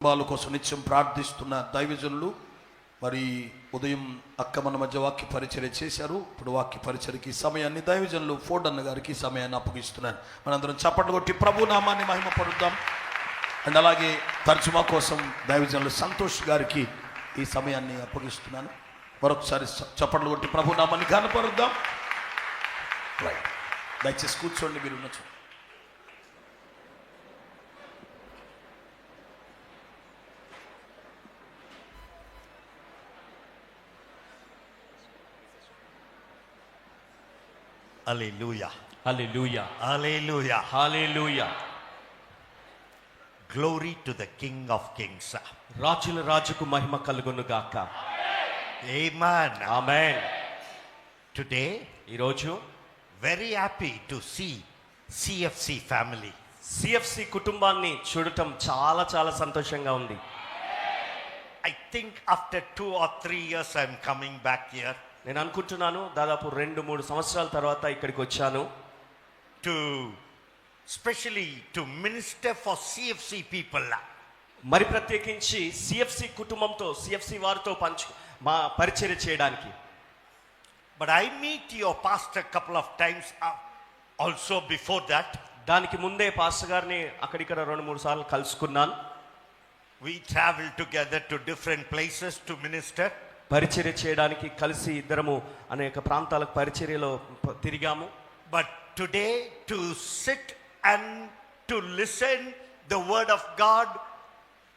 వాళ్ళ కోసం నిత్యం ప్రార్థిస్తున్న దైవజనులు మరి ఉదయం అక్క మన మధ్య వాక్య పరిచర్య చేశారు. ఇప్పుడు వాక్య పరిచర్యకి సమయాన్ని దైవజనులు ఫోర్డ్ అన్న గారికి సమయాన్ని అప్పగిస్తున్నాను. మనందరం చప్పట్లు కొట్టి ప్రభు నామాన్ని మహిమపరుద్దాం. అండ్ అలాగే తర్జుమా కోసం దైవజనులు సంతోష్ గారికి ఈ సమయాన్ని అప్పగిస్తున్నాను. మరొకసారి చప్పట్లు కొట్టి ప్రభు నామాన్ని ఘనపరుద్దాం. రైట్, దయచేసి కూర్చోండి. మీరు ఉండొచ్చు. Hallelujah. Hallelujah. Hallelujah. Hallelujah. Glory to the King of Kings. రాజుల రాజుకు మహిమ కలుగును గాక. Amen. Amen. Today, ఈరోజు very happy to see CFC family. CFC కుటుంబాన్ని చూడటం చాలా చాలా సంతోషంగా ఉంది. I think after 2 or 3 years I am coming back here. నేను అనుకుంటున్నాను దాదాపు 2-3 సంవత్సరాల తర్వాత ఇక్కడికి వచ్చాను. To especially to minister for CFC people. మరి ప్రత్యేకించి CFC కుటుంబంతో CFC వారితో మా పరిచర్య చేయడానికి. But I meet your pastor couple of times also before that. దానికి ముందే పాస్టర్ గారిని అక్కడిక్కడ 2-3 సార్లు కలుసుకున్నాను. We traveled together to different places to minister. పరిచర్య చేయడానికి కలిసి ఇద్దరము అనేక ప్రాంతాలకు పరిచర్యలో తిరిగాము. But today to sit and to listen the word of God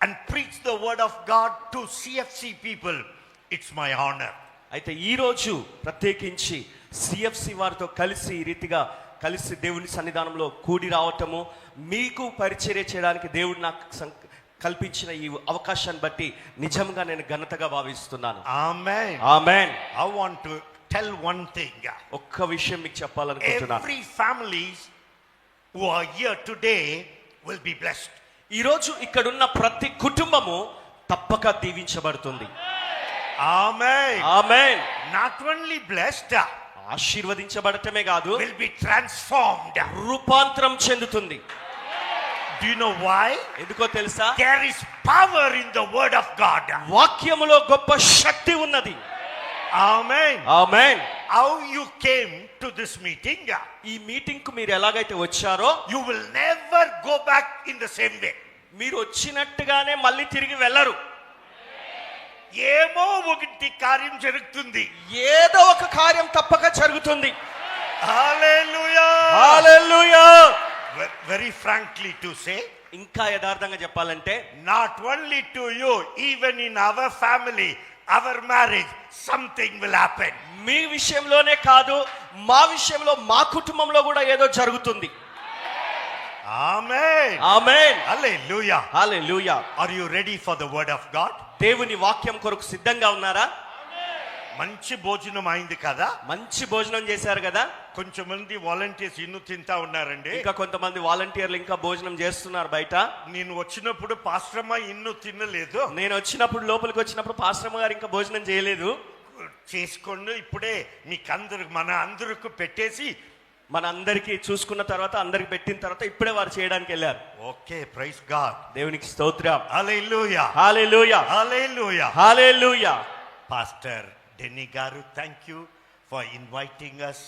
and preach the word of God to CFC people, it's my honor. అయితే ఈరోజు ప్రత్యేకించి CFC వారితో కలిసి ఈ రీతిగా కలిసి దేవుని సన్నిధానంలో కూడి రావటము, మీకు పరిచర్య చేయడానికి దేవుడు నాకు కల్పించిన ఈ అవకాశాన్ని బట్టి నిజంగా నేను ఘనతగా భావిస్తున్నాను. Amen. Amen. I want to tell one thing. ఒక్క విషయం మీకు చెప్పాలనుకుంటున్నాను. Every families who are here today will be blessed. ఈరోజు ఇక్కడున్న ప్రతి కుటుంబము తప్పక దీవించబడుతుంది. Amen. Amen. Not only blessed, ఆశీర్వదించబడటమే కాదు, will be transformed. రూపాంతరం చెందుతుంది. Do you know why? ఎందుకో తెలుసా? There is power in the word of God. వాక్యములో గొప్ప శక్తి ఉన్నది. Amen. Amen. How you came to this meeting, ఈ మీటింగ్ కు మీరు ఎలాగైతే వచ్చారో you will never go back in the same way. మీరు వచ్చినట్టుగానే మళ్ళీ తిరిగి వెళ్ళరు. ఏమో ఒకటి కార్యం జరుగుతుంది. ఏదో ఒక కార్యం తప్పక జరుగుతుంది. Hallelujah. Hallelujah. Very frankly to say, ఇంకా యథార్థంగా చెప్పాలంటే, not only to you, even in our family, our marriage, something will happen. మీ విషయంలోనే కాదు, మా విషయంలో, మా కుటుంబంలో కూడా ఏదో జరుగుతుంది. Amen. Amen. Hallelujah. Hallelujah. Are you ready for the word of God? దేవుని వాక్యం కొరకు సిద్ధంగా ఉన్నారా? మంచి భోజనం అయింది కదా. మంచి భోజనం చేశారు కదా. కొంచెం మంది వాలంటీర్స్ ఇన్ను తింటా ఉన్నారండి. ఇంకా కొంతమంది వాలంటీర్లు ఇంకా భోజనం చేస్తున్నారు బయట. నేను వచ్చినప్పుడు పాస్టర్మ ఇన్ను తినలేదు. నేను వచ్చినప్పుడు లోపలికి వచ్చినప్పుడు పాస్టర్మ గారు ఇంకా భోజనం చేయలేదు. చేసుకోండి, ఇప్పుడే మీకు మన అందరికి పెట్టేసి మన అందరికి చూసుకున్న తర్వాత అందరికి పెట్టిన తర్వాత ఇప్పుడే వారు చేయడానికి వెళ్ళారు. Okay, praise God. దేవునికి స్తోత్రం. Hallelujah. Hallelujah. Hallelujah. Hallelujah. Pastor Denny గారు, thank you for inviting us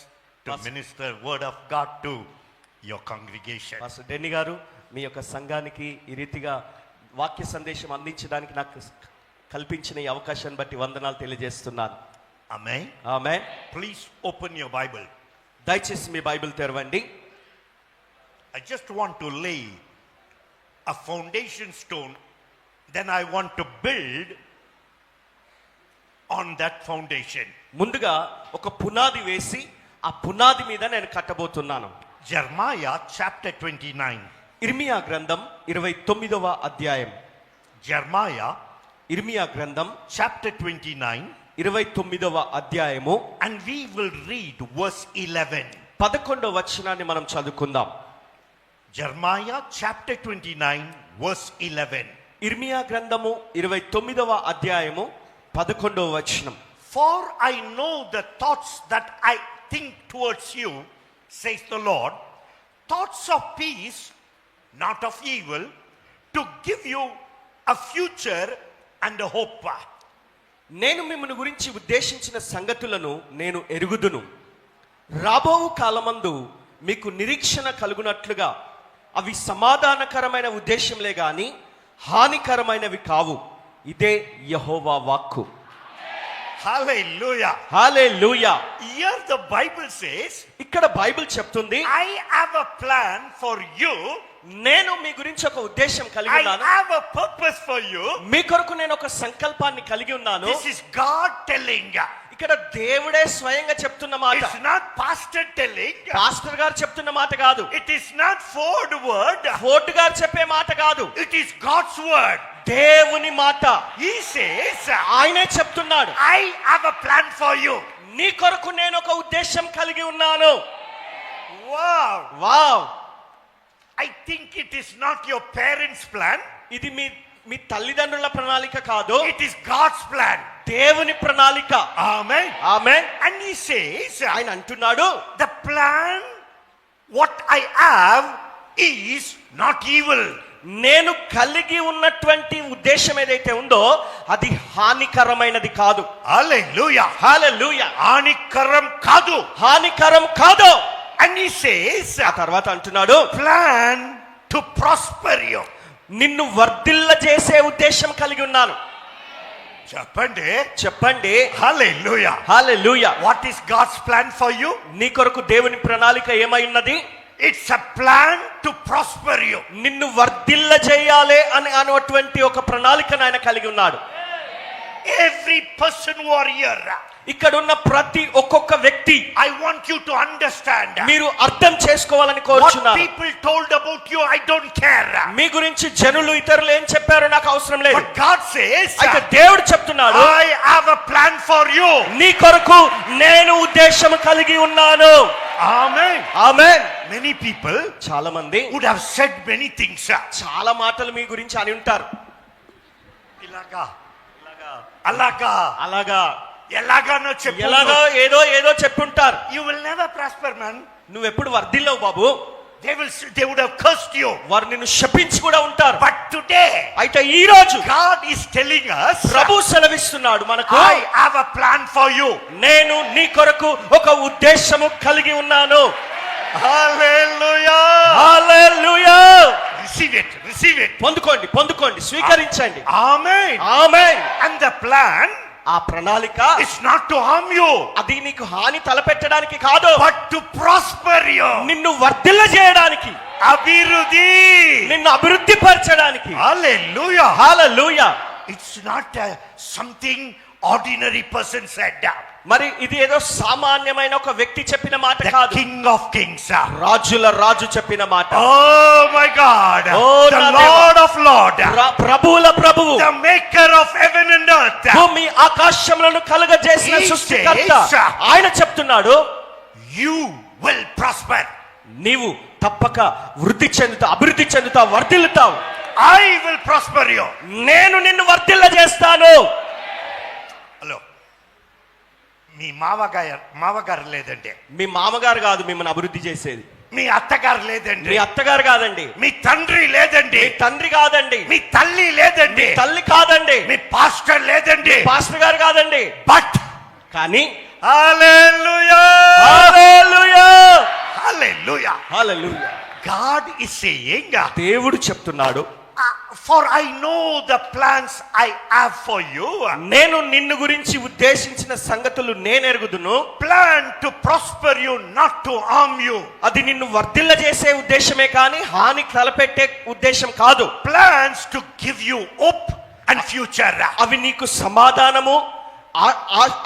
to minister word of God to your congregation. Pastor Denny గారు, మీ యొక్క సంఘానికి ఈ రీతిగా వాక్య సందేశం అందించడానికి నాకు కల్పించిన ఈ అవకాశాన్ని బట్టి వందనాలు తెలియజేస్తున్నాను. Amen. Amen. Please open your Bible. దయచేసి మీ బైబిల్ తెరవండి. I just want to lay a foundation stone, then I want to build on that foundation. ముందుగా ఒక పునాది వేసి ఆ పునాది మీద నేను కట్టబోతున్నాను. Jeremiah chapter 29. ఇర్మియా గ్రంథం 29వ అధ్యాయం. Jeremiah ఇర్మియా గ్రంథం chapter 29. 29వ అధ్యాయము. And we will read verse 11. 11వ వచనాన్ని మనం చదువుకుందాం. Jeremiah chapter 29 verse 11. ఇర్మియా గ్రంథము 29వ అధ్యాయము 11వ వచనం. For I know the thoughts that I think towards you, says the Lord, thoughts of peace, not of evil, to give you a future and a hope. నేను మిమ్మల్ని గురించి ఉద్దేశించిన సంగతులను నేను ఎరుగుదును. రాబో కాలమందు మీకు నిరీక్షణ కలుగునట్లుగా అవి సమాధానకరమైన ఉద్దేశంలే గాని హానికరమైనవి కావు. ఇదే యెహోవా వాక్కు. Hallelujah. Hallelujah. Here the Bible says, ఇక్కడ బైబిల్ చెప్తుంది, I have a plan for you. నేను మీ గురించి ఒక ఉద్దేశం కలిగి I ఉన్నాను. have a purpose for you. మీ కొరకు నేను ఒక సంకల్పాన్ని కలిగి ఉన్నాను. This is God telling. ఇక్కడ దేవుడే స్వయంగా చెప్తున్న మాట. It's not pastor telling. Pastor గారు చెప్తున్న మాట కాదు. It is not Ford word. Fort గారు చెప్పే మాట కాదు. It is God's word. దేవుని మాట. He says, ఆయనే చెప్తున్నాడు, I have a plan for you. నీ కొరకు నేను ఒక ఉద్దేశం కలిగి ఉన్నాను. Wow. Wow. I think it is not your parents' plan. ఇది మీ తల్లిదండ్రుల ప్రణాళిక కాదు. It is God's plan. దేవుని ప్రణాళిక. Amen. Amen. And he says, ఆయన అంటున్నాడు, the plan what I have is not evil. నేను కలిగి ఉన్నటువంటి ఉద్దేశం ఏదైతే ఉందో అది హానికరమైనది కాదు. Hallelujah. హల్లెలూయా. హానికరం కాదు. హానికరం కాదు. And he says, ఆ తర్వాత అంటున్నాడు, plan to prosper you. నిన్ను వర్ధిల్ల చేసే ఉద్దేశం కలిగి ఉన్నాను. చెప్పండి. చెప్పండి. Hallelujah. Hallelujah. What is God's plan for you? నీ కొరకు దేవుని ప్రణాళిక ఏమై ఉన్నది? It's a plan to prosper you. నిన్ను వర్ధిల్ల చేయాలి అని అనేటువంటి ఒక ప్రణాళికను ఆయన కలిగి ఉన్నాడు. Every person who are here, ఇక్కడ ఉన్న ప్రతి ఒక్కొక్క వ్యక్తి I want you to understand. మీరు అర్థం చేసుకోవాలని What కోరుచున్నాను. people told about you, I don't care. మీ గురించి జనులు ఇతరులు ఏం చెప్పారో నాకు అవసరం లేదు. But God says, అయితే దేవుడు చెప్తున్నాడు, I have a plan for you. నీ కొరకు నేను ఉద్దేశం కలిగి ఉన్నాను. Amen. ఆమేన్. Many people చాలా మంది would have said many things. చాలా మాటలు మీ గురించి అని ఉంటారు. ఇలాగా అలాగా అలాగా ఎలాగానో చెప్పు. ఎలాగో ఏదో చెప్పుంటారు. You will never prosper, man. నువ్వెప్పుడు వర్ధిల్లవు బాబు. They would have cursed you. వారు నిన్ను శపించి కూడా ఉంటారు. But today, అయితే ఈ రోజు God is telling us, ప్రభు సెలవిస్తున్నాడు మనకు, I have a plan for you. నేను నీ కొరకు ఒక ఉద్దేశము కలిగి ఉన్నాను. Hallelujah. హల్లెలూయా. Receive it. పొందుకోండి, స్వీకరించండి. Amen. Amen. And the plan ఆ ప్రణాళిక is not to harm you, అది నీకు హాని తలపెట్టడానికి కాదు, but to prosper you. నిన్ను వర్ధిల్ల చేయడానికి, అభివృద్ధి, నిన్ను అభివృద్ధి పరచడానికి. Hallelujah. Hallelujah. It's not something ordinary person said. మరి ఇది ఏదో సామాన్యమైన ఒక వ్యక్తి చెప్పిన మాట The కాదు. King of Kings. రాజుల రాజు చెప్పిన మాట. Oh my God. Oh, the నా Lord of Lords. ప్రభువుల ప్రభువు, The maker of heaven and earth. భూమి ఆకాశములను కలుగజేసిన He సృష్టికర్త says, ఆయన చెప్తున్నాడు, You will prosper. నీవు తప్పక వృద్ధి చెందుతావు, అభివృద్ధి చెందుతావు, వర్ధిల్లుతావు. I will prosper you. నేను నిన్ను వర్ధిల్ల చేస్తాను. హలో, మీ మావగారు లేదండి, మీ మామగారు కాదు మిమ్మల్ని అభివృద్ధి చేసేది. మీ అత్తగారు లేదండి, మీ అత్తగారు కాదండి, మీ తండ్రి లేదండి, మీ తండ్రి కాదండి, మీ తల్లి లేదండి, తల్లి కాదండి, మీ పాస్టర్ లేదండి, పాస్టర్ గారు కాదండి. బట్ కానీ హల్లెలూయా, hallelujah, hallelujah, hallelujah, God is saying, దేవుడు చెప్తున్నాడు, for I know the plans I have for you. నేను నిన్ను గురించి ఉద్దేశించిన సంగతులు నేను ఎరుగుదును. Plan to prosper you, not to harm you. అది నిన్ను వర్ధిల్ల చేసే ఉద్దేశమే కానీ హాని తలపెట్టే ఉద్దేశం కాదు. Plans to give you hope and future. అవి నీకు సమాధానము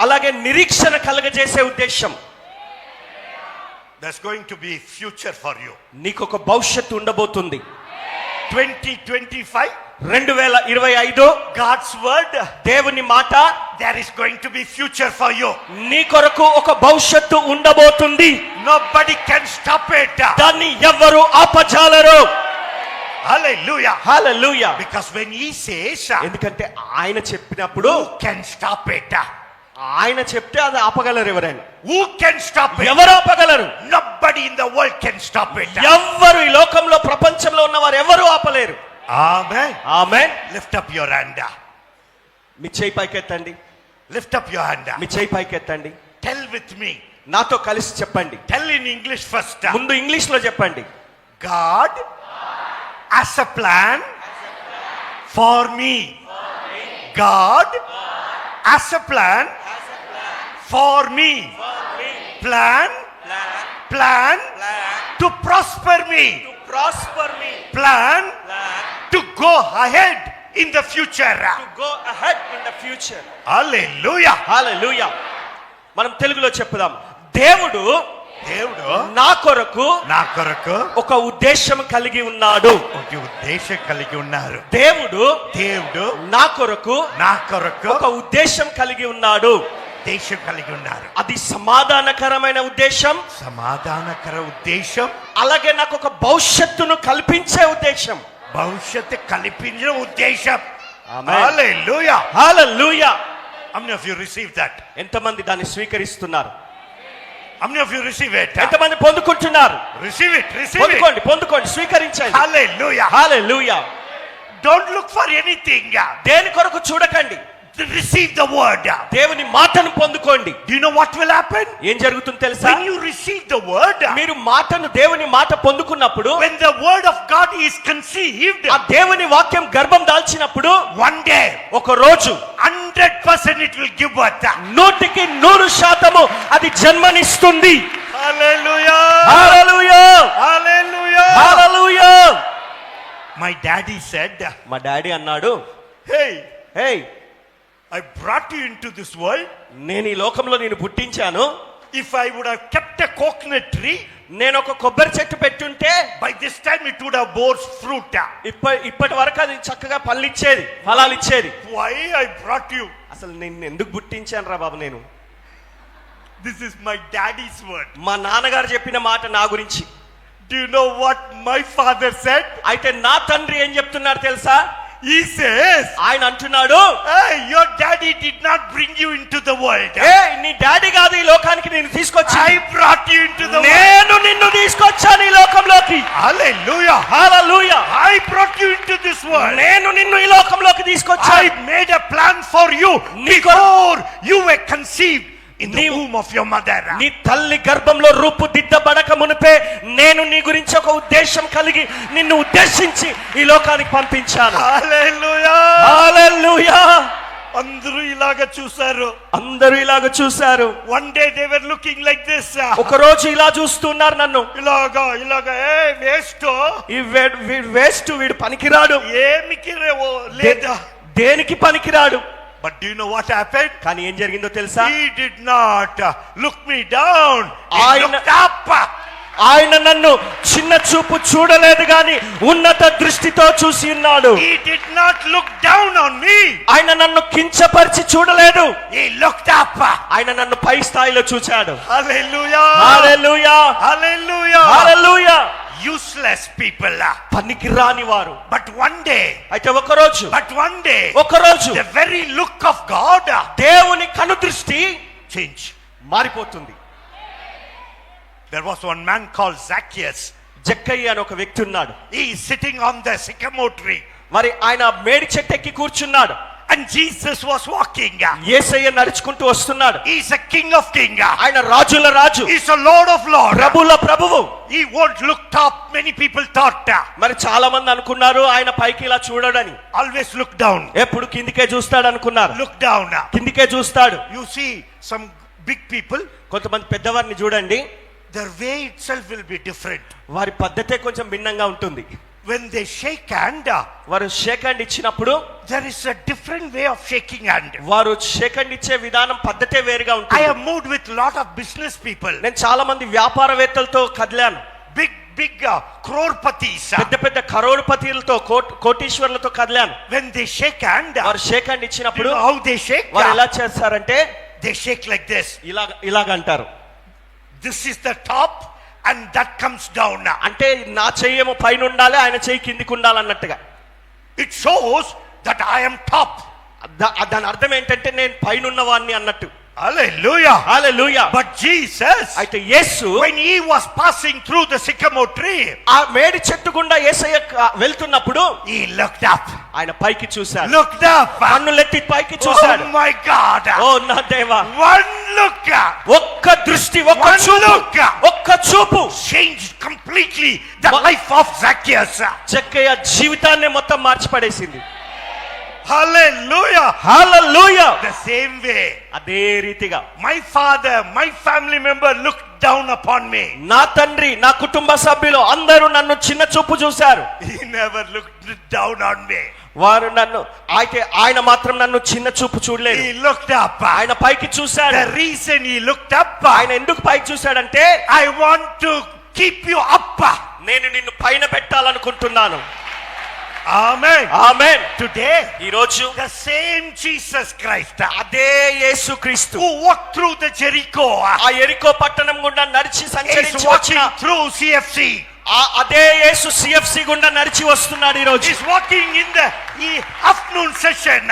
అలాగే నిరీక్షణ కలగజేసే ఉద్దేశం. There's going to be future for you. నీకు ఒక భవిష్యత్తు ఉండబోతుంది. 2025, 2025 God's word, దేవుని మాట, there is going to be future for you. నీ కొరకు ఒక భవిష్యత్తు ఉండబోతుంది. Nobody can stop it. దాన్ని ఎవ్వరు ఆపజాలరు. Hallelujah. Hallelujah. Because when he says, ఎందుకంటే ఆయన చెప్పినప్పుడు, who can stop it? ఆయన చెప్తే అది ఆపగలరు ఎవరైనా. Who can stop it? ఎవరు ఆపగలరు? Nobody in the world can stop it. ఎవ్వరు ఈ లోకంలో ప్రపంచంలో ఉన్నవారు ఎవరు ఆపలేరు. Amen. Amen. Lift up your hand. మీ చేయి పైకెత్తండి. Lift up your hand. మీ చేయి పైకెత్తండి. Tell with me. నాతో కలిసి చెప్పండి. Tell in English first. ముందు ఇంగ్లీష్ లో చెప్పండి. God has a plan for me. God has a plan for me. Plan to prosper me. Prosper me. Plan to go ahead in the future. To go ahead in the future. Hallelujah. హల్లెలూయా. మనం తెలుగులో చెప్పుదాం. దేవుడు నా కొరకు ఒక ఉద్దేశం కలిగి ఉన్నాడు. ఉద్దేశం కలిగి ఉన్నారు. దేవుడు నా కొరకు ఒక ఉద్దేశం కలిగి ఉన్నాడు. ఉద్దేశం కలిగి ఉన్నారు. అది సమాధానకరమైన ఉద్దేశం, సమాధానకర ఉద్దేశం. అలాగే నాకు ఒక భవిష్యత్తును కల్పించే ఉద్దేశం, భవిష్యత్తు కల్పించిన ఉద్దేశం. ఆమేన్. హల్లెలూయా. హల్లెలూయా. How many of you receive that? ఎంతమంది దాన్ని స్వీకరిస్తున్నారు? How many of you receive it? ఎంతమంది పొందుకుంటున్నారు? Receive it. పొందుకోండి, స్వీకరించండి. హల్లెలూయా. హల్లెలూయా. Don't look for anything. దేని కొరకు చూడకండి. Receive the word. దేవుని మాటను పొందుకోండి. Do you know what will happen? ఏం జరుగుతుందో తెలుసా? When you receive the word, మీరు మాటను, దేవుని మాట పొందుకున్నప్పుడు, when the word of God is conceived, ఆ దేవుని వాక్యం గర్భం దాల్చినప్పుడు, one day, ఒక రోజు 100% it will give birth. 100% అది జన్మనిస్తుంది. Hallelujah. Hallelujah. Hallelujah. Hallelujah. My daddy said, మా డాడీ అన్నాడు, hey, I brought you into this world. నేను ఈ లోకంలో నేను పుట్టించాను. If I would have kept a coconut tree, నేను ఒక కొబ్బరి చెట్టు పెట్టుంటే by this time it would have bore fruit. ఇప్పటి వరకు అది చక్కగా పళ్ళు ఇచ్చేది, ఫలాలు ఇచ్చేది. Why I brought you? అసలు నేను ఎందుకు పుట్టించాను రా బాబు నేను? This is my daddy's word. మా నాన్నగారు చెప్పిన మాట నా గురించి. Do you know what my father said? అయితే నా తండ్రి ఏం చెప్తున్నారు తెలుసా? He says, ఆయన అంటున్నాడు, hey, your daddy did not bring you into the world. నీ డాడీ కాదు ఈ లోకానికి నేను తీసుకొచ్చి, I brought you into the world. నేను నిన్ను తీసుకొచ్చాను ఈ లోకంలోకి. Hallelujah. Hallelujah. I brought you into this world. నేను నిన్ను ఈ లోకంలోకి తీసుకొచ్చాను. I made a plan for you before you were conceived in the womb of your mother. నీ తల్లి గర్భంలో రూపుదిద్దబడక మునిపే నేను నీ గురించి ఒక ఉద్దేశం కలిగి నిన్ను ఉద్దేశించి ఈ లోకానికి పంపించాను. హల్లెలూయా. హల్లెలూయా. అందరూ ఇలాగ చూశారు. One day they were looking like this. ఒక రోజు ఇలా చూస్తున్నారు నన్ను. ఇలాగా వేస్ట్, వీడు పనికిరాడు. ఏమికి లేదా, దేనికి పనికిరాడు. But do you know what happened? కానీ ఏం జరిగిందో తెలుసా? He did not look me down. He looked up. ఆయన నన్ను చిన్న చూపు చూడలేదు గాని ఉన్నత దృష్టితో చూసి ఉన్నాడు. He did not look down on me. ఆయన నన్ను కించపరిచి చూడలేదు. He looked up. ఆయన నన్ను పై స్థాయిలో చూశాడు. Hallelujah. హల్లెలూయా. Hallelujah. హల్లెలూయా. Useless people. పనికిరాని వారు. But one day, అయితే ఒక రోజు the very look of God, దేవుని కనుదృష్టి change, మారిపోతుంది. There was one man called Zacchaeus. జక్కయ్య అని ఒక వ్యక్తి ఉన్నాడు. He is sitting on the sycamore tree. మరి ఆయన మేడి చెట్టు ఎక్కి కూర్చున్నాడు. And Jesus was walking. యేసయ్య నడుచుకుంటూ వస్తున్నాడు. He is a king of kings. ఆయన రాజుల రాజు. He is a lord of lords. ప్రభుల ప్రభువు. He won't look top. Many people thought. మరి చాలా మంది అనుకున్నారు ఆయన పైకి ఇలా చూడడని. Always look down. ఎప్పుడు కిందికే చూస్తాడు అనుకున్నారు. Look down. కిందికే చూస్తాడు. You see some big people, కొంతమంది పెద్దవారిని చూడండి. their way itself will be different. వారి పద్ధతే కొంచెం భిన్నంగా ఉంటుంది. When they shake hand, వారు షేక్ హ్యాండ్ ఇచ్చినప్పుడు there is a different way of shaking hand. వారు షేక్ హ్యాండ్ ఇచ్చే విధానం పద్ధతే వేరుగా ఉంటుంది. I have moved with lot of business people. నేను చాలా మంది వ్యాపారవేత్తలతో కదిలాను. Big crorpatis. పెద్ద కరోడ్పతిలతో, కోటీశ్వర్లతో కదిలాను. When they shake hand, వారు షేక్ హ్యాండ్ ఇచ్చినప్పుడు how they shake? వారు ఎలా చేస్తారంటే they shake like this. ఇలాగ అంటారు. This is the top and that comes down. అంటే నా చెయ్యేమో పైన ఉండాలి, ఆయన చెయ్యి కిందికి ఉండాలన్నట్టుగా. It shows that I am top. దాని అర్థం ఏంటంటే నేను పైన ఉన్నవాడిని అన్నట్టు. Hallelujah. హల్లెలూయా. But Jesus, అయితే యేసు when he was passing through the sycamore tree, ఆ మేడి చెట్టు గుండా యేసయ్య వెళ్తున్నప్పుడు he looked up. ఆయన పైకి చూశాడు. Looked up. కన్నులెత్తి పైకి చూశాడు. Oh my God. ఓ నా దేవా, One look ఒక్క దృష్టి, ఒక్క One చూపు, look. ఒక్క చూపు changed completely the life of Zacchaeus. జక్కయ్య జీవితాన్ని మొత్తం మార్చిపడేసింది. Hallelujah. Hallelujah. The same way, అదే రీతిగా my father, my family member looked down upon me. నా తండ్రి, నా కుటుంబ సభ్యులు అందరూ నన్ను చిన్న చూపు చూశారు. He never looked down on me. వారు నన్ను, అయితే ఆయన మాత్రం నన్ను చిన్న చూపు చూడలేదు. He looked up. ఆయన పైకి చూశాడు. The reason he looked up, ఆయన ఎందుకు పైకి చూశాడంటే, I want to keep you up. నేను నిన్ను పైన పెట్టాలనుకుంటున్నాను. Amen. ఆమేన్. Today, ఈ రోజు the same Jesus Christ అదే యేసుక్రీస్తు who walked through the Jericho ఆ యెరికో పట్టణం గుండా నడిచి is సంచరించి walking వచ్చిన through CFC. అదే యేసు సిఎఫ్సి గుండా నడిచి వస్తున్నాడు ఈ రోజు. Is walking in the afternoon session.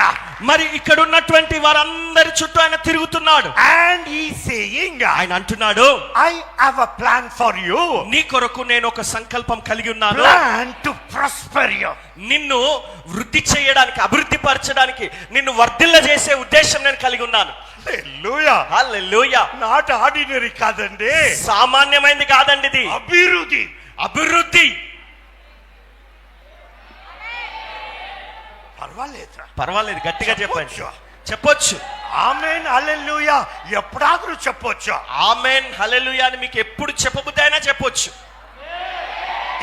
మరి ఇక్కడ ఉన్నటువంటి వారందరి చుట్టూ ఆయన తిరుగుతున్నాడు. And he is saying, ఆయన అంటున్నాడు, I have a plan for you. నీ కొరకు నేను ఒక సంకల్పం కలిగి ఉన్నాను. Plan to prosper you. నిన్ను వృద్ధి చేయడానికి, అభివృద్ధి పరచడానికి, నిన్ను వర్ధిల్ల చేసే ఉద్దేశం నేను కలిగి ఉన్నాను. Hallelujah. హల్లెలూయా. Not ordinary కాదండి. సామాన్యమైనది కాదండి ఇది. అభివృద్ధి. అభివృద్ధి. పర్వాలేదు, గట్టిగా చెప్పండి. చెప్పొచ్చు. ఆమేన్. హల్లెలూయా. ఎప్పుడాದರೂ చెప్పొచ్చు. ఆమేన్ హల్లెలూయా అని మీకు ఎప్పుడు చెప్పబుద్దైనా చెప్పొచ్చు.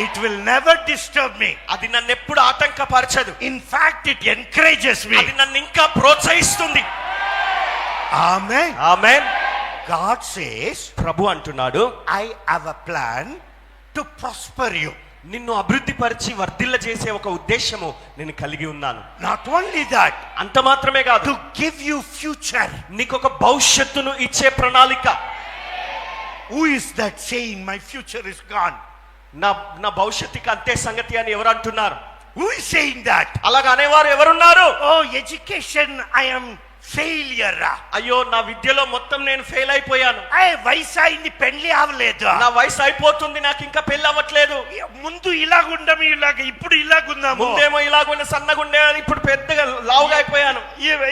It will never disturb me. అది నన్ను ఎప్పుడు ఆటంకపరచదు. In fact, it encourages me. అది నన్ను ఇంకా ప్రోత్సహిస్తుంది. Amen. ఆమేన్. God says, ప్రభు అంటున్నాడు, I have a plan to prosper you. నిన్ను అభివృద్ధి పరిచి వర్ధిల్ల చేసే ఒక ఉద్దేశము నేను కలిగి ఉన్నాను. Not only that, అంత మాత్రమే కాదు, to give you future. నీకు ఒక భవిష్యత్తును ఇచ్చే ప్రణాళిక. Who is that saying my future is gone? నా భవిష్యత్తుకి అంతే సంగతి అని ఎవరు అంటున్నారు? Who is saying that? అలాగ అనేవారు ఎవరున్నారు? Oh, education, I am failure. అయ్యో, నా విద్యలో మొత్తం నేను ఫెయిల్ అయిపోయాను. వయసు అయింది, పెళ్లి అవ్వలేదు. నా వయసు అయిపోతుంది, నాకు ఇంకా పెళ్లి అవ్వట్లేదు. ముందు ఇలాగుండము, ఇప్పుడు ఇలాగున్నాము. ముందేమో ఇలాగుండే సన్నగుండే, ఇప్పుడు పెద్దగా లావుగా అయిపోయాను.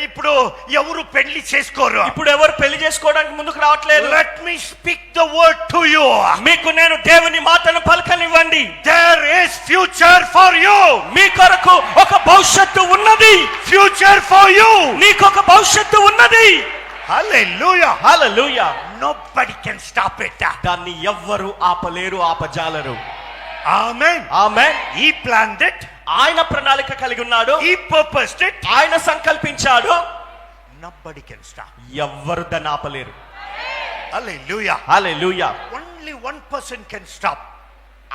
ఇప్పుడు ఎవరు పెళ్లి చేసుకోరు. ఇప్పుడు ఎవరు పెళ్లి చేసుకోవడానికి ముందుకు రావట్లేదు. Let me speak the word to you. మీకు నేను దేవుని మాటను పలకనివ్వండి. There is future for you. మీ కొరకు ఒక భవిష్యత్తు ఉన్నది. Future for you. నీకు ఒక భవిష్యత్తు ఉన్నది. Hallelujah. Hallelujah. Nobody can stop it. దాన్ని ఎవ్వరు ఆపలేరు, ఆపజాలరు. Amen. Amen. He planned it. ఆయన ప్రణాళిక కలిగి ఉన్నాడు. He purposed it. ఆయన సంకల్పించాడు. Nobody can stop. ఎవ్వరు దాన్ని ఆపలేరు. Hallelujah. Hallelujah. Only one person can stop.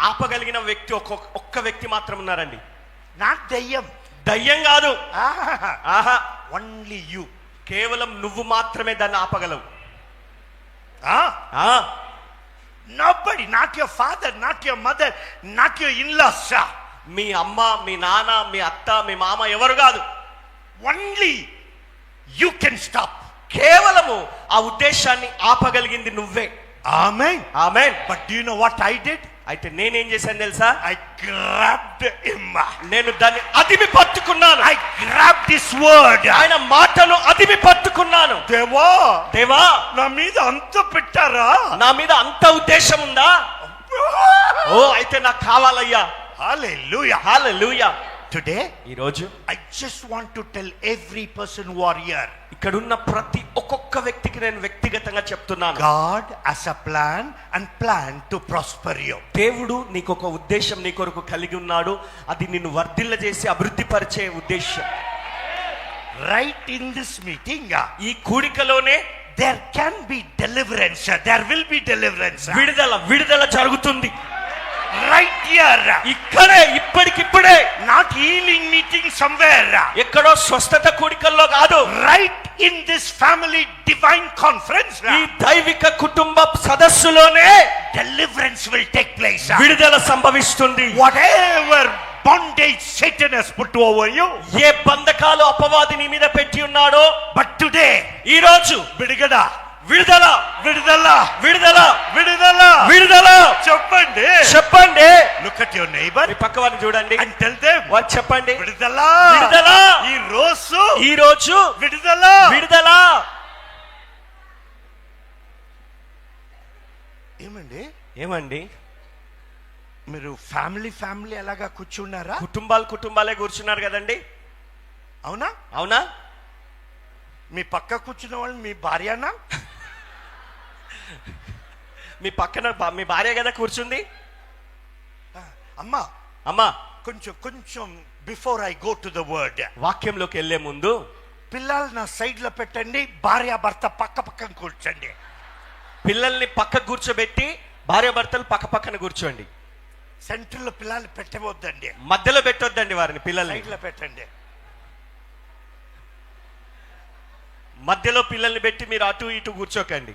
ఆపగలిగిన వ్యక్తి ఒక్క వ్యక్తి మాత్రం ఉన్నారండి. Not దయ్యం. దయ్యం కాదు. ఆహా. Only you. కేవలం నువ్వు మాత్రమే దాన్ని ఆపగలవు. Nobody, not your father, not your mother, not your in-laws. మీ అమ్మ, మీ నాన్న, మీ అత్త, మీ మామ ఎవరు కాదు. Only you can stop. కేవలము ఆ ఉద్దేశాన్ని ఆపగలిగింది నువ్వే. Amen. Amen. But do you know what I did? అయితే నేనేం చేశాను తెలుసా? I grabbed him. నేను దాన్ని అదిమి పట్టుకున్నాను. I grabbed this word. ఆయన మాటను అదిమి పట్టుకున్నాను. దేవా నా మీద అంత పెట్టారా? నా మీద అంత ఉద్దేశం ఉందా? ఓ, అయితే నాకు కావాలయ్యా. Hallelujah. హల్లెలూయా. Today, ఈ రోజు I just want to tell every person who are here. ఇక్కడున్న ప్రతి ఒక్కొక్క వ్యక్తికి నేను వ్యక్తిగతంగా చెప్తున్నాను. God has a plan to prosper you. దేవుడు నీకు ఒక ఉద్దేశం నీ కొరకు కలిగి ఉన్నాడు. అది నిన్ను వర్ధిల్ల చేసి అభివృద్ధి పరిచే ఉద్దేశం. Right in this meeting, ఈ కూడికలోనే there can be deliverance. There will be deliverance. విడుదల జరుగుతుంది. Right here. ఇక్కడే, ఇప్పటికిప్పుడే. Not healing meeting somewhere. ఎక్కడో స్వస్థత కూడికల్లో కాదు. Right in this family divine conference. ఈ దైవిక కుటుంబ సదస్సులోనే Deliverance will take place. విడుదల సంభవిస్తుంది. Whatever bondage Satan has put over you. ఏ బంధకాలు అపవాది నీ మీద పెట్టి ఉన్నాడో, But today, ఈ రోజు విడుదల విడుదల విడుదల విడుదల విడుదల విడుదల చెప్పండి చెప్పండి. లుక్ అట్ యువర్ నైబర్ మీ పక్క వారిని చూడండి, అండ్ టెల్ దెం వాళ్ళు చెప్పండి. విడుదల విడుదల ఈ రోజు విడుదల విడుదల. ఏమండి మీరు ఫ్యామిలీ అలాగా కూర్చున్నారా? కుటుంబాలే కూర్చున్నారు కదండి. అవునా? అవునా? మీ పక్క కూర్చున్న వాళ్ళు మీ భార్యనా? మీ పక్కన మీ భార్య కదా కూర్చుంది. అమ్మా అమ్మా కొంచెం before I go to the word, వాక్యంలోకి వెళ్లే ముందు పిల్లలు నా సైడ్ లో పెట్టండి, భార్య భర్త పక్కన కూర్చోండి. పిల్లల్ని పక్క కూర్చోబెట్టి భార్య భర్తలు పక్క పక్కన కూర్చోండి. సెంటర్ లో పిల్లల్ని పెట్టవద్దండి, మధ్యలో పెట్టొద్దండి వారిని. పిల్లల్ని సైడ్ లో పెట్టండి. మధ్యలో పిల్లల్ని పెట్టి మీరు అటు ఇటు కూర్చోకండి.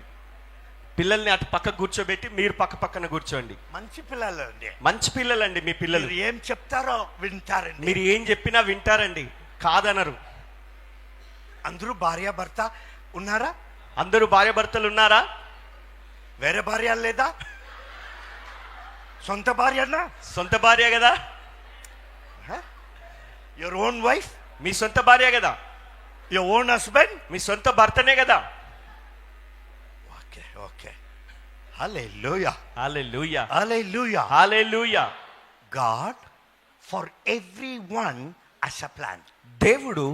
పిల్లల్ని అటు పక్క కూర్చోబెట్టి మీరు పక్క పక్కన కూర్చోండి. మంచి పిల్లలు అండి, మంచి పిల్లలండి మీ పిల్లలు. మీరు ఏం చెప్తారో వింటారండి, మీరు ఏం చెప్పినా వింటారండి, కాదనరు. అందరూ భార్య భర్త ఉన్నారా? అందరూ భార్య భర్తలు ఉన్నారా? వేరే భార్య లేదా? సొంత భార్యనా? సొంత భార్య కదా. యువర్ ఓన్ వైఫ్, మీ సొంత భార్య కదా. యువర్ ఓన్ హస్బెండ్, మీ సొంత భర్తనే కదా. Okay okay. Hallelujah hallelujah hallelujah hallelujah. God for everyone has a plan. దేవుడు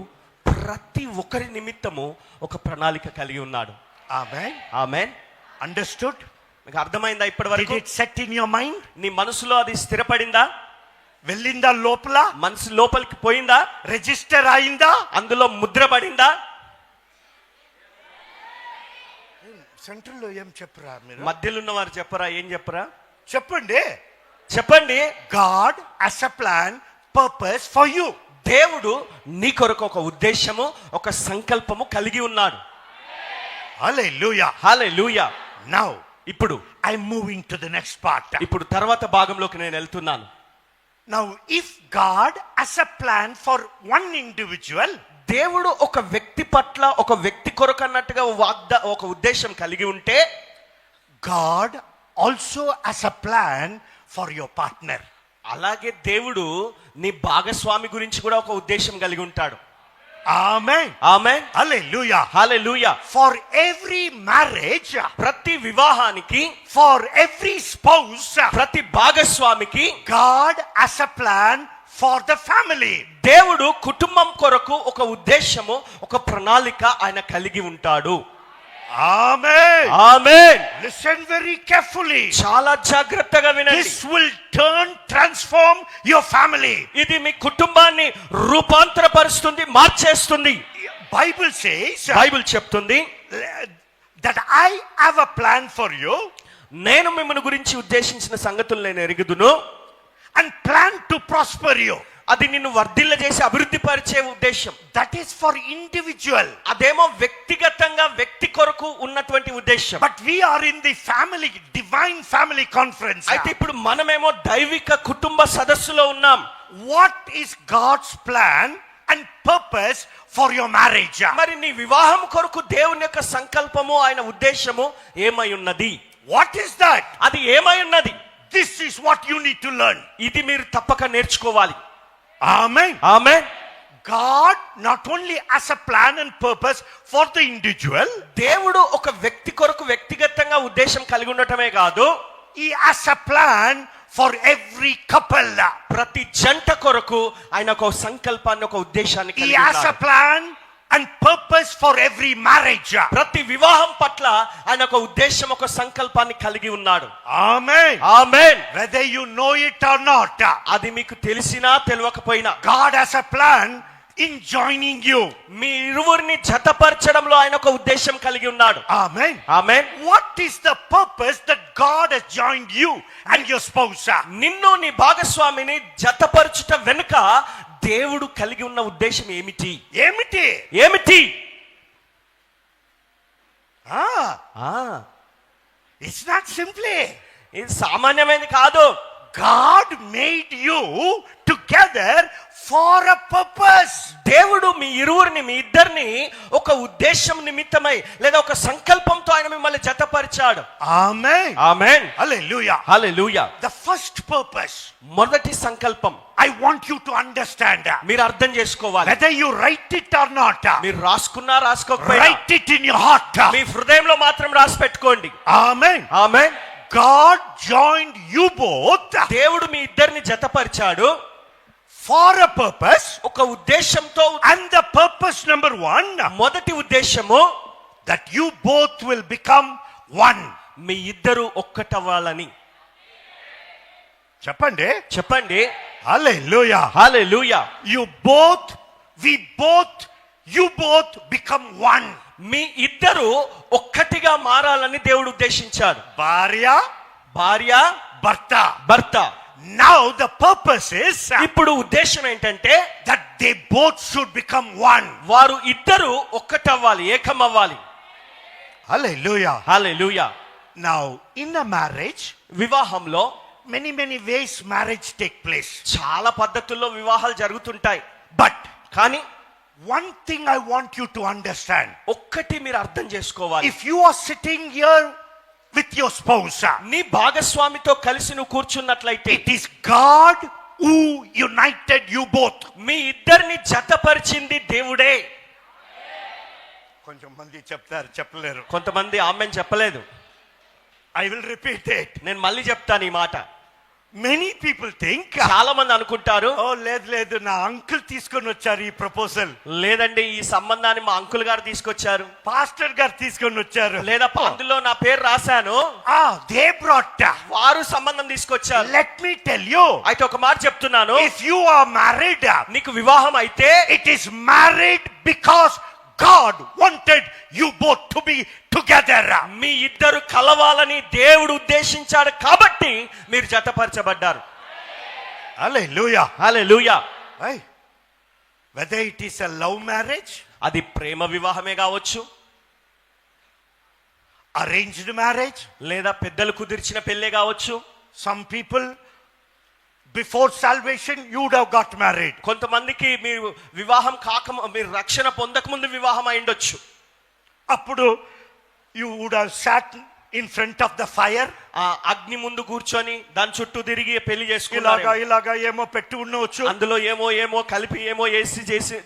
ప్రతి ఒక్కరి నిమిత్తము ఒక ప్రణాళిక కలిగి ఉన్నాడు. Amen. ఆమేన్. Understood? మీకు అర్థమైందా ఇప్పటి Did వరకు? it set in your mind? నీ మనసులో అది స్థిరపడిందా? వెళ్ళిందా లోపల? మనసు లోపలికి పోయిందా? రిజిస్టర్ అయిందా? అందులో ముద్ర పడిందా? సెంట్రల్ లో ఏం చెప్పరా మీరు? మధ్యలో ఉన్న వారు చెప్పరా? ఏం చెప్పరా? చెప్పండి. చెప్పండి. God has a plan, purpose for you. దేవుడు నీ కొరకు ఒక ఉద్దేశము, ఒక సంకల్పము కలిగి ఉన్నాడు. Hallelujah. హల్లెలూయా. Now ఇప్పుడు I'm moving to the next part. ఇప్పుడు తర్వాత భాగంలోకి నేను వెళ్తున్నాను. Now if God has a plan for one individual, దేవుడు ఒక వ్యక్తి పట్ల, ఒక వ్యక్తి కొరకు అన్నట్టుగా ఒక ఉద్దేశం కలిగి ఉంటే, God also has a plan for your partner. అలాగే దేవుడు నీ భాగస్వామి గురించి కూడా ఒక ఉద్దేశం కలిగి ఉంటాడు. Amen. Amen. Hallelujah. Hallelujah. For every marriage, ప్రతి వివాహానికి, for every spouse, ప్రతి భాగస్వామికి God has a plan for the family. దేవుడు కుటుంబం కొరకు ఒక ఉద్దేశము, ఒక ప్రణాళిక ఆయన కలిగి ఉంటాడు. Amen. ఆమేన్. Listen very carefully. చాలా జాగ్రత్తగా వినండి. This will transform your family. ఇది మీ కుటుంబాన్ని రూపాంతరపరుస్తుంది, మార్చేస్తుంది. Bible says బైబిల్ చెప్తుంది, that I have a plan for you, నేను మిమ్మల్ని గురించి ఉద్దేశించిన సంగతులు నేను ఎరుగుదును, and plan to prosper you. అది నిన్ను వర్ధిల్ల చేసి అభివృద్ధి పరిచే ఉద్దేశం. That is for individual. అదేమో వ్యక్తిగతంగా వ్యక్తి కొరకు ఉన్నటువంటి ఉద్దేశం. But we are in the family, divine family conference. అయితే ఇప్పుడు మనమేమో దైవిక కుటుంబ సదస్సులో ఉన్నాం. What is God's plan and purpose for your marriage? మరి నీ వివాహం కొరకు దేవుని యొక్క సంకల్పము, ఆయన ఉద్దేశము ఏమై ఉన్నది? What is that? అది ఏమై ఉన్నది? This is what you need to learn. ఇది మీరు తప్పక నేర్చుకోవాలి. Amen. Amen. God not only has a plan and purpose for the individual, దేవుడు ఒక వ్యక్తి కొరకు వ్యక్తిగతంగా ఉద్దేశం కలిగి ఉండటమే కాదు, he has a plan for every couple. ప్రతి జంట కొరకు ఆయన ఒక సంకల్పాన్ని, ఒక ఉద్దేశాన్ని He కలిగి has a ఉన్నాడు. plan and purpose for every marriage. ప్రతి వివాహం పట్ల ఆయన ఒక ఉద్దేశం, ఒక సంకల్పాన్ని కలిగి ఉన్నాడు. Amen. Amen. Whether you know it or not, అది మీకు తెలిసినా తెలియకపోయినా God has a plan in joining you. మీ ఇరువురిని జతపరచడంలో ఆయన ఒక ఉద్దేశం కలిగి ఉన్నాడు. Amen. Amen. What is the purpose that God has joined you and your spouse? నిన్ను నీ భాగస్వామిని జతపరచుట వెనుక దేవుడు కలిగి ఉన్న ఉద్దేశం ఏమిటి? ఏమిటి? ఏమిటి? It's not simply. ఇది సామాన్యమైనది కాదు. God made you together for a purpose. దేవుడు మీ ఇరువురిని మీ ఇద్దరిని ఒక ఉద్దేశం నిమిత్తమై లేదా ఒక సంకల్పంతో ఆయన మిమ్మల్ని జతపరిచాడు. Amen. Amen. Hallelujah. Hallelujah. The first purpose, మొదటి సంకల్పం I want you to understand. మీరు అర్థం చేసుకోవాలి. Whether you write it or not, మీరు రాసుకున్నా రాసుకోకపోయినా write it in your heart. మీ హృదయంలో మాత్రం రాసి పెట్టుకోండి. Amen. Amen. God joined you both దేవుడు మీ ఇద్దరిని జతపరిచాడు for a purpose. ఒక ఉద్దేశంతో. And the purpose number 1, మొదటి ఉద్దేశము that you both will become one. మీ ఇద్దరు ఒక్కటవ్వాలని. చెప్పండి. చెప్పండి. Hallelujah. Hallelujah. You both become one. మీ ఇద్దరు ఒక్కటిగా మారాలని దేవుడు ఉద్దేశించాడు. భార్య Bharta. భర్త. Now the purpose is ఇప్పుడు ఉద్దేశం ఏంటంటే that they both should become one. వారు ఇద్దరు ఒక్కటవ్వాలి, ఏకమవ్వాలి. Hallelujah. Hallelujah. Now in a marriage, వివాహంలో many ways marriage take place. చాలా పద్ధతుల్లో వివాహాలు జరుగుతుంటాయి. But కానీ one thing I want you to understand. ఒక్కటి మీరు అర్థం చేసుకోవాలి. If you are sitting here with your spouse, నీ భాగస్వామితో కలిసి నువ్వు కూర్చున్నట్లయితే it is God who united you both. మీ ఇద్దరిని జతపరిచింది దేవుడే. కొంచెం మంది చెప్తారు, చెప్పలేరు. కొంతమంది ఆమెన్ చెప్పలేదు. I will repeat it. నేను మళ్ళీ చెప్తాను ఈ మాట. Many people think, చాలా మంది అనుకుంటారు, ఓ లేదు నా అంకుల్ తీసుకొని వచ్చారు ఈ ప్రపోజల్, లేదండి ఈ సంబంధాన్ని మా అంకుల్ గారు తీసుకొచ్చారు, పాస్టర్ గారు తీసుకొని వచ్చారు, లేదా అందులో నా పేరు రాశాను, they brought. వారు సంబంధం తీసుకొచ్చారు. Let me tell you, అయితే ఒక మాట చెప్తున్నాను, if you are married, నీకు వివాహం అయితే it is married because God wanted you both to be together. మీ ఇద్దరు కలవాలని దేవుడు ఉద్దేశించాడు కాబట్టి మీరు జతపరచబడ్డారు. Hallelujah. Hallelujah. Hey, whether it is a love marriage, అది ప్రేమ వివాహమే కావచ్చు, arranged marriage, లేదా పెద్దలు కుదిర్చిన పెళ్ళే కావచ్చు. some people before salvation you would have got married. కొంతమందికి మీరు వివాహం మీరు రక్షణ పొందక ముందు వివాహం అయ్యుండొచ్చు. అప్పుడు you would have sat in front of the fire. ఆ అగ్ని ముందు కూర్చొని దాని చుట్టూ తిరిగి పెళ్లి చేసుకున్నారు. ఇలాగా ఏమో పెట్టి ఉండవచ్చు, అందులో ఏమో కలిపి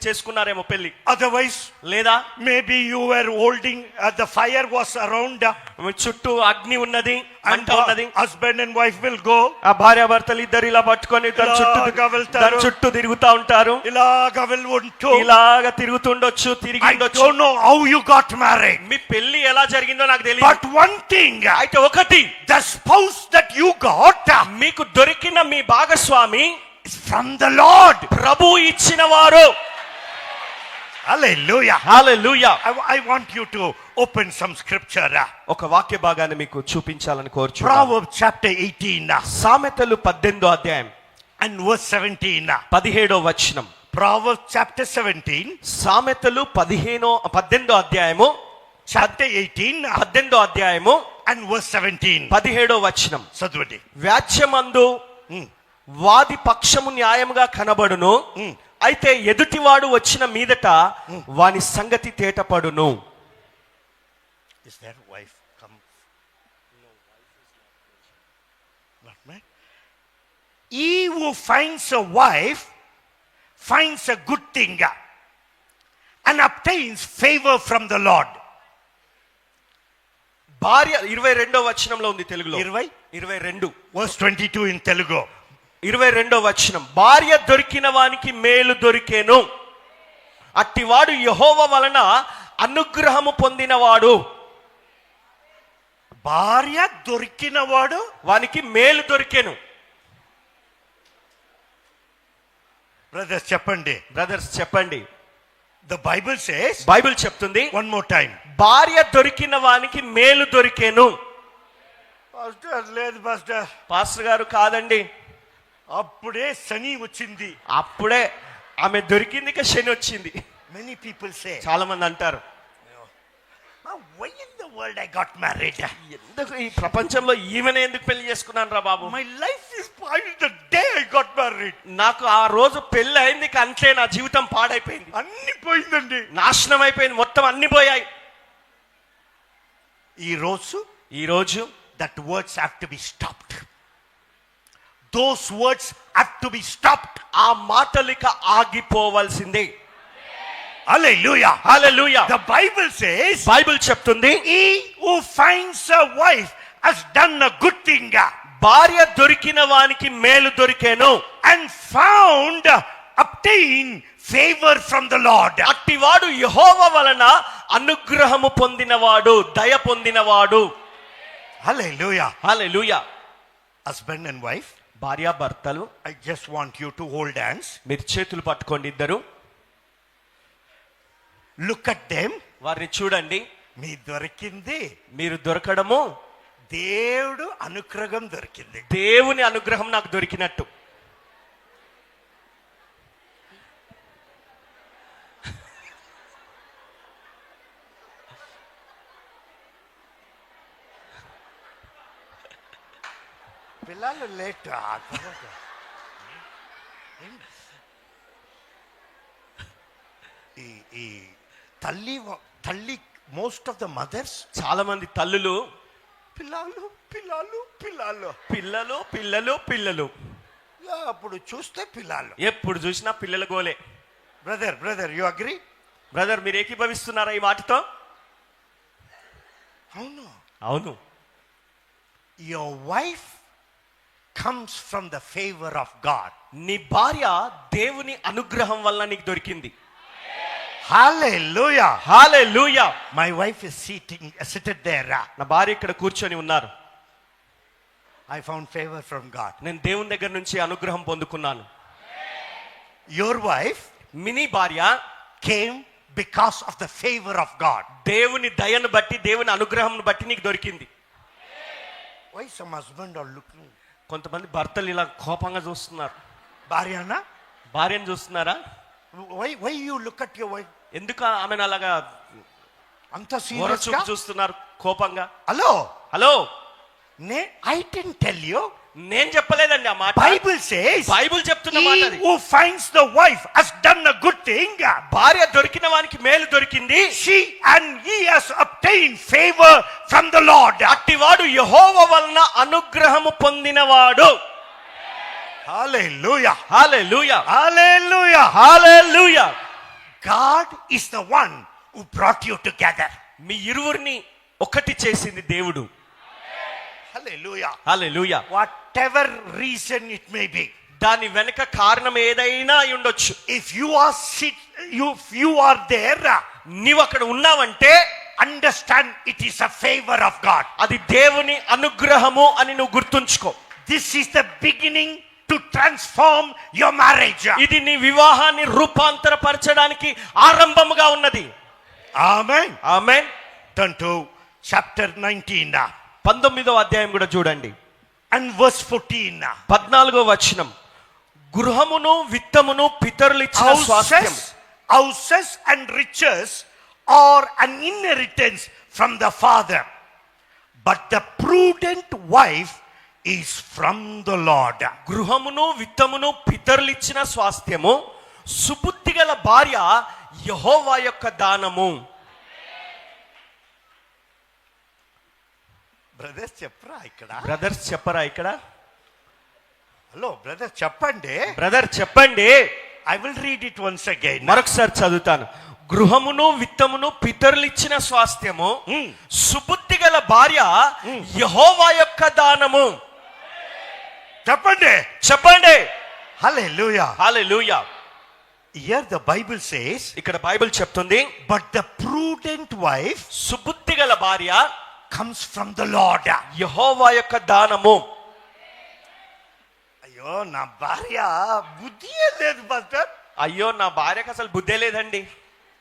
చేసుకున్నారేమో పెళ్లి. otherwise లేదా maybe you were holding the fire was around, చుట్టూ అగ్ని ఉన్నది, and అంట ఉన్నది. husband and wife will go, ఆ భార్యాభర్తలు ఇద్దరు ఇలా పట్టుకొని దాని చుట్టూ తిరుగుతా ఉంటారు. ఇలాగా వెళ్ళుంటూ ఇలాగా తిరుగుతుండొచ్చు, తిరిగి I don't know how you got married. మీ పెళ్లి ఎలా జరిగిందో నాకు తెలియదు. But one thing, అయితే ఒకటి, the spouse that you got మీకు దొరికిన మీ భాగస్వామి is from the Lord. ప్రభు ఇచ్చిన వారు. Hallelujah. Hallelujah. I want you to open some scripture. ఒక వాక్య భాగాన్ని మీకు చూపించాలని కోరుచున్నాను. Proverbs chapter 18 సామెతలు 18వ అధ్యాయం and verse 17. 17వ వచనం. Proverbs chapter 17, సామెతలు 18వ అధ్యాయము chapter 18 18వ అధ్యాయము and verse 17. 17వ వచనం. చదవండి. వ్యాజ్యమందు వాది పక్షము న్యాయముగా కనబడును, అయితే ఎదుటివాడు వచ్చిన మీదట వాని సంగతి తేటపడును. Is there a wife come? No, wife is not married. He who finds a wife finds a good thing and obtains favor from the Lord. భార్య 22వ వచనంలో ఉంది తెలుగులో. 22 verse 22 in Telugu. 22వ వచనం. భార్య దొరికిన వానికి మేలు దొరికేను, అట్టివాడు యెహోవా వలన అనుగ్రహము పొందినవాడు. భార్య దొరికినవాడు వానికి మేలు దొరికెను. బ్రదర్స్ చెప్పండి. బ్రదర్స్ చెప్పండి. The Bible says, బైబిల్ చెప్తుంది, one more time, భార్య దొరికిన వానికి మేలు దొరికెను. పాస్టర్ లేదు పాస్టర్, పాస్టర్ గారు కాదండి, అప్పుడే శని వచ్చింది. అప్పుడే ఆమె దొరికింది, ఇక శని వచ్చింది. Many people say, చాలా మంది అంటారు, why in the world I got married? ఎందుకు ఈ ప్రపంచంలో ఈమెనే ఎందుకు పెళ్లి చేసుకున్నాను రా బాబు, My life is spoiled the day I got married. నాకు ఆ రోజు పెళ్లి అయింది అంతే, నా జీవితం పాడైపోయింది, అన్ని పోయిందండి. నాశనం అయిపోయింది, మొత్తం అన్ని పోయాయి. ఈ రోజు that words have to be stopped. Those words have to be stopped. ఆ మాటలిక ఆగిపోవాల్సిందే. Hallelujah. Hallelujah. The Bible says, Bible చెప్తుంది, he who finds a wife has done a good thing భార్య దొరికిన వానికి మేలు దొరికేను, and found obtain favor from the Lord. అట్టివాడు యెహోవా వలన అనుగ్రహము పొందినవాడు, దయ పొందినవాడు. Hallelujah. Hallelujah. Husband and wife, భార్య భర్తలు, I just want you to hold hands. మీరు చేతులు పట్టుకోండి ఇద్దరు. Look at them. వారిని చూడండి. మీ దొరికింది, మీరు దొరకడము దేవుడు అనుగ్రహం దొరికింది. దేవుని అనుగ్రహం నాకు దొరికినట్టు. పిల్లలు లేట్. ఈ తల్లి మోస్ట్ ఆఫ్ ద మదర్స్, చాలా మంది తల్లులు పిల్లలు పిల్లలు పిల్లలు పిల్లలు పిల్లలు పిల్లలు అప్పుడు చూస్తే పిల్లలు, ఎప్పుడు చూసినా పిల్లల గోలే. Brother you agree? బ్రదర్, మీరు ఏకీభవిస్తున్నారా ఈ మాటతో? అవును. అవును. Your wife comes from the favour of God. నీ భార్య దేవుని అనుగ్రహం వల్ల నీకు దొరికింది. Hallelujah. Hallelujah. My wife is seated there. నా భార్య ఇక్కడ కూర్చొని ఉన్నారు. I found favor from God. నేను దేవుని దగ్గర నుంచి అనుగ్రహం పొందుకున్నాను. Your wife మినీ భార్య came because of the favor of God. దేవుని దయను బట్టి, దేవుని అనుగ్రహంను బట్టి నీకు దొరికింది. Why some husband are looking? కొంతమంది భర్తలు ఇలా కోపంగా చూస్తున్నారు. భార్యనా? భార్యను చూస్తున్నారా? Why you look at your wife? ఎందుకు ఆమెను అలాగా అంత సీరియస్ గా చూస్తున్నారు కోపంగా? Hello I didn't tell you. నేను చెప్పలేదండి ఆ మాట. Bible says, బైబిల్ చెప్తున్న మాట అది. He who finds the wife has done a good thing. భార్య దొరికిన వానికి మేలు దొరికింది. She and he has obtained favor from the Lord. అట్టివాడు యెహోవా వలన అనుగ్రహము పొందినవాడు. Hallelujah. Hallelujah. Hallelujah. Hallelujah. God is the one who brought you together. మీ ఇరువురిని ఒకటి చేసింది దేవుడు. Hallelujah. Hallelujah. Whatever reason it may be. దాని వెనుక కారణం ఏదైనా అయి ఉండొచ్చు. If you are there, నీవు అక్కడ ఉన్నావంటే understand it is a favor of God. అది దేవుని అనుగ్రహము అని నువ్వు గుర్తుంచుకో. This is the beginning to transform your marriage. ఇది నీ వివాహాన్ని రూపాంతరపరచడానికి ఆరంభముగా ఉన్నది. Amen. Amen. Turn to chapter 19. 19వ అధ్యాయం కూడా చూడండి. And verse 14. 14వ వచనం. గృహమును విత్తమును పితరులు ఇచ్చిన స్వాస్థ్యం. Houses and riches are an inheritance from the father, but the prudent wife is from the Lord. గృహమును విత్తమును పితరులు ఇచ్చిన స్వాస్థ్యము, సుబుద్ధి గల భార్య యెహోవా యొక్క దానము. బ్రదర్స్ చెప్పరా ఇక్కడ? బ్రదర్స్ చెప్పరా ఇక్కడ? హలో బ్రదర్ చెప్పండి. బ్రదర్ చెప్పండి. I will read it once again. మరొకసారి చదువుతాను. గృహమును విత్తమును పితరులు ఇచ్చిన స్వాస్థ్యము, సుబుద్ధి గల భార్య యెహోవా యొక్క దానము. చెప్పండి. చెప్పండి. హల్లెలూయా. హల్లెలూయా. Here the Bible says, ఇక్కడ బైబిల్ చెప్తుంది, but the prudent wife Subuddhi గల భార్య comes from the Lord. యెహోవా యొక్క దానము. అయ్యో నా భార్య బుద్ధియే లేదు పాస్టర్. అయ్యో నా భార్యకు అసలు బుద్ధే లేదండి.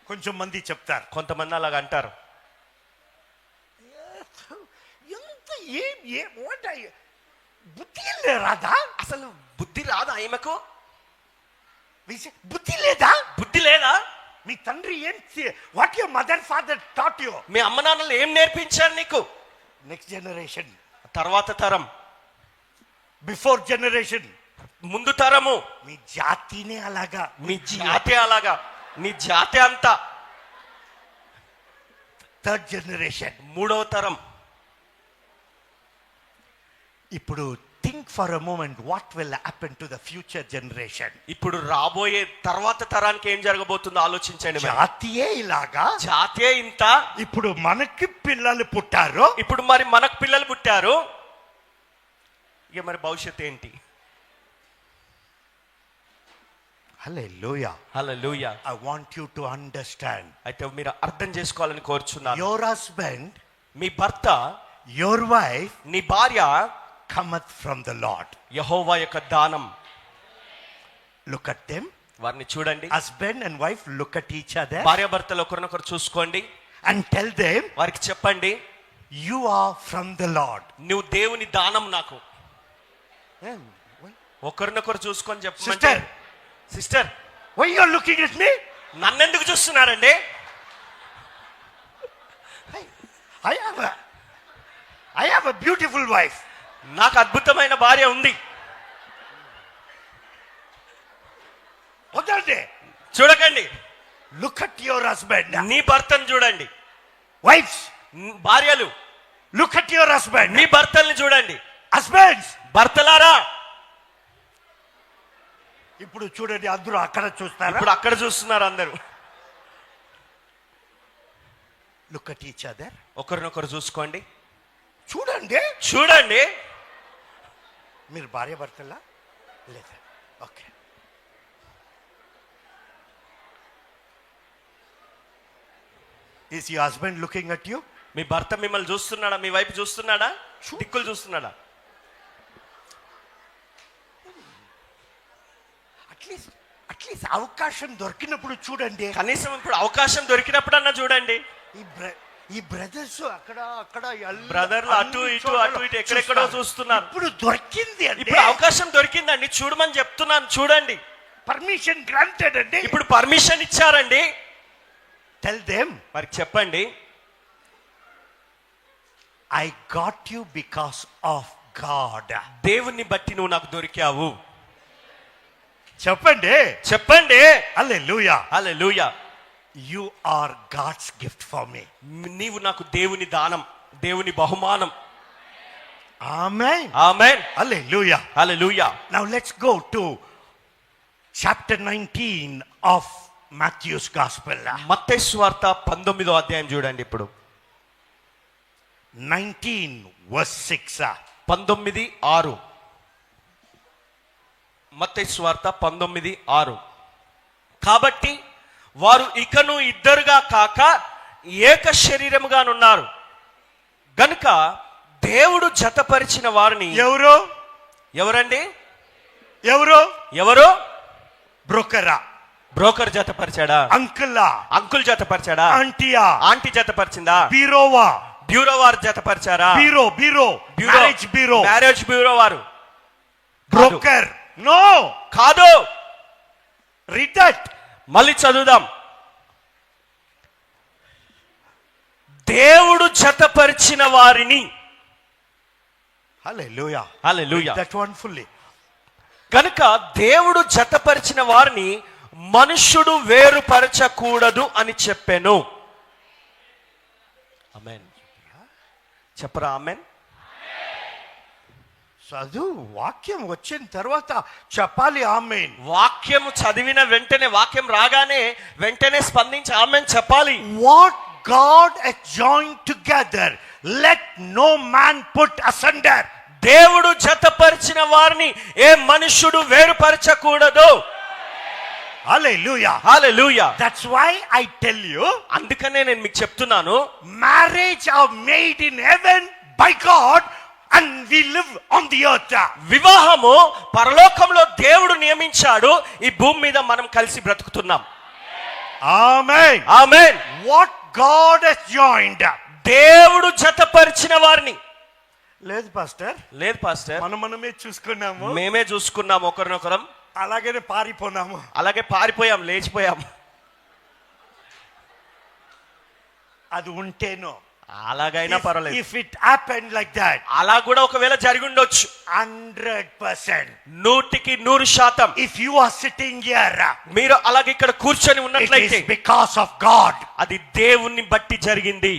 కొంచెం మంది చెప్తారు, కొంతమంది అలాగ అంటారు. బుద్ధి రాదా? అసలు బుద్ధి రాదా ఈమెకు? బుద్ధి లేదా? బుద్ధి లేదా? మీ తండ్రి ఏం, what your mother father taught you? మీ అమ్మ నాన్నలు ఏం నేర్పించారు నీకు? నెక్స్ట్ జనరేషన్, తర్వాత తరం. Before generation. ముందు తరము, మీ జాతినే అలాగా. మీ జాతే అలాగా, నీ జాతే అంతా. Third generation. మూడవ తరం. ఇప్పుడు think for a moment what will happen to the future generation. ఇప్పుడు రాబోయే తర్వాత తరానికి ఏం జరగబోతుందో ఆలోచించండి. జాతియే ఇలాగా, జాతే ఇంత. ఇప్పుడు మనకి పిల్లలు పుట్టారు. ఇప్పుడు మరి మనకు పిల్లలు పుట్టారు, ఇక మరి భవిష్యత్తు ఏంటి? హల్లెలూయా. హల్లెలూయా. I want you to understand. అయితే మీరు అర్థం చేసుకోవాలని కోరుచున్నాను. Your husband, మీ భర్త, your wife నీ భార్య cometh from the Lord. యెహోవా యొక్క దానం. Look at them. వారిని చూడండి. Husband and wife look at each other భార్య భర్తలు ఒకరినొకరు చూసుకోండి. and tell them, వారికి చెప్పండి, you are from the Lord. నువ్వు దేవుని దానం నాకు. ఒకరినొకరు చూసుకొని చెప్పండి. Sister, sister, why you are looking at me? నన్నెందుకు చూస్తున్నారండి? I have a beautiful wife. నాకు అద్భుతమైన భార్య ఉంది. వదండి. చూడకండి. Look at your husband. నీ భర్తను చూడండి. Wives, భార్యలు, look at your husband. మీ భర్తల్ని చూడండి. Husbands, భర్తలారా, ఇప్పుడు చూడండి, అందరూ అక్కడ చూస్తారా? ఇప్పుడు అక్కడ చూస్తున్నారు అందరూ. Look at each other. ఒకరినొకరు చూసుకోండి. చూడండి. చూడండి. మీరు భార్య భర్తలా లేదా? Okay. Is your husband looking at you? మీ భర్త మిమ్మల్ని చూస్తున్నాడా? మీ వైపు చూస్తున్నాడా? దిక్కులు చూస్తున్నాడా? అట్లీస్ట్ అవకాశం దొరికినప్పుడు చూడండి. కనీసం ఇప్పుడు అవకాశం దొరికినప్పుడన్నా చూడండి. ఈ బ్రదర్స్ అక్కడ బ్రదర్లు అటు ఇటు ఎక్కడెక్కడో చూస్తున్నారు. ఇప్పుడు దొరికింది అండి. ఇప్పుడు అవకాశం దొరికిందండి, చూడమని చెప్తున్నాను. చూడండి. పర్మిషన్ గ్రాంటెడ్ అండి. ఇప్పుడు పర్మిషన్ ఇచ్చారండి. టెల్ దెమ్, వారికి చెప్పండి, I got you because of God. దేవుణ్ణి బట్టి నువ్వు నాకు దొరికావు. చెప్పండి. చెప్పండి. హల్లెలూయా. హల్లెలూయా. You are God's gift for me. నీవు నాకు దేవుని దానం, దేవుని బహుమానం. Amen. Amen. Hallelujah. Hallelujah. Now let's go to chapter 19 of Matthew's Gospel. మత్తయి సువార్త 19వ అధ్యాయం చూడండి. ఇప్పుడు 19 verse 6. 19:6. మత్తయి సువార్త 19:6. కాబట్టి వారు ఇకను ఇద్దరుగా కాక ఏక శరీరముగానున్నారు గనుక దేవుడు జతపరిచిన వారిని. ఎవరండి? ఎవరు? బ్రోకరా? బ్రోకర్ జతపరిచాడా? అంకుల్ జతపరిచాడా? ఆంటీ జతపరిచిందా? బ్యూరో వారు జతపరిచారా? మ్యారేజ్ బ్యూరో వారు. బ్రోకర్? నో, కాదు. Read that. మళ్ళీ చదువుదాం. దేవుడు జతపరిచిన వారిని. Hallelujah. Hallelujah. That one fully. కనుక దేవుడు జతపరిచిన వారిని మనుష్యుడు వేరుపరచకూడదు అని చెప్పెను. ఆమేన్. చెప్పరా ఆమేన్? చదువు. వాక్యం వచ్చిన తర్వాత చెప్పాలి ఆమేన్. వాక్యం చదివిన వెంటనే, వాక్యం రాగానే వెంటనే స్పందించి ఆమేన్ చెప్పాలి. What God has joined together let no man put asunder. దేవుడు జతపరిచిన వారిని ఏ మనుష్యుడు వేరుపరచకూడదు. Hallelujah. Hallelujah. That's why I tell you, అందుకనే నేను మీకు చెప్తున్నాను, marriage are made in heaven by God and we live on the earth. వివాహము పరలోకంలో దేవుడు నియమించాడు, ఈ భూమి మీద మనం కలిసి బ్రతుకుతున్నాం. ఆమేన్. ఆమేన్. What God has joined, దేవుడు జతపరిచిన వారిని. లేదు పాస్టర్. లేదు పాస్టర్, మనమే చూసుకున్నాము, మేమే చూసుకున్నాము ఒకరినొకరం. అలాగనే పారిపోనాము, అలాగే పారిపోయాం, లేచిపోయాం. అది ఉంటేనో అలాగైనా పర్వాలేదు. If it happened like that, అలా కూడా ఒకవేళ జరిగి ఉండొచ్చు. 100%. 100%. If you are sitting here, మీరు అలాగే ఇక్కడ కూర్చొని it ఉన్నట్లయితే is because of God. అది దేవుణ్ణి బట్టి జరిగింది.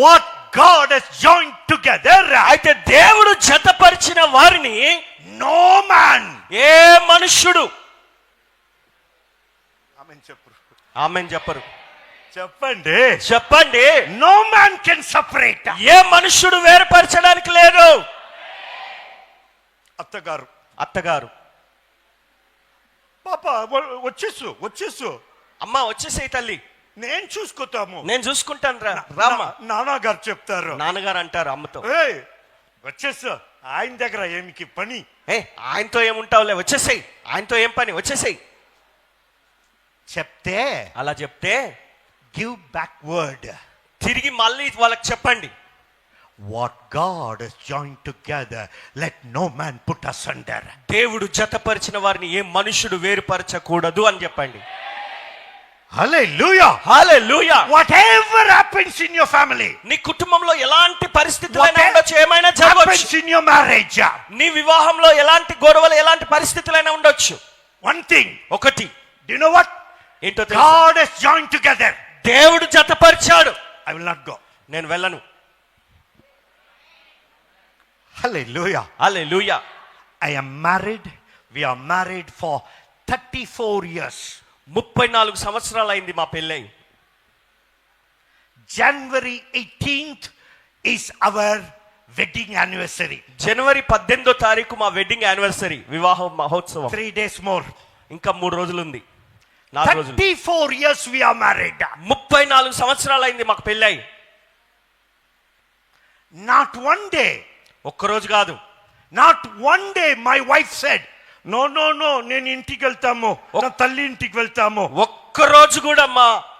What God has joined together, అయితే దేవుడు జతపరిచిన వారిని no man. ఏ మనుష్యుడు ఆమేన్ చెప్పరు. చెప్పండి. No man can separate. ఏ మనుష్యుడు వేరుపరచడానికి లేదు. అత్తగారు పాప వచ్చేసు అమ్మ వచ్చేసేయి తల్లి, నేను చూసుకుంటాము, నేను చూసుకుంటాను రా రామ్మ. నాన్నగారు చెప్తారు, నాన్నగారు అంటారు అమ్మతో, వచ్చేసు ఆయన దగ్గర ఏమికి పని, ఆయనతో ఏముంటావులే వచ్చేసేయి, ఆయనతో ఏం పని వచ్చేసేయి చెప్తే, అలా చెప్తే గివ్ బ్యాక్ వర్డ్, తిరిగి మళ్ళీ వాళ్ళకి చెప్పండి. What God has joined together, let no man put asunder. దేవుడు జతపరిచిన వారిని ఏ మనుషుడు వేరుపరచకూడదు అని చెప్పండి. Hallelujah. Hallelujah. Whatever happens in your family, నీ కుటుంబంలో ఎలాంటి పరిస్థితులైనా ఉండొచ్చు, ఏమైనా జరగవచ్చు. happens in your marriage, నీ వివాహంలో ఎలాంటి గొడవలు ఎలాంటి పరిస్థితులైనా ఉండొచ్చు. one thing, ఒకటి, do you know what? ఏంటో తెలుసా? God has joined together. దేవుడు జతపరిచాడు. I will not go. నేను వెళ్ళను. Hallelujah. Hallelujah. I am married. We are married for 34 years. 34 సంవత్సరాలు అయింది మా పెళ్ళై. January 18th is our wedding anniversary. జనవరి 18వ తారీఖు మా వెడ్డింగ్ యానివర్సరీ, వివాహ మహోత్సవం. 3 days more. ఇంకా 3 రోజులు ఉంది. 4 రోజులు. 34 years we are married. 34 సంవత్సరాలు అయింది మాకు పెళ్ళై. Not one day. ఒక్క రోజు కాదు. Not one day my wife said, no, నేను ఇంటికి వెళ్తాము, నా తల్లి ఇంటికి వెళ్తాము. ఒక్క రోజు కూడా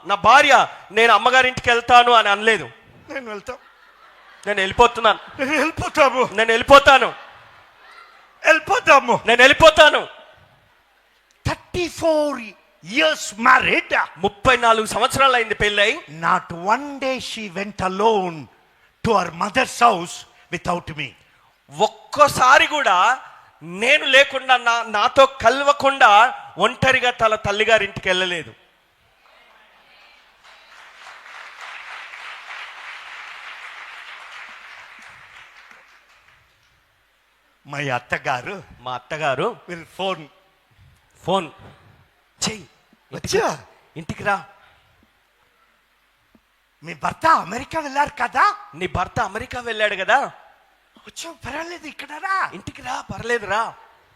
నా భార్య నేను అమ్మగారి ఇంటికి వెళ్తాను అని అనలేదు. నేను నేను వెళ్ళిపోతున్నాను, నేను వెళ్ళిపోతాము, నేను వెళ్ళిపోతాను, నేను వెళ్ళిపోతాను. 34 years married. 34 సంవత్సరాలు అయింది పెళ్ళై. Not one day she went alone to her mother's house without me. ఒక్కసారి కూడా నేను లేకుండా నాతో కలవకుండా ఒంటరిగా తన తల్లిగారింటికి వెళ్ళలేదు. మా అత్తగారు will ఫోన్ చెయ్యి, ఇంటికి రా, మీ భర్త అమెరికా వెళ్ళారు కదా, నీ భర్త అమెరికా వెళ్ళాడు కదా, వచ్చావు పర్వాలేదు, ఇక్కడ రా, ఇంటికి రా, పర్లేదు రా,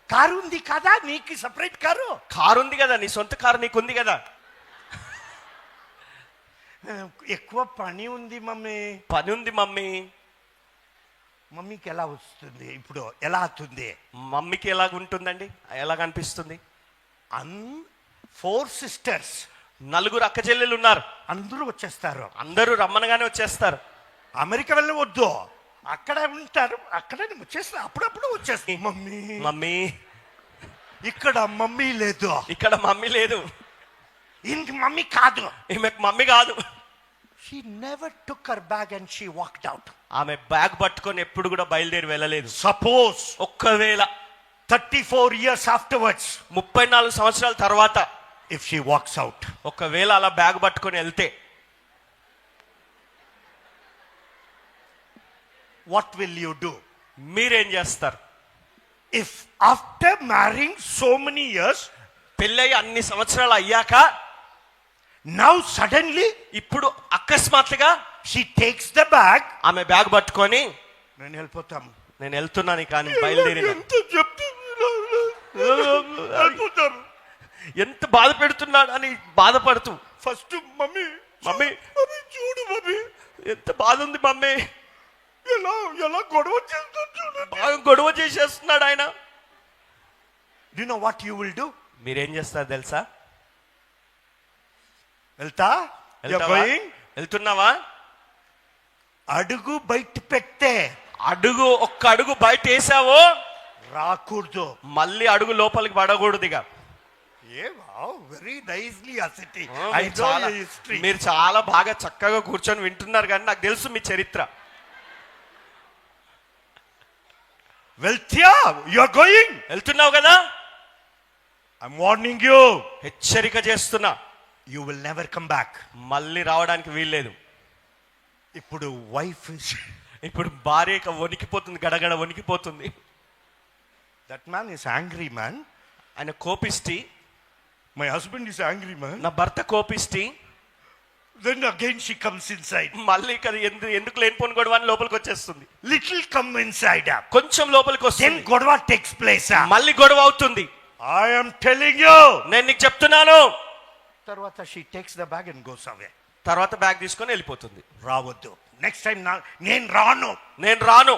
కారు ఉంది కదా నీకు, సపరేట్ కారు ఉంది కదా, నీ సొంత కారు నీకు ఉంది కదా. ఎక్కువ పని ఉంది మమ్మీ, పని ఉంది మమ్మీ. మమ్మీకి ఎలా వస్తుంది ఇప్పుడు, ఎలా అవుతుంది మమ్మీకి ఎలాగ ఉంటుందండి, ఎలాగ అనిపిస్తుంది? 4 sisters, 4 అక్క చెల్లెలు ఉన్నారు, అందరూ వచ్చేస్తారు, అందరూ రమ్మనగానే వచ్చేస్తారు. అమెరికా వెళ్ళవద్దు, అక్కడ ఉంటారు, అక్కడ వచ్చేస్తారు, అప్పుడప్పుడు వచ్చేస్తారు. మమ్మీ ఇక్కడ మమ్మీ లేదు, ఇక్కడ మమ్మీ లేదు, ఇంక మమ్మీ కాదు, ఈమెకు మమ్మీ కాదు. She never took her bag and she walked out. ఆమె బ్యాగ్ పట్టుకొని ఎప్పుడు కూడా బయలుదేరి వెళ్ళలేదు. Suppose ఒక్కవేళ 34 years afterwards, 34 సంవత్సరాల తర్వాత if she walks out, ఒకవేళ అలా బ్యాగ్ పట్టుకొని వెళ్తే what will you do? మీరేం చేస్తారు? If after marrying so many years, పెళ్ళై అన్ని సంవత్సరాలు అయ్యాక now suddenly ఇప్పుడు అకస్మాత్తుగా she takes the bag, ఆమె బ్యాగ్ పట్టుకొని నేను వెళ్ళిపోతాము, నేను వెళ్తున్నాను కానీ బయలుదేరిన, ఎంత బాధ పెడుతున్నాడు అని బాధపడుతూ, ఫస్ట్ మమ్మీ చూడు మమ్మీ ఎంత బాధ ఉంది మమ్మీ, ఎలా గొడవ చేస్తున్నాడు, బాగా గొడవ చేసేస్తున్నాడు ఆయన. Do you know what you will do? మీరేం చేస్తారు తెలుసా? వెళ్తున్నావా? అడుగు బయట పెట్టే, ఒక్క అడుగు బయట వేసావో రాకూడదు, మళ్ళీ అడుగు లోపలికి పడకూడదుగా. Yeah, wow, very nicely you are sitting. Oh, I know your history. మీరు చాలా బాగా చక్కగా కూర్చొని వింటున్నారు కానీ నాకు తెలుసు మీ చరిత్ర. Well, Tia, you are going. వెళ్తున్నావు కదా, I'm warning you. హెచ్చరిక చేస్తున్నా, You will never come back. మళ్ళీ రావడానికి వీల్లేదు. ఇప్పుడు wife is... ఇప్పుడు భార్య ఇక వణికిపోతుంది, గడగడ వణికిపోతుంది. That man is angry, man. ఆయన కోపిష్టి, My husband is angry, man. నా భర్త కోపిష్టి. Then again she comes inside. మళ్ళీ ఇక ఎందుకు లేనిపోని గొడవ అని లోపలికి వచ్చేస్తుంది. Little come inside. కొంచెం లోపలికి Then వస్తుంది, Godwa takes place. మళ్ళీ గొడవ అవుతుంది. I am telling you. నేను నీకు చెప్తున్నాను. Tarvata she takes the bag and goes away. తర్వాత బ్యాగ్ తీసుకొని వెళ్ళిపోతుంది. రావద్దు. Next time నేను రాను. నేను రాను.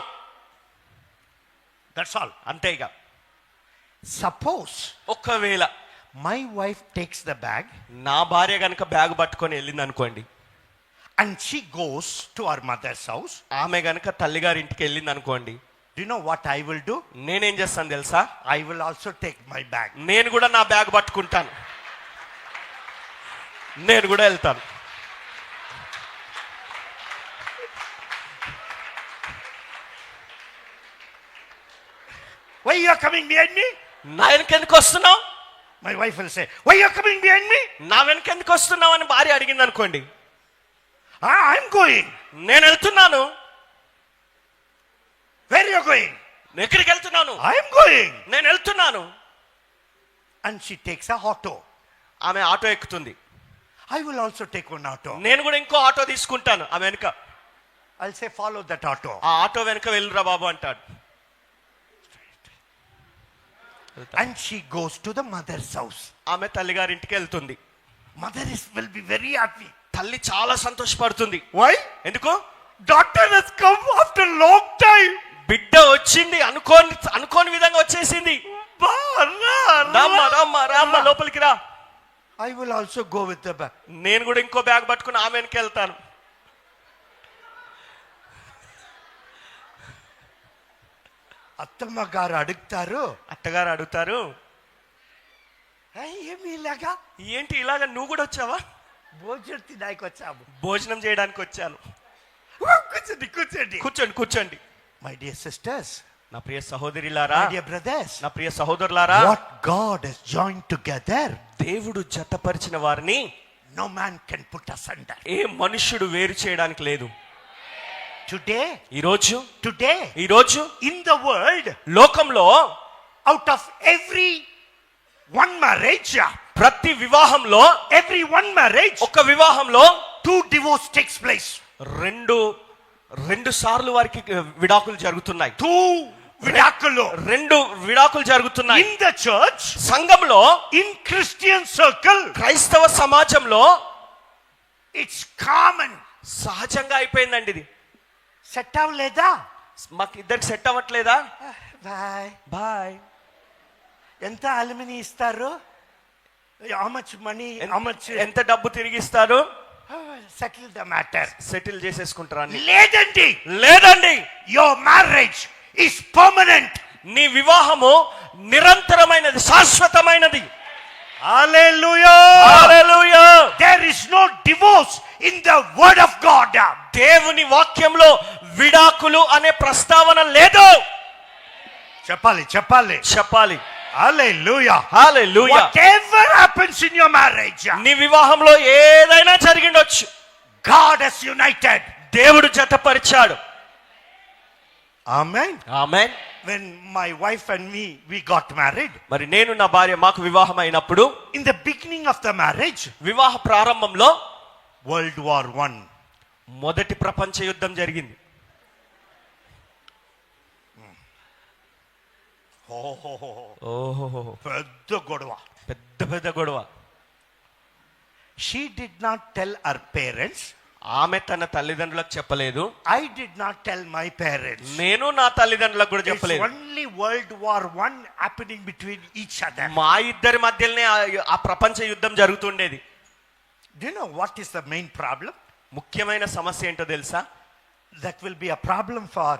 That's all. అంతే ఇక. Suppose ఒకవేళ my wife takes the bag నా భార్య కనుక బ్యాగ్ పట్టుకొని వెళ్ళింది అనుకోండి, and she goes to her mother's house. ఆమె గనుక తల్లిగారి ఇంటికి వెళ్ళింది అనుకోండి, Do you know what I will do? నేనేం చేస్తాను తెలుసా? I will also take my bag. నేను కూడా నా బ్యాగ్ పట్టుకుంటాను, నేను కూడా వెళ్తాను. Why you are coming behind me? నా వెనక ఎందుకు వస్తున్నావు? My wife will say, why you are coming behind me? నా వెనక ఎందుకు వస్తున్నావు అని భార్య అడిగింది అనుకోండి, I'm going. నేను వెళ్తున్నాను. Where you are going? ఎక్కడికి వెళ్తున్నాను? I'm going. నేను వెళ్తున్నాను. And she takes a auto. ఆమె ఆటో ఎక్కుతుంది, I will also take one auto. నేను కూడా ఇంకో ఆటో తీసుకుంటాను. ఆమె వెనుక, I'll say, follow that auto. ఆ ఆటో వెనుక వెళ్ళురా బాబు అంటాడు. And she goes to the mother's house. ఆమె తల్లిగారి ఇంటికి వెళ్తుంది. Mother will be very happy. తల్లి చాలా సంతోషపడుతుంది. Why? ఎందుకు? Daughter has come after long time. బిడ్డ వచ్చింది, అనుకోని విధంగా వచ్చేసింది. రామ్మ లోపలికి రా. I will also go with the bag. నేను కూడా ఇంకో బ్యాగ్ పట్టుకుని ఆమె వెనక వెళ్తాను. అత్తమ్మ గారు అడుగుతారు, అత్తగారు అడుగుతారు, ఏమి ఇలాగా, ఏంటి ఇలాగా నువ్వు కూడా వచ్చావా? భోజనం తినానికి వచ్చాము. భోజనం చేయడానికి వచ్చాను. కూర్చోండి కూర్చోండి కూర్చోండి కూర్చోండి. మై డియర్ సిస్టర్స్, నా ప్రియ సహోదరులారా, మై డియర్ బ్రదర్స్, నా ప్రియ సహోదరులారా, what God has joined together, దేవుడు జతపరిచిన వారిని నో మ్యాన్ కెన్ పుట్ అసండర్, ఏ మనుష్యుడు వేరు చేయడానికి లేదు. టుడే ఈ రోజు ఇన్ ద వరల్డ్, లోకంలో out of every one marriage, ప్రతి వివాహంలో, ఎవ్రీ వన్ మ్యారేజ్, ఒక వివాహంలో 2 divorce takes place. రెండు సార్లు వారికి విడాకులు జరుగుతున్నాయి. 2 విడాకులు, 2 విడాకులు జరుగుతున్నాయి. ఇన్ ద చర్చ్, సంఘంలో, ఇన్ క్రిస్టియన్ సర్కిల్, క్రైస్తవ సమాజంలో ఇట్స్ కామన్, సహజంగా అయిపోయిందండి ఇది. సెట్ అవ్వలేదా? మాకు ఇద్దరికి సెట్ అవ్వట్లేదా? Bye bye. ఎంత అలుమిని ఇస్తారు? How much money, how much, ఎంత డబ్బు తిరిగిస్తారు? Settle the matter. సెటిల్ చేసేసుకుంటారా? లేదండి, యువర్ మ్యారేజ్ ఇస్ పర్మనెంట్. నీ వివాహము నిరంతరమైనది, శాశ్వతమైనది. Hallelujah, hallelujah. There is no divorce in the word of God. దేవుని వాక్యంలో విడాకులు అనే ప్రస్తావన లేదు. చెప్పాలి. Hallelujah. Hallelujah. Whatever happens in your marriage, నీ వివాహంలో ఏదైనా జరిగిండొచ్చు, God has united. దేవుడు జతపరిచాడు. Amen. Amen. When my wife and me, we got married. మరి నేను నా భార్య మాకు వివాహం అయినప్పుడు, in the beginning of the marriage, వివాహ ప్రారంభంలో World War I, మొదటి ప్రపంచ యుద్ధం జరిగింది. ఓహో, పెద్ద గొడవ. She did not tell her parents. ఆమె తన తల్లిదండ్రులకు చెప్పలేదు. I did not tell my parents. నేను నా తల్లిదండ్రులకు కూడా చెప్పలేదు. It's only World War I happening between each other. మా ఇద్దరి మధ్యలోనే ఆ ప్రపంచ యుద్ధం జరుగుతుండేది. Do you know what is the main problem? ముఖ్యమైన సమస్య ఏంటో తెలుసా? That will be a problem for,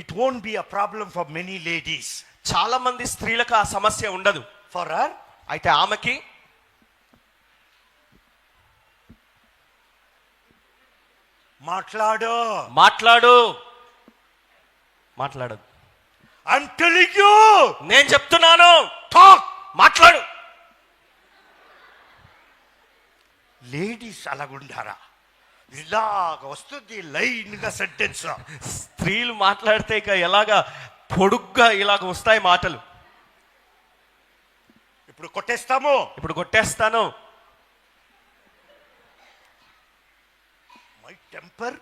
it won't be a problem for many ladies. చాలా మంది స్త్రీలకు ఆ సమస్య ఉండదు. For her, అయితే ఆమెకి మాట్లాడు మాట్లాడదు. I'm telling you. నేను చెప్తున్నాను, Talk. మాట్లాడు. లేడీస్ అలాగుండారా? ఇలాగ వస్తుంది లైన్ గా సెంటెన్స్. స్త్రీలు మాట్లాడితే ఇక ఎలాగా పొడుగ్గా ఇలాగ వస్తాయి మాటలు. ఇప్పుడు కొట్టేస్తాము, ఇప్పుడు కొట్టేస్తాను. My temper,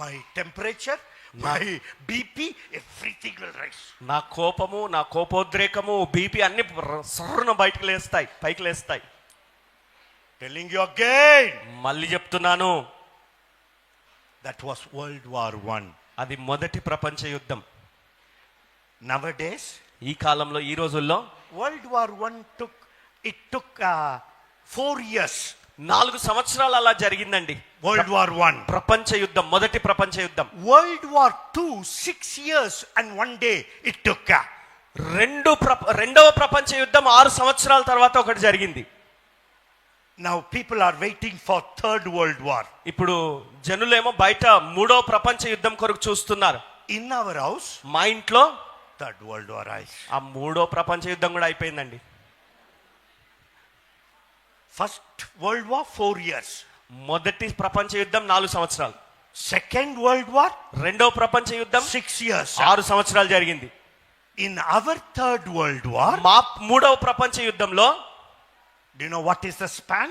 my temperature, my BP, everything will rise. నా కోపము, నా కోపోద్రేకము, బీపీ అన్ని సర్రున బయటకు లేస్తాయి, పైకి లేస్తాయి. టెల్లింగ్ యు అగైన్, మళ్ళీ చెప్తున్నాను, దట్ వాస్ వరల్డ్ వార్ 1. అది మొదటి ప్రపంచ యుద్ధం. నవడేస్, ఈ కాలంలో, ఈ రోజుల్లో వరల్డ్ వార్ 1 took 4 years. 4 సంవత్సరాలు అలా జరిగిందండి. వరల్డ్ వార్ 1, ప్రపంచ యుద్ధం, మొదటి ప్రపంచ యుద్ధం. World war 2 6 years and 1 day it took. రెండవ ప్రపంచ యుద్ధం 6 సంవత్సరాల తర్వాత ఒకటి జరిగింది. Now people are waiting for third world war. ఇప్పుడు జనులేమో బయట మూడవ ప్రపంచ యుద్ధం కొరకు చూస్తున్నారు. In our house, మా ఇంట్లో third world war eyes. ఆ మూడో ప్రపంచ యుద్ధం కూడా అయిపోయిందండి. First world war 4 years. మొదటి ప్రపంచ యుద్ధం 4 సంవత్సరాలు. Second world war రెండవ ప్రపంచ యుద్ధం 6 years. 6 సంవత్సరాలు జరిగింది. In our third world war, మా మూడవ ప్రపంచ యుద్ధంలో do you know what is the span?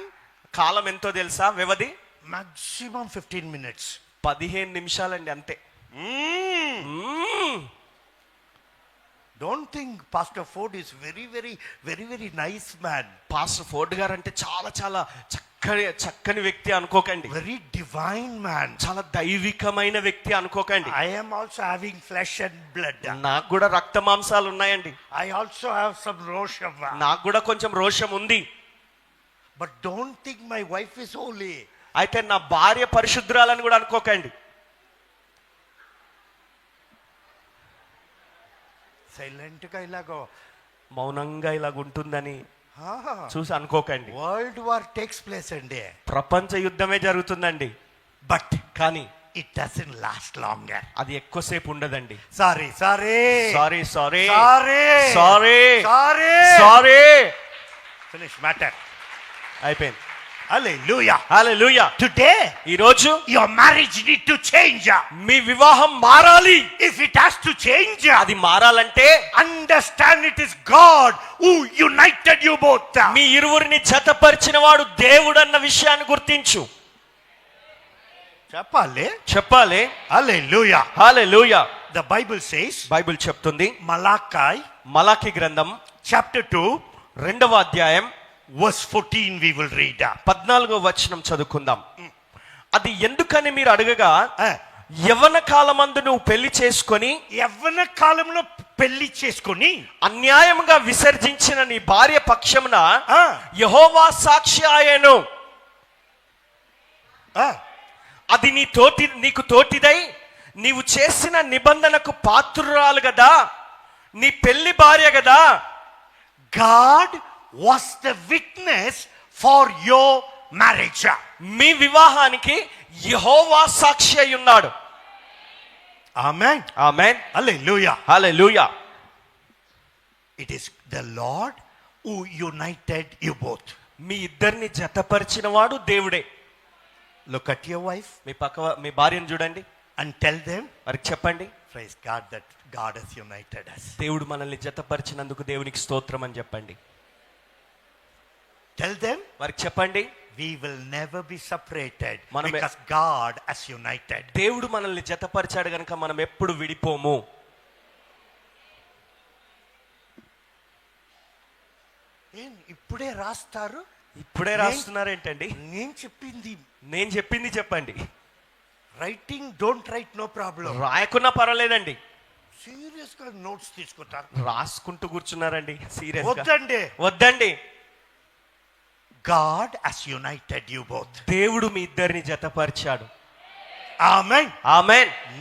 కాలం ఎంతో తెలుసా? వ్యవధి Maximum 15 minutes. 15 నిమిషాలండి, అంతే. Don't think Pastor Ford is very nice man. Pastor Ford గారు అంటే చాలా చాలా చక్కని వ్యక్తి అనుకోకండి. Very divine man. చాలా దైవికమైన వ్యక్తి అనుకోకండి. I am also having flesh and blood. నాకు కూడా రక్త మాంసాలు ఉన్నాయండి. I also have some rosham. నాకు కూడా కొంచెం రోషం ఉంది. But don't think my wife is holy. అయితే నా భార్య పరిశుద్ధురాలని కూడా అనుకోకండి. సైలెంట్ గా ఇలాగో మౌనంగా ఇలాగుంటుందని చూసి అనుకోకండి. వరల్డ్ వార్ టేక్స్ ప్లేస్ అండి. ప్రపంచ యుద్ధమే జరుగుతుందండి. బట్ కానీ ఇట్ డజంట్ లాస్ట్ లాంగర్. అది ఎక్కువసేపు ఉండదండి. Sorry finish matter. అయిపోయింది. Hallelujah. Today, ఈ రోజు your marriage need to change. మీ వివాహం మారాలి. If it has to change, అది మారాలంటే understand it is God who united you both. మీ ఇరువురిని జతపరిచిన వాడు దేవుడు అన్న విషయాన్ని గుర్తించు. చెప్పాలి. హల్లెలూయా. The Bible says, బైబిల్ చెప్తుంది, మలాకి గ్రంథం chapter 2 2వ అధ్యాయం verse 14 we will read. 14వ వచనం చదువుకుందాం. అది ఎందుకని మీరు అడగగా, యవ్వన కాలమందు నువ్వు పెళ్లి చేసుకొని, యవ్వన కాలంలో పెళ్లి చేసుకొని అన్యాయంగా విసర్జించిన నీ భార్య పక్షమున యెహోవా సాక్షి ఆయను. అది నీకు తోటిదై నీవు చేసిన నిబంధనకు పాత్రురాలు కదా, నీ పెళ్లి భార్య కదా. God was the witness for your marriage. మీ వివాహానికి యెహోవా సాక్షి అయి ఉన్నాడు. Amen. Hallelujah. It is the Lord who united you both. మీ ఇద్దరిని జతపరిచిన వాడు దేవుడే. Look at your wife. మీ భార్యను చూడండి and tell them, వారికి చెప్పండి, praise God that God has united us. దేవుడు మనల్ని జతపరిచినందుకు దేవునికి స్తోత్రం అని చెప్పండి. Tell them, వారికి చెప్పండి, we will never be separated because God has united. దేవుడు మనల్ని జతపరిచాడు గనుక మనం ఎప్పుడు విడిపోము. ఇప్పుడే రాస్తున్నారేంటండి? నేను చెప్పింది చెప్పండి. Writing don't write, no problem. రాయకున్నా పర్వాలేదండి. సీరియస్ గా నోట్స్ తీసుకుంటారు, రాసుకుంటూ కూర్చున్నారండి. సీరియస్ వద్దండి. God has united you both. దేవుడు మీ ఇద్దరిని జతపరిచాడు. Amen.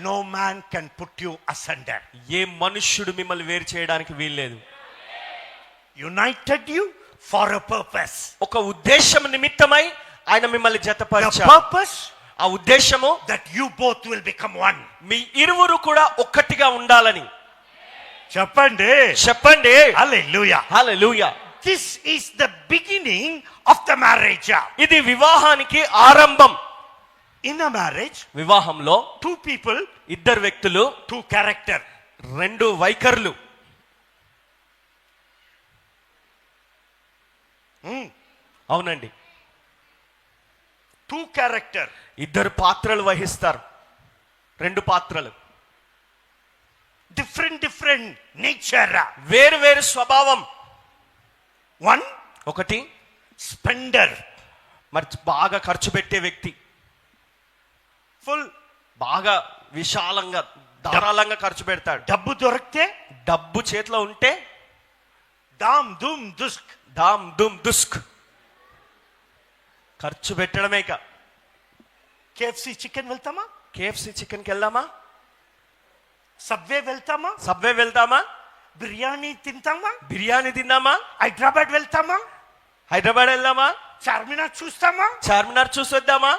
No man can put you asunder. ఏ మనుష్యుడు మిమ్మల్ని వేరు చేయడానికి వీల్లేదు. United you for a purpose. ఒక ఉద్దేశం నిమిత్తమై ఆయన మిమ్మల్ని The జతపరిచాడు. purpose ఆ ఉద్దేశము that you both will become one. మీ ఇరువురు కూడా ఒక్కటిగా ఉండాలని. చెప్పండి. చెప్పండి. Hallelujah. Hallelujah. This is the beginning of the marriage. ఇది వివాహానికి ఆరంభం. In a marriage, వివాహంలో two people, ఇద్దరు వ్యక్తులు, two character. రెండు వైఖరులు. అవునండి. Two character. ఇద్దరు పాత్రలు వహిస్తారు. రెండు పాత్రలు. Different nature. వేరు వేరు స్వభావం. One, ఒకటి spender. మరి బాగా ఖర్చు పెట్టే వ్యక్తి, Full. బాగా విశాలంగా ధారాళంగా ఖర్చు పెడతాడు. డబ్బు దొరికితే డబ్బు చేతిలో ఉంటే దామ్ దుమ్ దుస్క్. దామ్ దుమ్ దుస్క్ ఖర్చు పెట్టడమే. ఇక కేఎఫ్సి చికెన్ వెళ్తామా? కేఎఫ్సి చికెన్కి వెళ్దామా? సబ్వే వెళ్తామా? సబ్వే వెళ్దామా? బిర్యానీ తింటామా? బిర్యానీ తిందామా? హైదరాబాద్ వెళ్తామా? హైదరాబాద్ వెళ్దామా? చార్మినార్ చూస్తామా? చార్మినార్ చూసొద్దామా?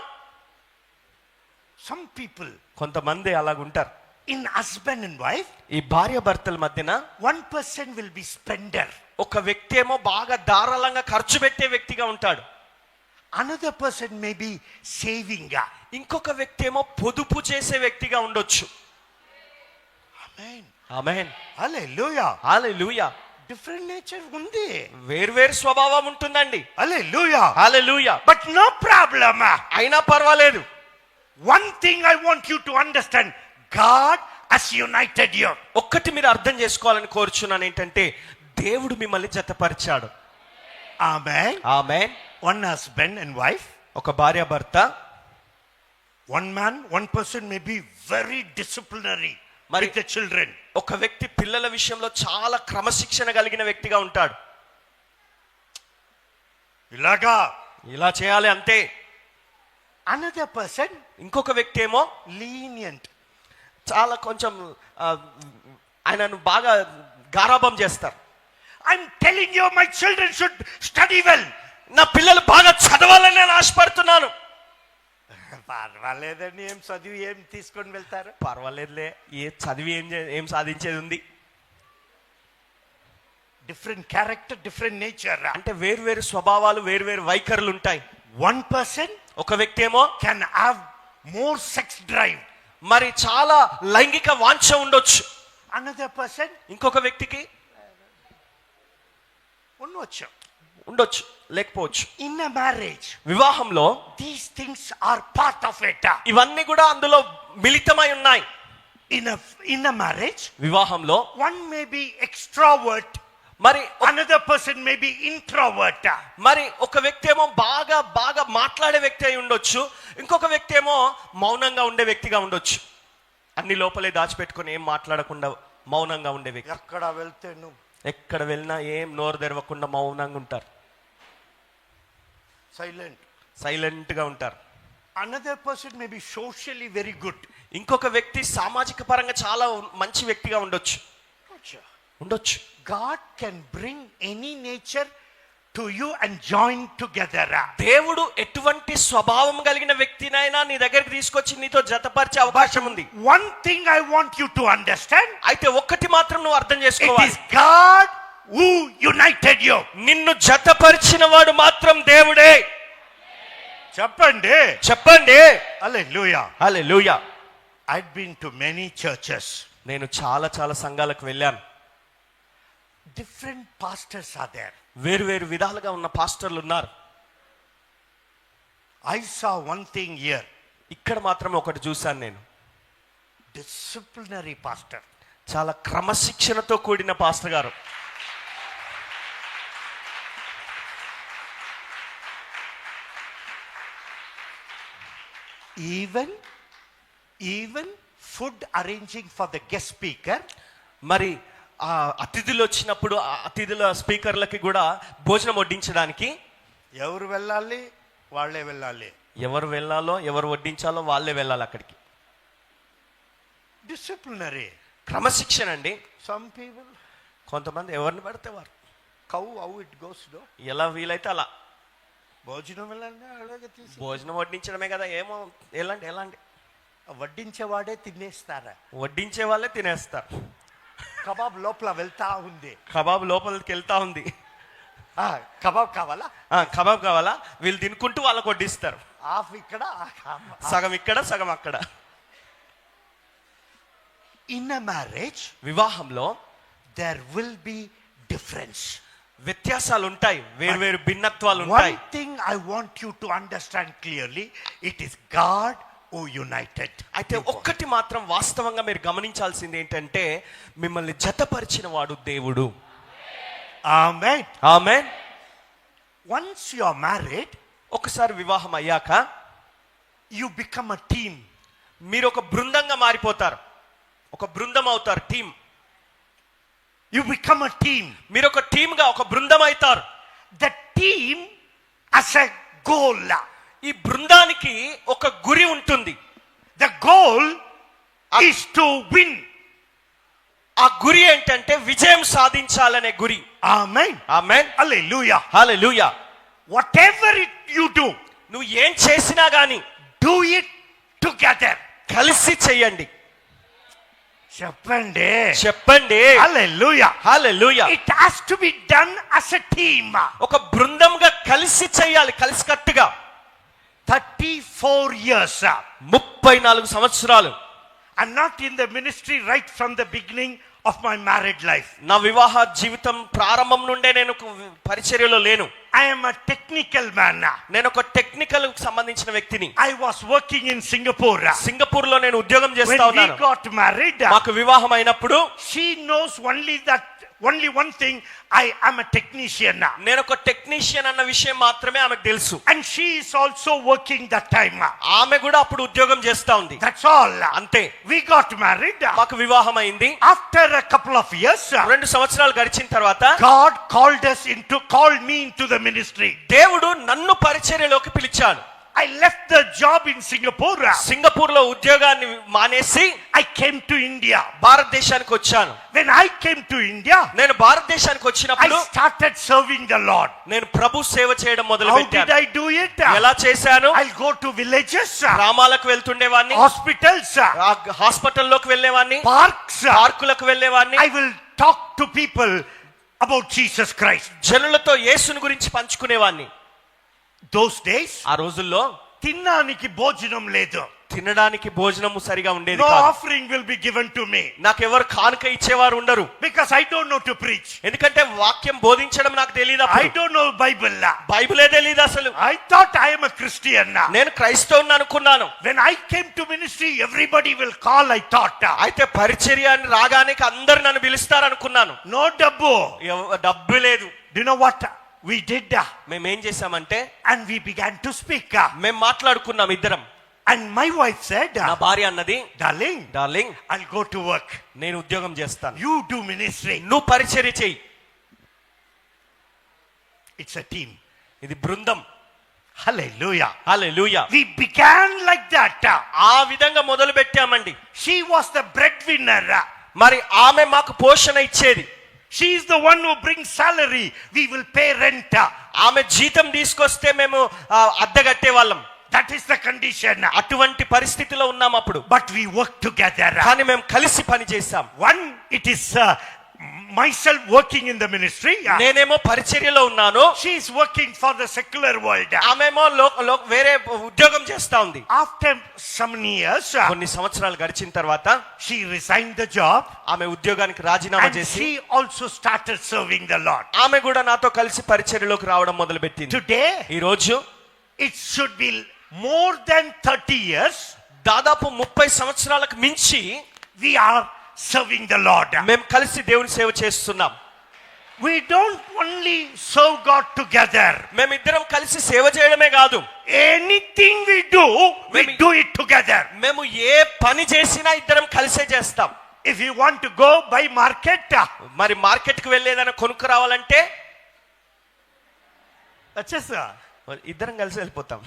సమ్ పీపుల్, కొంతమంది అలాగుంటారు. ఇన్ హస్బెండ్ అండ్ వైఫ్, ఈ భార్య భర్తల మధ్యన 1% విల్ బి స్పెండర్. ఒక వ్యక్తి ఏమో బాగా ధారాళంగా ఖర్చు పెట్టే వ్యక్తిగా ఉంటాడు. Another person may B saving. ఇంకొక వ్యక్తి ఏమో పొదుపు చేసే వ్యక్తిగా ఉండొచ్చు. ఆమేన్. ఆమేన్. హల్లెలూయా. హల్లెలూయా. డిఫరెంట్ నేచర్ ఉంది. వేర్వేరు స్వభావం ఉంటుందండి. Hallelujah. Hallelujah. But no problem. అయినా పర్వాలేదు. One thing I want you to understand, God has united you. ఒక్కటి మీరు అర్థం చేసుకోవాలని కోరుచున్నాను, ఏంటంటే దేవుడు మిమ్మల్ని జతపరిచాడు. Amen. Amen. One husband and wife, ఒక భార్య భర్త. one man, one person may be very disciplinary with the children. ఒక వ్యక్తి పిల్లల విషయంలో చాలా క్రమశిక్షణ కలిగిన వ్యక్తిగా ఉంటాడు. ఇలాగా ఇలా చేయాలి అంతే. Another person, ఇంకొక వ్యక్తి ఏమో lenient. చాలా కొంచెం ఆయనను బాగా గారాబం చేస్తారు. I'm telling you, my children should study well. నా పిల్లలు బాగా చదవాలని నేను ఆశపడుతున్నాను. పర్వాలేదండి, ఏం చదివి ఏం తీసుకొని వెళ్తారు? పర్వాలేదులే, ఏ చదివి ఏం సాధించేది ఉంది. Different character, different nature. అంటే వేరు స్వభావాలు, వేరు వైఖరులు ఉంటాయి. వన్ పర్సన్, ఒక వ్యక్తి ఏమో can have more sex drive, మరి చాలా లైంగిక వాంఛ ఉండొచ్చు. అనదర్ పర్సన్, ఇంకొక వ్యక్తికి ఉండొచ్చు, లేకపోవచ్చు. ఇన్ అ మ్యారేజ్, వివాహంలో these things are part of it. ఇవన్నీ కూడా అందులో మిళితమై ఉన్నాయి. ఇన్ అ మ్యారేజ్, వివాహంలో వన్ మే బి ఎక్స్ట్రావర్ట్, మరి another person may be introvert. మరి ఒక వ్యక్తి ఏమో బాగా మాట్లాడే వ్యక్తి అయి ఉండొచ్చు, ఇంకొక వ్యక్తి ఏమో మౌనంగా ఉండే వ్యక్తిగా ఉండొచ్చు. అన్ని లోపలే దాచిపెట్టుకొని ఏం మాట్లాడకుండా మౌనంగా ఉండే వ్యక్తి. ఎక్కడ వెళ్ళినా ఏం నోరు తెరవకుండా మౌనంగా ఉంటారు, సైలెంట్ గా ఉంటారు. Another person may B socially very good. ఇంకొక వ్యక్తి సామాజిక పరంగా చాలా మంచి వ్యక్తిగా ఉండొచ్చు. God can bring any nature to you and join together. దేవుడు ఎటువంటి స్వభావం కలిగిన వ్యక్తినైనా నీ దగ్గరికి తీసుకొచ్చి నీతో జతపరిచే అవకాశం ఉంది. One thing I want you to understand, అయితే ఒక్కటి మాత్రం నువ్వు అర్థం చేసుకోవాలి. it is God who united you. నిన్ను జతపరిచిన వాడు మాత్రం దేవుడే. చెప్పండి. హల్లెలూయా. I've been to many churches. నేను చాలా సంఘాలకు వెళ్ళాను. Different pastors are there. వేరు విధాలుగా ఉన్న పాస్టర్లు ఉన్నారు. I saw one thing here. ఇక్కడ మాత్రం ఒకటి చూశాను నేను. Disciplinary pastor. చాలా క్రమశిక్షణతో కూడిన పాస్టర్ గారు. Even food arranging for the guest speaker. మరి ఆ అతిథులు వచ్చినప్పుడు ఆ అతిథుల స్పీకర్లకి కూడా భోజనం వడ్డించడానికి ఎవరు వెళ్ళాలి? వాళ్ళే వెళ్ళాలి. ఎవరు వెళ్ళాలో, ఎవరు వడ్డించాలో వాళ్ళే వెళ్ళాలి అక్కడికి. డిసిప్లినరీ, క్రమశిక్షణ అండి. సమ్ పీపుల్, కొంతమంది ఎవరిని పడితే వారు cow, how it goes, no? ఎలా వీలైతే అలా భోజనం వెళ్ళండి అలాగే తీసి భోజనం వడ్డించడమే కదా, ఏమో ఎలాంటి వడ్డించేవాడే తినేస్తారా? వడ్డించే వాళ్ళే తినేస్తారు. కబాబ్ లోపల వెళ్తా ఉంది. కబాబ్ లోపలికి వెళ్తా ఉంది. కబాబ్ కావాలా? కబాబ్ కావాలా? వీళ్ళు తినుకుంటూ వాళ్ళకు వడ్డిస్తారు. హాఫ్ ఇక్కడ, సగం ఇక్కడ సగం అక్కడ. ఇన్ అ మ్యారేజ్, వివాహంలో there will be difference. వ్యత్యాసాలు ఉంటాయి, వేరు భిన్నత్వాలు ఉంటాయి. One thing I want you to understand clearly, it is God who united. అయితే ఒక్కటి మాత్రం వాస్తవంగా మీరు గమనించాల్సింది ఏంటంటే, మిమ్మల్ని జతపరిచిన వాడు దేవుడు. Amen. Amen. Once you are married, ఒకసారి వివాహం అయ్యాక you become a team. మీరు ఒక బృందంగా మారిపోతారు, ఒక బృందం అవుతారు, team. You become a team. మీరు ఒక టీమ్ గా, ఒక బృందం అవుతారు. The team has a goal. ఈ బృందానికి ఒక గురి ఉంటుంది. The goal is to win. ఆ గురి ఏంటంటే విజయం సాధించాలనే గురి. Amen. Amen. Hallelujah. Hallelujah. Whatever you do, నువ్వు ఏం చేసినా గాని do it together. కలిసి చెయ్యండి. చెప్పండి. హల్లెలూయా. హల్లెలూయా. It has to be done as a team. ఒక బృందంగా కలిసి చేయాలి, కలిసికట్టుగా. 34 years. 34 సంవత్సరాలు. I'm not in the ministry right from the beginning of my married life. నా వివాహ జీవితం ప్రారంభం నుండే నేను పరిచర్యలో లేను. I am a technical man. నేను ఒక టెక్నికల్ కు సంబంధించిన వ్యక్తిని. I was working in Singapore. Singapore లో నేను ఉద్యోగం చేస్తా When ఉన్నాను. we got married, మాకు వివాహం అయినప్పుడు she knows only one thing, I am a technician. నేను ఒక టెక్నీషియన్ అన్న విషయం మాత్రమే ఆమెకు తెలుసు. And she is also working that time. ఆమె కూడా అప్పుడు ఉద్యోగం చేస్తా ఉంది. That's all. అంతే. We got married. మాకు వివాహం అయింది. After a couple of years, 2 సంవత్సరాలు గడిచిన తర్వాత God called me into the ministry. దేవుడు నన్ను పరిచర్యలోకి పిలిచాడు. I left the job in Singapore. Singapore లో ఉద్యోగాన్ని మానేసి I came to India. భారతదేశానికి వచ్చాను. When I came to India, నేను భారతదేశానికి వచ్చినప్పుడు I started serving the Lord. నేను ప్రభు సేవ చేయడం మొదలు How did పెట్టాను. I do it? ఎలా చేశాను? I'll go to villages, గ్రామాలకు వెళ్తుండేవాన్ని, hospitals, హాస్పిటల్లోకి వెళ్ళేవాన్ని, parks. పార్కులకు వెళ్ళేవాన్ని. I will talk to people about Jesus Christ. జనులతో యేసుని గురించి పంచుకునేవాన్ని. Those days, ఆ రోజుల్లో తినడానికి భోజనం లేదు. తినడానికి భోజనము సరిగా ఉండేది No కాదు. offering will be given to me. నాకెవరు కానుక ఇచ్చేవారు ఉండరు. Because I don't know to preach. ఎందుకంటే వాక్యం బోధించడం నాకు తెలియదు. I don't know Bible. బైబిలే తెలియదు అసలు. I thought I am a Christian. నేను క్రైస్తవుని అనుకున్నాను. When I came to ministry, everybody will call, I thought. అయితే పరిచర్య అని రాగానికి అందరు నన్ను పిలుస్తారు అనుకున్నాను. No డబ్బు. డబ్బు లేదు. Do you know what we did? మేమేం చేసామంటే, And we began to speak. మేము మాట్లాడుకున్నాం ఇద్దరం. And my wife said, నా భార్య అన్నది, darling, I'll go to work. నేను ఉద్యోగం చేస్తాను. You do ministry. నువ్వు పరిచర్య చెయ్యి. It's a team. ఇది బృందం. Hallelujah. Hallelujah. We began like that. ఆ విధంగా మొదలు పెట్టామండి. She was the breadwinner. మరి ఆమె మాకు పోషణ ఇచ్చేది. She is the one who brings salary. We will pay rent. ఆమె జీతం తీసుకొస్తే మేము అద్దె కట్టే వాళ్ళం. That is the condition. అటువంటి పరిస్థితిలో ఉన్నాం అప్పుడు. But we work together. కానీ మేము కలిసి పని చేసాం. One, it is myself working in the ministry. నేనేమో పరిచర్యలో ఉన్నాను. She is working for the secular world. ఆమెమో వేరే ఉద్యోగం చేస్తా ఉంది. After some years, కొన్ని సంవత్సరాలు గడిచిన తర్వాత she resigned the job. ఆమె ఉద్యోగానికి రాజీనామా And చేసి she also started serving the Lord. ఆమె కూడా నాతో కలిసి పరిచర్యలోకి రావడం మొదలు పెట్టింది. Today, ఈ రోజు it should be more than 30 years. దాదాపు 30 సంవత్సరాలకు మించి We are serving the Lord. మేము కలిసి దేవుని సేవ చేస్తున్నాం. We don't only serve God together. మేమిద్దరం కలిసి సేవ చేయడమే కాదు, Anything we do it together. మేము ఏ పని చేసినా ఇద్దరం కలిసే చేస్తాం. If you want to go buy market, మరి మార్కెట్ కి వెళ్ళేదైనా కొనుక్కు రావాలంటే ఇద్దరం కలిసి వెళ్ళిపోతాం.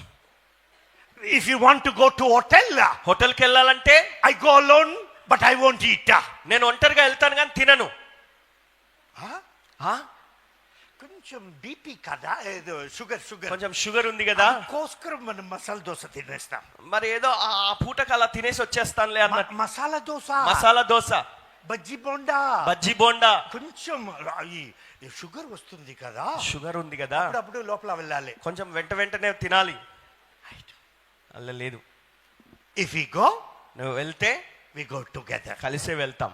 If you want to go to hotel, hotel కి వెళ్ళాలంటే I go alone, but I won't eat. నేను ఒంటరిగా వెళ్తాను కానీ తినను. కొంచెం బీపీ కదా, ఏదో షుగర్ కొంచెం షుగర్ ఉంది కదా, కోస్కరం మనం మసాలా దోశ తినేస్తాం. మరి ఏదో ఆ పూటకు అలా తినేసి వచ్చేస్తానులే అన్నట్టు. మసాలా దోశ, బజ్జీ బోండా కొంచెం ఈ షుగర్ వస్తుంది కదా, షుగర్ ఉంది కదా, అప్పుడు లోపల వెళ్ళాలి, కొంచెం వెంటనే తినాలి. అలా లేదు. ఇఫ్ వి గో, నువ్వు వెళ్తే వి గో టుగెదర్, కలిసే వెళ్తాం.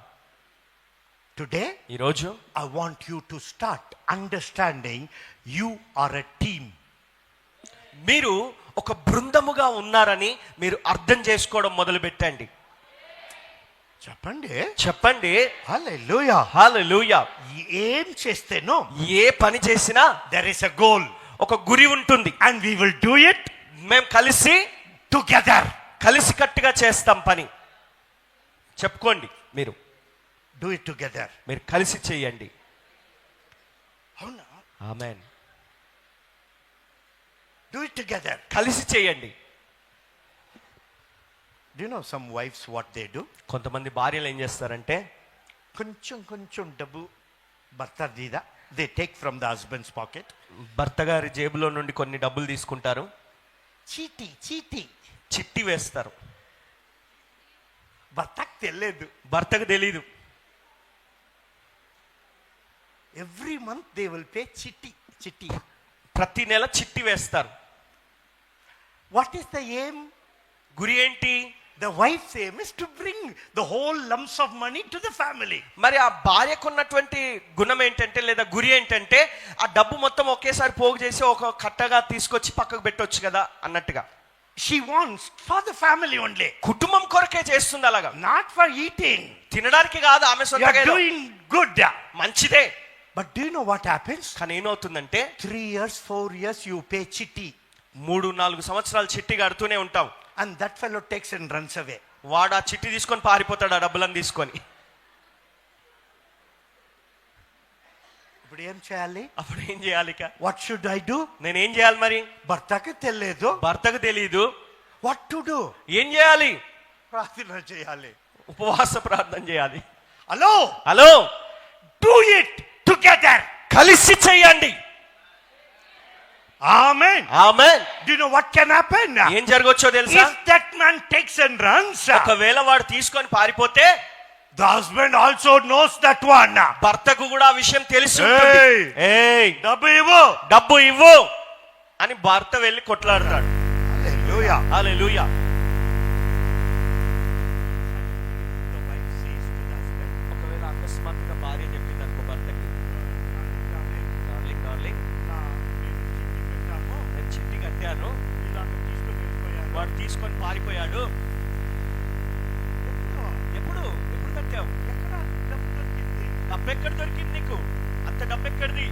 టుడే ఈరోజు I want you to start understanding you are a team. మీరు ఒక బృందముగా ఉన్నారని మీరు అర్థం చేసుకోవడం మొదలు పెట్టండి. చెప్పండి హల్లెలూయా, హల్లెలూయా. ఏం చేస్తేనో, ఏ పని చేసినా there is a goal, ఒక గురి ఉంటుంది. and we will do it మేము కలిసి together, కలిసికట్టుగా చేస్తాం పని. చెప్పుకోండి, మీరు do it together. మీరు కలిసి చేయండి. అవునా? ఆమేన్. Do it together. కలిసి చేయండి. Do you know some wives what they do? కొంతమంది భార్యలు ఏం చేస్తారంటే, కొంచెం డబ్బు భర్త దీదా, they take from the husband's pocket. భర్త గారి జేబులో నుండి కొన్ని డబ్బులు తీసుకుంటారు, చిట్టి వేస్తారు. భర్తకు తెలియదు. Every month they will pay చిట్టి, ప్రతి నెల చిట్టి వేస్తారు. What is the aim? గురి ఏంటి? The wife's aim is to bring the whole lumps of money to the family. మరి ఆ భార్యకు ఉన్నటువంటి గుణం ఏంటంటే, లేదా గురి ఏంటంటే, ఆ డబ్బు మొత్తం ఒకేసారి పోగు చేసి ఒక కట్టగా తీసుకొచ్చి పక్కకు పెట్టొచ్చు కదా అన్నట్టుగా. She wants for the family only. కుటుంబం కొరకే చేస్తుంది అలాగా, not for eating. తినడానికి కాదు. ఆమె సొంతంగా doing good, మంచిదే. But do you know what happens? కానీ ఏమవుతుందంటే, 3 years 4 years you pay chitti. 3-4 సంవత్సరాలు చిట్టి కడుతూనే ఉంటావు. And that fellow takes and runs away. వాడు ఆ చిట్టి తీసుకొని పారిపోతాడు, ఆ డబ్బులను తీసుకొని. ఇప్పుడు ఏం చేయాలి? అప్పుడు ఏం చేయాలి? What should I do? నేనేం చేయాలి మరి? భర్తకు తెలియదు. What to do? ఏం చేయాలి? ప్రార్థన చేయాలి, ఉపవాస ప్రార్థన చేయాలి. హలో, డూ ఇట్ టుగెదర్, కలిసి చేయండి. ఆమేన్, ఆమేన్. Do you know what can happen? ఏం జరగొచ్చో తెలుసా? If that man takes and runs, ఒకవేళ వాడు తీసుకొని పారిపోతే, the husband also knows that one. భర్తకు కూడా ఆ విషయం తెలిసి ఉంటుంది. ఏయ్, డబ్బు ఇవ్వు అని భర్త వెళ్ళి కొట్లాడతాడు. హల్లెలూయా, హల్లెలూయా. ఒకవేళ అకస్మాత్తుగా భార్య చెప్పింది అనుకో భర్తకి, డార్లింగ్ నేను చిట్టి కట్టాను, వాడు తీసుకొని పారిపోయాడు. ఎప్పుడు కట్టావు? డబ్బు ఎక్కడ దొరికింది నీకు? అంత డబ్బు ఎక్కడిది?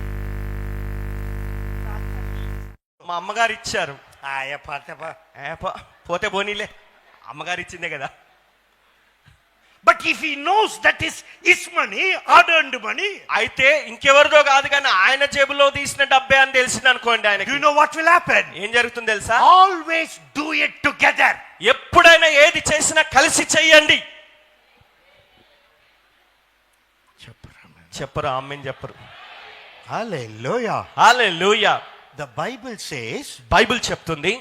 మా అమ్మగారు ఇచ్చారు. పోతే పోనీలే, అమ్మగారు ఇచ్చిందే కదా. But if he knows that is his money, hard-earned money, అయితే ఇంకెవరిదో కాదు కానీ ఆయన జేబులో తీసిన డబ్బే అని తెలిసింది అనుకోండి ఆయనకి, you know what will happen? ఏం జరుగుతుంది తెలుసా? Always do it together. ఎప్పుడైనా ఏది చేసినా కలిసి చెయ్యండి. చెప్పరు, ఆమేన్ చెప్పరు. Hallelujah. Hallelujah. The Bible says, Bible చెప్తుంది,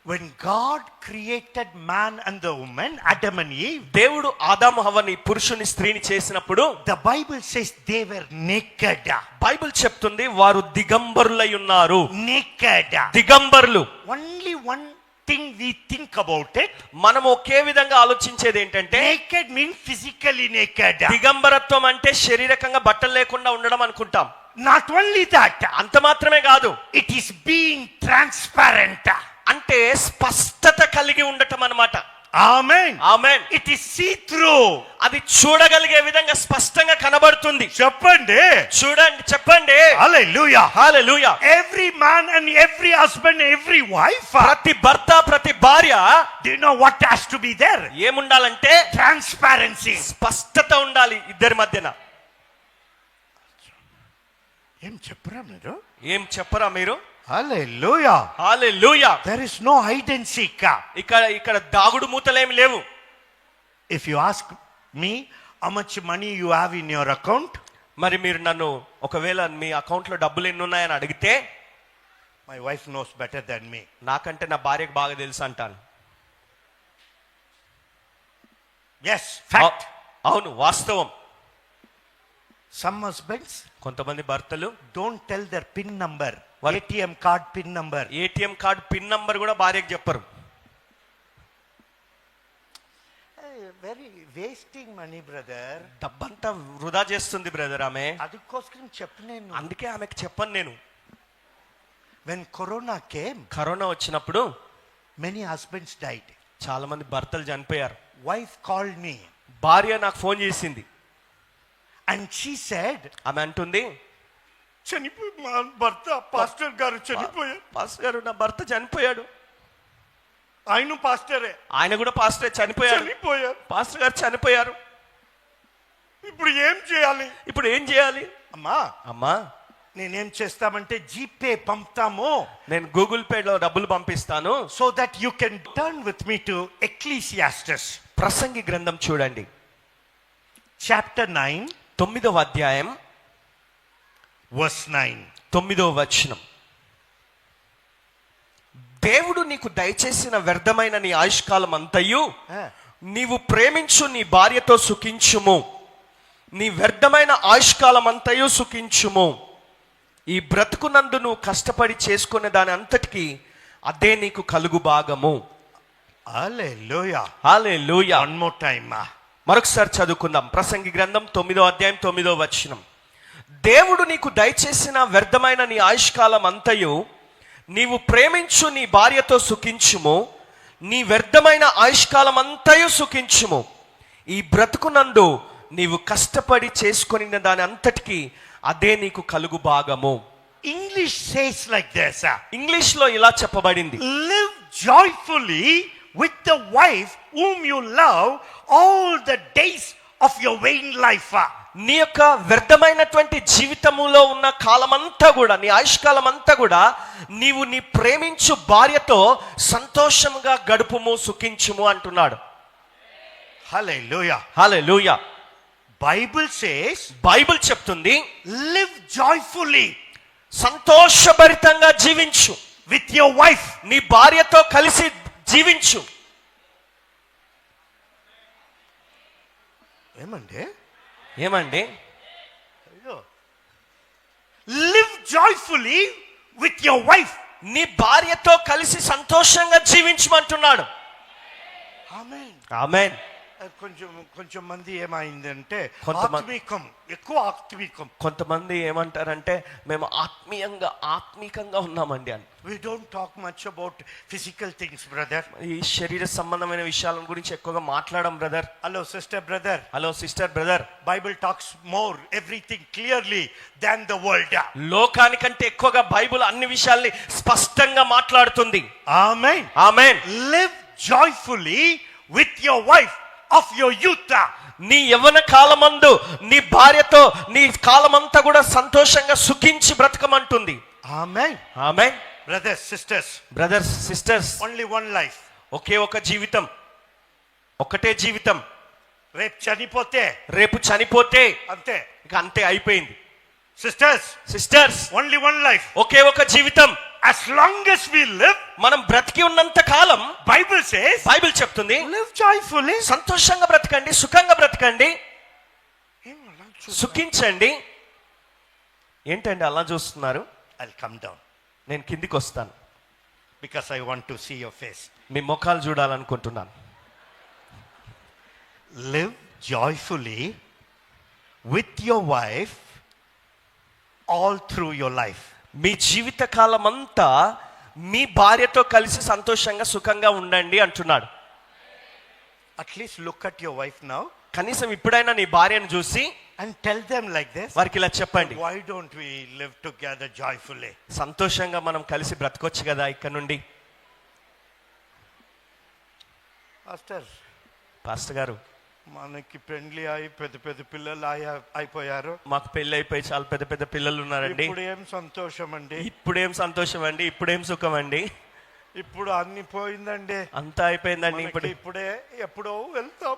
when God created man and the woman, Adam and Eve, దేవుడు ఆదాము హవ్వని, పురుషుని స్త్రీని చేసినప్పుడు, the Bible says they were naked. Bible చెప్తుంది వారు దిగంబరులై ఉన్నారు. Naked. దిగంబరులు. Only one thing we think about it. మనం ఒకే విధంగా ఆలోచించేది ఏంటంటే, naked means physically naked. దిగంబరత్వం అంటే శారీరకంగా బట్టలు లేకుండా ఉండడం అనుకుంటాం. Not only that, అంత మాత్రమే కాదు, it is being transparent. అంటే స్పష్టత కలిగి ఉండటం అన్నమాట. ఆమేన్, ఆమేన్. it is see through. అది చూడగలిగే విధంగా స్పష్టంగా కనబడుతుంది. చెప్పండి, చూడండి, చెప్పండి. హల్లెలూయా, హల్లెలూయా. every man and every husband, every wife, ప్రతి భర్త ప్రతి భార్య, do you know what has to be there? ఏముండాలంటే Transparency. స్పష్టత ఉండాలి ఇద్దరి మధ్యన. ఏం చెప్పరా మీరు? ఏం చెప్పరా మీరు? హల్లెలూయా, హల్లెలూయా. there is no hide and seek. ఇక్కడ దాగుడు మూతలేమి లేవు. If you ask me how much money you have in your account, మరి మీరు నన్ను ఒకవేళ మీ అకౌంట్లో డబ్బులు ఎన్ని ఉన్నాయని అడిగితే My wife knows better than me. నాకంటే నా భార్యకు బాగా తెలుసు అంటాను. Yes, fact. అవును, వాస్తవం. Some husbands కొంతమంది భర్తలు don't tell their PIN number, What? ATM card PIN number. ATM card pin number కూడా భార్యకు చెప్పరు. Very wasting money, brother. డబ్బంతా వృధా చేస్తుంది బ్రదర్ ఆమె. అదుకోసం చెప్పలేను. అందుకే ఆమెకు చెప్పను నేను. When corona came, కరోనా వచ్చినప్పుడు many husbands died. చాలా మంది భర్తలు చనిపోయారు. Wife called me భార్య నాకు ఫోన్ చేసింది. and she said, ఆమె అంటుంది, చనిపోయి మా భర్త పాస్టర్ గారు చనిపోయారు. పాస్టర్ గారు నా భర్త చనిపోయాడు. ఆయన పాస్టరే, ఆయన కూడా పాస్టర్ చనిపోయారు. పాస్టర్ గారు చనిపోయారు. ఇప్పుడు ఏం చేయాలి? ఇప్పుడు ఏం చేయాలి? అమ్మా నేనేం చేస్తామంటే జీపే పంపుతాము. నేను గూగుల్ పేలో డబ్బులు పంపిస్తాను. So that you can turn with me to Ecclesiastes. ప్రసంగి గ్రంథం చూడండి, చాప్టర్ 9, 9వ అధ్యాయం వర్స్ 9, 9వ వచనం. దేవుడు నీకు దయచేసిన వ్యర్థమైన నీ ఆయుష్కాలం అంతయు నీవు ప్రేమించు నీ భార్యతో సుఖించుము. నీ వ్యర్థమైన ఆయుష్కాలం అంతయు సుఖించుము. ఈ బ్రతుకునందు నువ్వు కష్టపడి చేసుకునే దాని అంతటికి అదే నీకు కలుగు భాగము. హల్లెలూయా, హల్లెలూయా. వన్ మోర్ టైం మరొకసారి చదువుకుందాం. ప్రసంగి గ్రంథం 9వ అధ్యాయం 9వ వచనం. దేవుడు నీకు దయచేసిన వ్యర్థమైన నీ ఆయుష్కాలం అంతయు నీవు ప్రేమించు నీ భార్యతో సుఖించుము. నీ వ్యర్థమైన ఆయుష్కాలం అంతయు సుఖించుము. ఈ బ్రతుకునందు నీవు కష్టపడి చేసుకుని దాని అంతటికి అదే నీకు కలుగు భాగము. English says like this. English లో ఇలా చెప్పబడింది, live joyfully with the wife whom you love all the days of your vain life. నీ యొక్క వ్యర్థమైనటువంటి జీవితములో ఉన్న కాలమంతా కూడా, నీ ఆయుష్కాలం అంతా కూడా నీవు నీ ప్రేమించు భార్యతో సంతోషంగా గడుపుము, సుఖించుము అంటున్నాడు. హల్లెలూయా, హల్లెలూయా. బైబిల్ సేస్, బైబిల్ చెప్తుంది, లివ్ జాయ్ఫుల్లీ, సంతోషభరితంగా జీవించు. విత్ యువర్ వైఫ్, నీ భార్యతో కలిసి జీవించు. ఏమండి? Live joyfully with your wife. నీ భార్యతో కలిసి సంతోషంగా జీవించమంటున్నాడు. ఆమేన్, ఆమేన్. కొంచెం మంది ఏమైందంటే ఆత్మీకం, ఎక్కువ ఆత్మీకం. కొంతమంది ఏమంటారంటే మేము ఆత్మీకంగా ఉన్నామండి అని. We don't talk much about physical things, brother. ఈ శరీర సంబంధమైన విషయాల గురించి ఎక్కువగా మాట్లాడడం brother. Hello sister, brother. Hello sister, brother. Bible talks more everything clearly than the world. లోకానికంటే ఎక్కువగా బైబిల్ అన్ని విషయాల్ని స్పష్టంగా మాట్లాడుతుంది. Amen. Amen. Live joyfully with your wife of your youth. నీ యవ్వన కాలమందు నీ భార్యతో నీ కాలమంతా కూడా సంతోషంగా సుఖించి బ్రతకమంటుంది. Amen. ఆమేన్. Brothers, sisters, brothers, sisters, only one life. ఒకే ఒక జీవితం, ఒకటే జీవితం. రేపు చనిపోతే అంతే, ఇక అంతే, అయిపోయింది. Sisters, only one life. ఒకే ఒక జీవితం. As long as we live, మనం బ్రతికి ఉన్నంత కాలం బైబిల్ చెప్తుంది, live joyfully, సంతోషంగా బ్రతకండి, సుఖంగా బ్రతకండి, సుఖించండి. ఏంటండి అలా చూస్తున్నారు? I'll come down నేను కిందికి వస్తాను, because I want to see your face. మీ ముఖాలు చూడాలనుకుంటున్నాను. Live joyfully with your wife all through your life. మీ జీవిత కాలం అంతా మీ భార్యతో కలిసి సంతోషంగా సుఖంగా ఉండండి అంటున్నాడు. At least look at your wife now కనీసం ఇప్పుడైనా నీ భార్యను చూసి and tell them like this. వారికి ఇలా చెప్పండి, why don't we live together joyfully? సంతోషంగా మనం కలిసి బ్రతకొచ్చు కదా ఇక్కడ నుండి. పాస్టర్ గారు, మనకి పెళ్లి అయి పెద్ద పిల్లలు అయిపోయారు. మాకు పెళ్లి అయిపోయి చాలా పెద్ద పిల్లలు ఉన్నారండి. ఇప్పుడేం సంతోషం అండి, ఇప్పుడేం సుఖం అండి. ఇప్పుడు అన్ని పోయిందండి, అంతా అయిపోయిందండి. ఇప్పుడే ఎప్పుడో వెళ్తాం.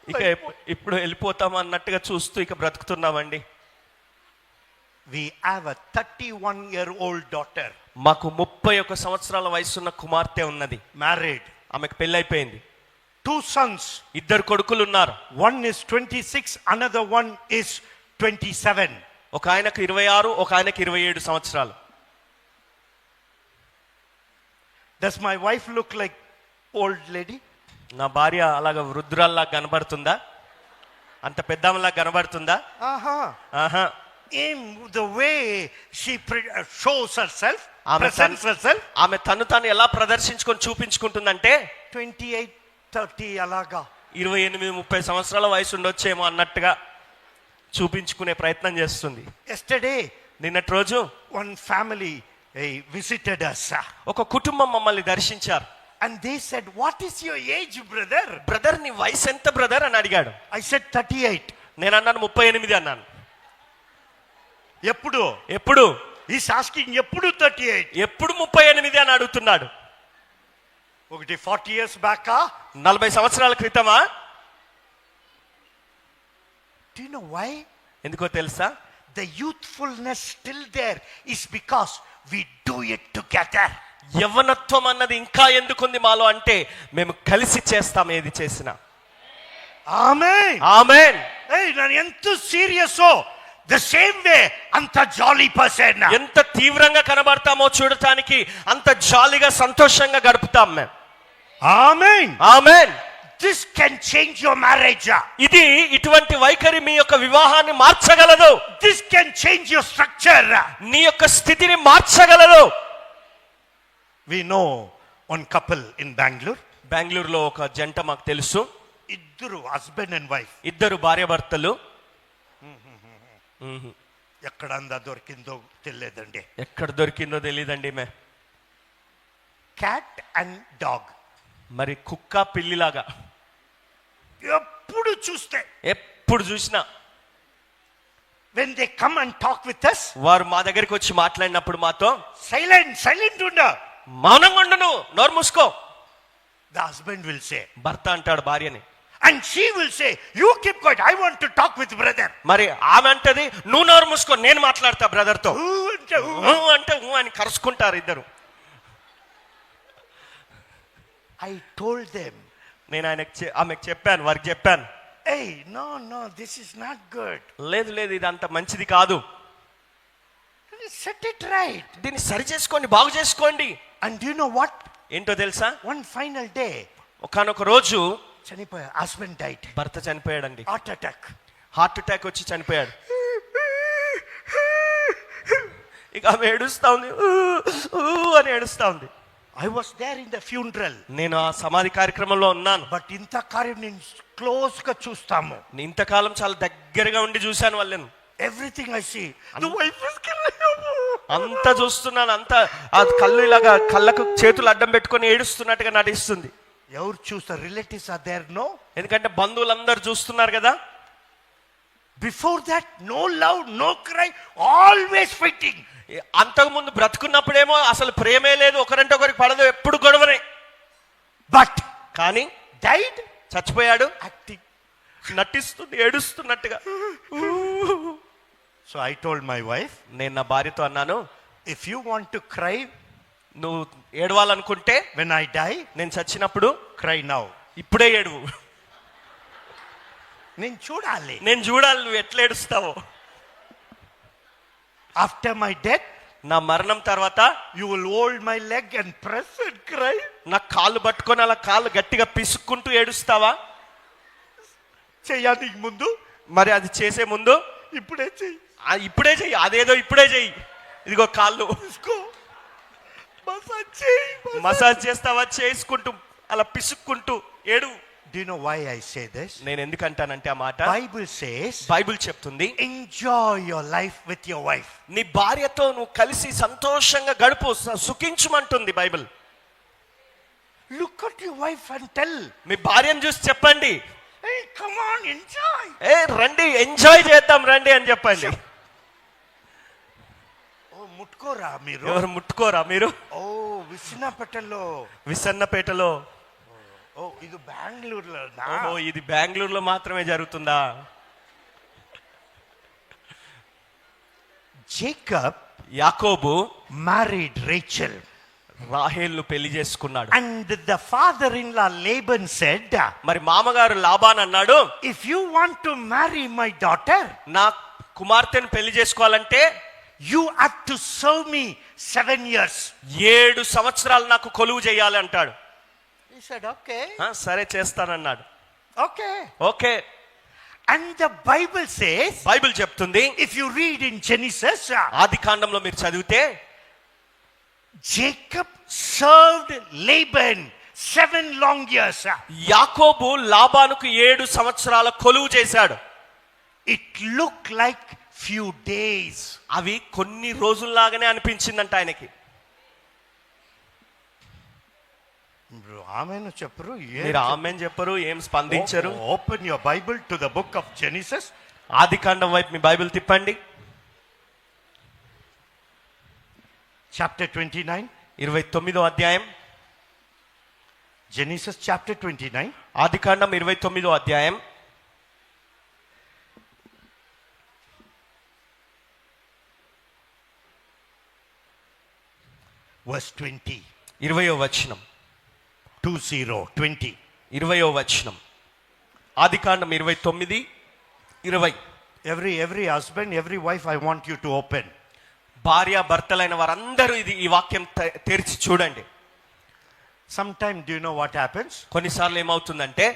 ఇక ఇప్పుడు వెళ్ళిపోతాం అన్నట్టుగా చూస్తూ ఇక బ్రతుకుతున్నామండి. We have a 31-year-old daughter. మాకు 31 సంవత్సరాల వయసున్న కుమార్తె ఉన్నది. Married. ఆమెకు పెళ్ళైపోయింది. 2 sons. 2 కొడుకులు ఉన్నారు. One is 26, another one is 27. ఒక ఆయనకు 26, ఒక ఆయనకు 27 సంవత్సరాలు. Does my wife look like old lady? నా భార్య అలాగా వృద్ధురాల్లా కనబడుతుందా? అంత పెద్దమ్మలా కనబడుతుందా? ఆహా. In the way she shows herself, ఆమె presents herself, ఆమె తను తాను ఎలా ప్రదర్శించుకొని చూపించుకుంటుందంటే 28, 30 అలాగా 28-30 సంవత్సరాల వయసు ఉండొచ్చేమో అన్నట్టుగా చూపించుకునే ప్రయత్నం చేస్తుంది. Yesterday, నిన్నటి రోజు one family visited us. ఒక కుటుంబం మమ్మల్ని దర్శించారు. And they said, "What is your age, brother?" Brother నీ వయసు ఎంత బ్రదర్ అని అడిగాడు. I said 38. నేను అన్నాను 38 అన్నాను. ఎప్పుడు ఈస్ ఆస్కింగ్ ఎప్పుడు 38, ఎప్పుడు 38 అని అడుగుతున్నాడు. ఒకటి 40 years back, 40 సంవత్సరాల క్రితమా? Do you know why? ఎందుకో తెలుసా? The youthfulness still there is because we do it together. యవ్వనత్వం అన్నది ఇంకా ఎందుకుంది మాలో అంటే మేము కలిసి చేస్తాం ఏది చేసినా. ఆమేన్ ఆమేన్. నేను ఎంత సీరియసో the same way అంత జాలీ పర్సన్. ఎంత తీవ్రంగా కనబడతామో చూడటానికి అంత జాలీగా సంతోషంగా గడుపుతాం మేము. ఆమేన్ ఆమేన్. This can change your marriage. ఇది ఇటువంటి వైఖరి మీ యొక్క వివాహాన్ని మార్చగలదు. This can change your structure. నీ యొక్క స్థితిని మార్చగలదు. We know one couple in Bangalore. బెంగళూరులో ఒక జంట మాకు తెలుసు. ఇద్దరు husband and wife. ఇద్దరు భార్యాభర్తలు. ఎక్కడ అందా దొరికిందో తెలియదండి. ఎక్కడ దొరికిందో తెలియదండి. Cat and dog. మరి కుక్క పిల్లిలాగా ఎప్పుడు చూసినా when they come and talk with us, వారు మా దగ్గరికి వచ్చి మాట్లాడినప్పుడు మాతో సైలెంట్ ఉండు, మౌనంగా ఉండు, నువ్వు నోరు మూసుకో. the husband will say, భర్త అంటాడు భార్యని, and she will say, you keep quiet, I want to talk with brother. మరి ఆమె అంటది నువ్వు నోరు మూసుకో, నేను మాట్లాడతా బ్రదర్ తో అంటే అని కరుచుకుంటారు ఇద్దరు. I told them, నేను ఆమెకు చెప్పాను, వారికి చెప్పాను, hey, no, this is not good. లేదు ఇది అంత మంచిది కాదు. Set it right. దీన్ని సరి చేసుకోండి, బాగు చేసుకోండి. And do you know what? ఏంటో తెలుసా? One final day, ఒకానొక రోజు చనిపోయాడు. Husband diet. భర్త చనిపోయాడండి. హార్ట్ అటాక్ వచ్చి చనిపోయాడు. ఇక ఆమె ఏడుస్తా ఉంది, అని ఏడుస్తా ఉంది. I was there in the funeral. నేను ఆ సమాధి కార్యక్రమంలో ఉన్నాను. బట్ ఇంత కార్యం నేను క్లోజ్ గా చూస్తాము. ఇంతకాలం చాలా దగ్గరగా ఉండి చూశాను వాళ్ళను. Everything I see. The wife is అంత చూస్తున్నాను, అంత ఆ కళ్ళు ఇలాగా కళ్ళకు చేతులు అడ్డం పెట్టుకొని ఏడుస్తున్నట్టుగా నటిస్తుంది. ఎవరు చూస్తారు? Relatives are there. నో, ఎందుకంటే బంధువులందరూ చూస్తున్నారు కదా. Before that no love, no cry, always fighting. అంతకు ముందు బ్రతుకున్నప్పుడేమో అసలు ప్రేమే లేదు, ఒకరంటే ఒకరికి పడదు, ఎప్పుడు గొడవనే. బట్ కానీ డైడ్, చచ్చిపోయాడు, యాక్టింగ్, నటిస్తుంది ఏడుస్తున్నట్టుగా. So I told my wife, నేను నా భార్యతో అన్నాను, if you want to cry, నువ్వు ఏడవాలనుకుంటే వెన్ ఐ డై, నేను చచ్చినప్పుడు క్రై నౌ, ఇప్పుడే ఏడువు. నేను చూడాలి నువ్వు ఎట్లా ఏడుస్తావో. ఆఫ్టర్ మై డెత్, నా మరణం తర్వాత, you will hold my leg and press and cry. నా కాళ్ళు పట్టుకొని అలా కాళ్ళు గట్టిగా పిసుక్కుంటూ ఏడుస్తావా? చెయ్యానికి ముందు, మరి అది చేసే ముందు ఇప్పుడే చెయ్యి. అదేదో ఇప్పుడే చెయ్యి. ఇదిగో కాళ్ళు మసాజ్ చేస్తావా? చేసుకుంటూ అలా పిసుక్కుంటూ ఏడు. Do you know why I say this? నేను ఎందుకంటానంటే ఆ మాట, బైబిల్ చెప్తుంది, enjoy your life with your wife. నీ భార్యతో నువ్వు కలిసి సంతోషంగా గడుపు, సుఖించమంటుంది Bible. Look at your wife and tell, మీ భార్యను చూసి చెప్పండి, hey, come on, enjoy. రండి ఎంజాయ్ చేద్దాం రండి అని చెప్పండి. ముట్టుకోరా మీరు? ఎవరు ముట్టుకోరా మీరు? విసన్నపేటలో ఓ ఇది బెంగళూరులో ఓహో ఇది బెంగళూరులో మాత్రమే జరుగుతుందా? Jacob యాకోబు married Rachel. రాహేల్ను పెళ్లి చేసుకున్నాడు. And the father-in-law Laban said, మరి మామగారు లాబాన్ అన్నాడు, if you want to marry my daughter, నా కుమార్తెను పెళ్లి చేసుకోవాలంటే you have to serve me 7 years. 7 సంవత్సరాలు నాకు కొలువు చేయాలి అంటాడు. He said, okay. సరే చేస్తానన్నాడు. Okay. Okay. And the Bible says, Bible చెప్తుంది, if you read in Genesis, ఆది కాండంలో మీరు చదివితే Jacob served Laban 7 long years. యాకోబు లాబానుకు 7 సంవత్సరాల కొలువు చేశాడు. It looked like few days. అవి కొన్ని రోజుల్లాగానే అనిపించిందంట ఆయనకి. ఆమెను చెప్పరు, మీరు ఆమెన్ చెప్పరు, ఏం స్పందించరు. Open your Bible to the book of Genesis. ఆది కాండం వైపు మీ బైబిల్ తిప్పండి. చాప్టర్ 29. 29వ అధ్యాయం. Genesis chapter 29. ఆది కాండం 29వ అధ్యాయం. వర్స్ 20. 20వ వచనం. 20. 20వ వచనం. ఆది కాండం 29, 20. Every husband, every wife, I want you to open. భార్య భర్తలైన వారందరూ ఈ వాక్యం తెరిచి చూడండి. Sometime do you know what happens? కొన్నిసార్లు ఏమవుతుందంటే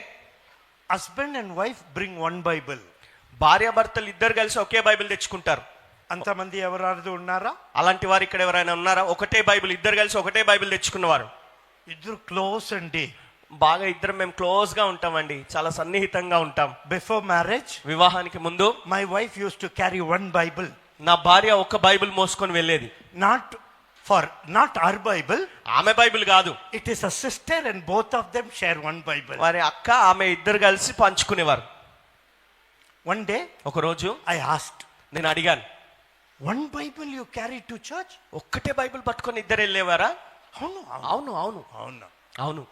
Husband and wife bring one Bible. భార్య భర్తలు ఇద్దరు కలిసి ఒకే బైబిల్ తెచ్చుకుంటారు. అంతమంది ఎవరారు ఉన్నారా? అలాంటి వారు ఇక్కడ ఎవరైనా ఉన్నారా? ఒకటే బైబిల్, ఇద్దరు కలిసి ఒకటే బైబిల్ తెచ్చుకున్నవారు. ఇద్దరు క్లోజ్ అండి. బాగా ఇద్దరు మేము క్లోజ్ గా ఉంటామండి, చాలా సన్నిహితంగా ఉంటాం. బిఫోర్ మ్యారేజ్, వివాహానికి ముందు my wife use to carry one Bible. నా భార్య ఒక బైబిల్ మోసుకొని వెళ్ళేది. నాట్ అవర్ బైబిల్, ఆమె బైబిల్ కాదు. It is a sister and both of them share one Bible. వారి అక్క ఆమె ఇద్దరు కలిసి పంచుకునేవారు. వన్ డే, ఒక రోజు ఐ ఆస్క్డ్, నేను అడిగాను, one Bible you carry to church? ఒక్కటే బైబిల్ పట్టుకొని ఇద్దరు వెళ్ళేవారా? అవును అవును అవును అవును అవును.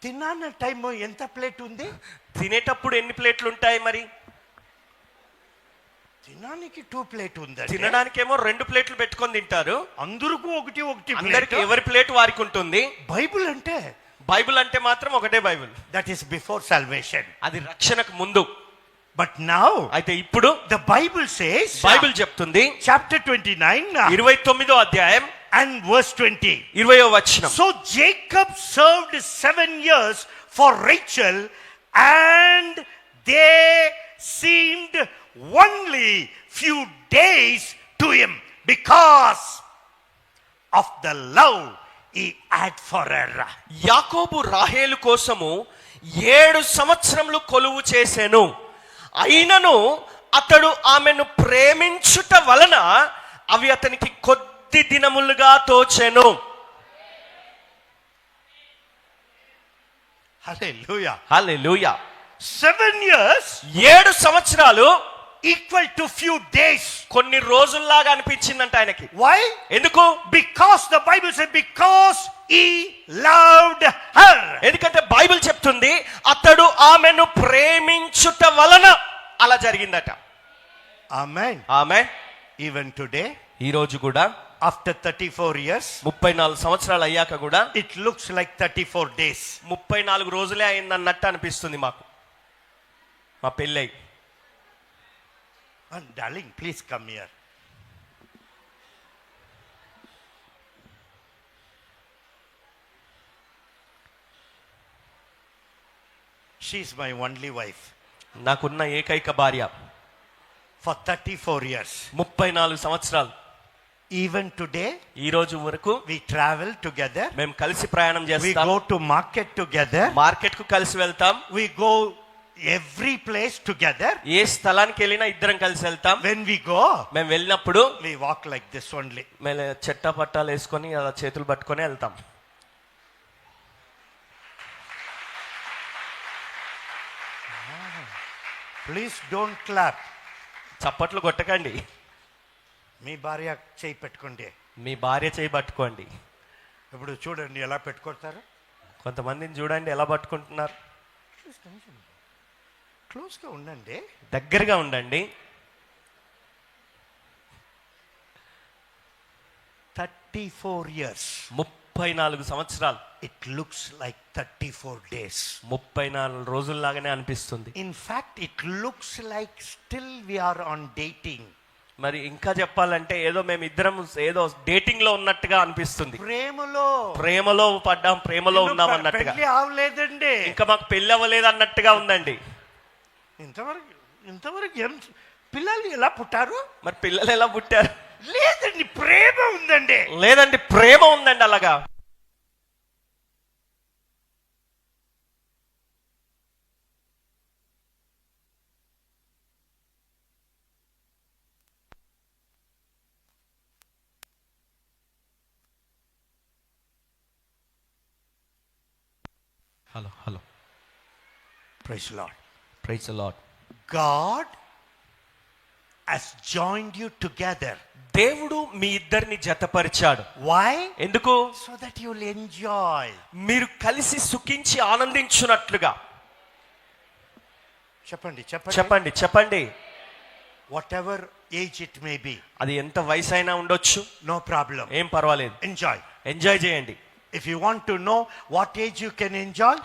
తిన్నాన టైం ఎంత ప్లేట్ ఉంది? తినేటప్పుడు ఎన్ని ప్లేట్లు ఉంటాయి? మరి తినడానికి 2 ప్లేట్ ఉంది. తినడానికేమో 2 ప్లేట్లు పెట్టుకొని తింటారు. అందరికీ ఒకటి అందరికి ఎవరి ప్లేట్ వారికి ఉంటుంది. బైబిల్ అంటే మాత్రం ఒకటే Bible. That is before salvation, అది రక్షణకు ముందు. బట్ నౌ, అయితే ఇప్పుడు ద బైబిల్ సేస్, బైబిల్ చెప్తుంది, చాప్టర్ 29, 29వ అధ్యాయం and verse 20, 20వ వచనం. So Jacob served 7 years for Rachel, and they seemed only few days to him because of the love he had for her. యాకోబు రాహేలు కోసము 7 సంవత్సరములు కొలువు చేసెను. అయినను అతడు ఆమెను ప్రేమించుట వలన అవి అతనికి కొద్ది దినములుగా తోచెను. హల్లెలూయా, హల్లెలూయా. 7 years 7 సంవత్సరాలు equal to few days. కొన్ని రోజుల్లాగా అనిపించిందంట ఆయనకి. Why? ఎందుకు? Because the Bible said, because he loved her. ఎందుకంటే బైబిల్ చెప్తుంది అతడు ఆమెను ప్రేమించుట వలన అలా జరిగిందట. Amen. ఆమేన్. Even today, ఈ రోజు కూడా after 34 years, 34 సంవత్సరాలు అయ్యాక కూడా it looks like 34 days. 34 రోజులే అయిందన్నట్టు అనిపిస్తుంది మాకు మా పెళ్ళై. And darling, please come here. She is my only wife. నాకున్న ఏకైక భార్య. For 34 years. 34 సంవత్సరాలు. Even today, ఈ రోజు వరకు we travel together. మేము కలిసి ప్రయాణం We చేస్తాం. go to market together. Market కు కలిసి వెళ్తాం. We go every place together. ఏ స్థలానికి వెళ్ళినా ఇద్దరం కలిసి వెళ్తాం. When we go, మేము వెళ్ళినప్పుడు we walk like this only. మేము చెట్ట పట్టాలు వేసుకొని అలా చేతులు పట్టుకొని వెళ్తాం. Please don't clap. చప్పట్లు కొట్టకండి. మీ భార్య చేయి పెట్టుకోండి. మీ భార్య చేయి పట్టుకోండి. ఇప్పుడు చూడండి ఎలా పెట్టుకుంటారు. కొంతమందిని చూడండి ఎలా పట్టుకుంటున్నారు. క్లోజ్గా ఉండండి. దగ్గరగా ఉండండి. 34 years. 34 సంవత్సరాలు. It looks like 34 days. 34 రోజుల్లాగానే అనిపిస్తుంది. In fact, it looks like still we are on dating. మరి ఇంకా చెప్పాలంటే ఏదో మేము ఇద్దరం ఏదో డేటింగ్ లో ఉన్నట్టుగా అనిపిస్తుంది. ప్రేమలో పడ్డాం, ప్రేమలో ఉన్నాం అన్నట్టుగా. పెళ్లి అవ్వలేదండి, ఇంకా మాకు పెళ్లి అవ్వలేదు అన్నట్టుగా ఉందండి. ఇంతవరకు ఏం పిల్లలు ఎలా పుట్టారు? మరి పిల్లలు ఎలా పుట్టారు? లేదండి, ప్రేమ ఉందండి. లేదండి, ప్రేమ ఉందండి. అలాగా hello Praise the Lord. Praise the Lord. God has joined you together. దేవుడు మీ ఇద్దరిని జతపరిచాడు. Why? ఎందుకు? So that you will enjoy. మీరు కలిసి సుఖించి ఆనందించున్నట్లుగా. చెప్పండి. Whatever age it may be. అది ఎంత వయసు అయినా ఉండొచ్చు, No problem. ఏం పర్వాలేదు. Enjoy చేయండి. If you want to know what age you can enjoy,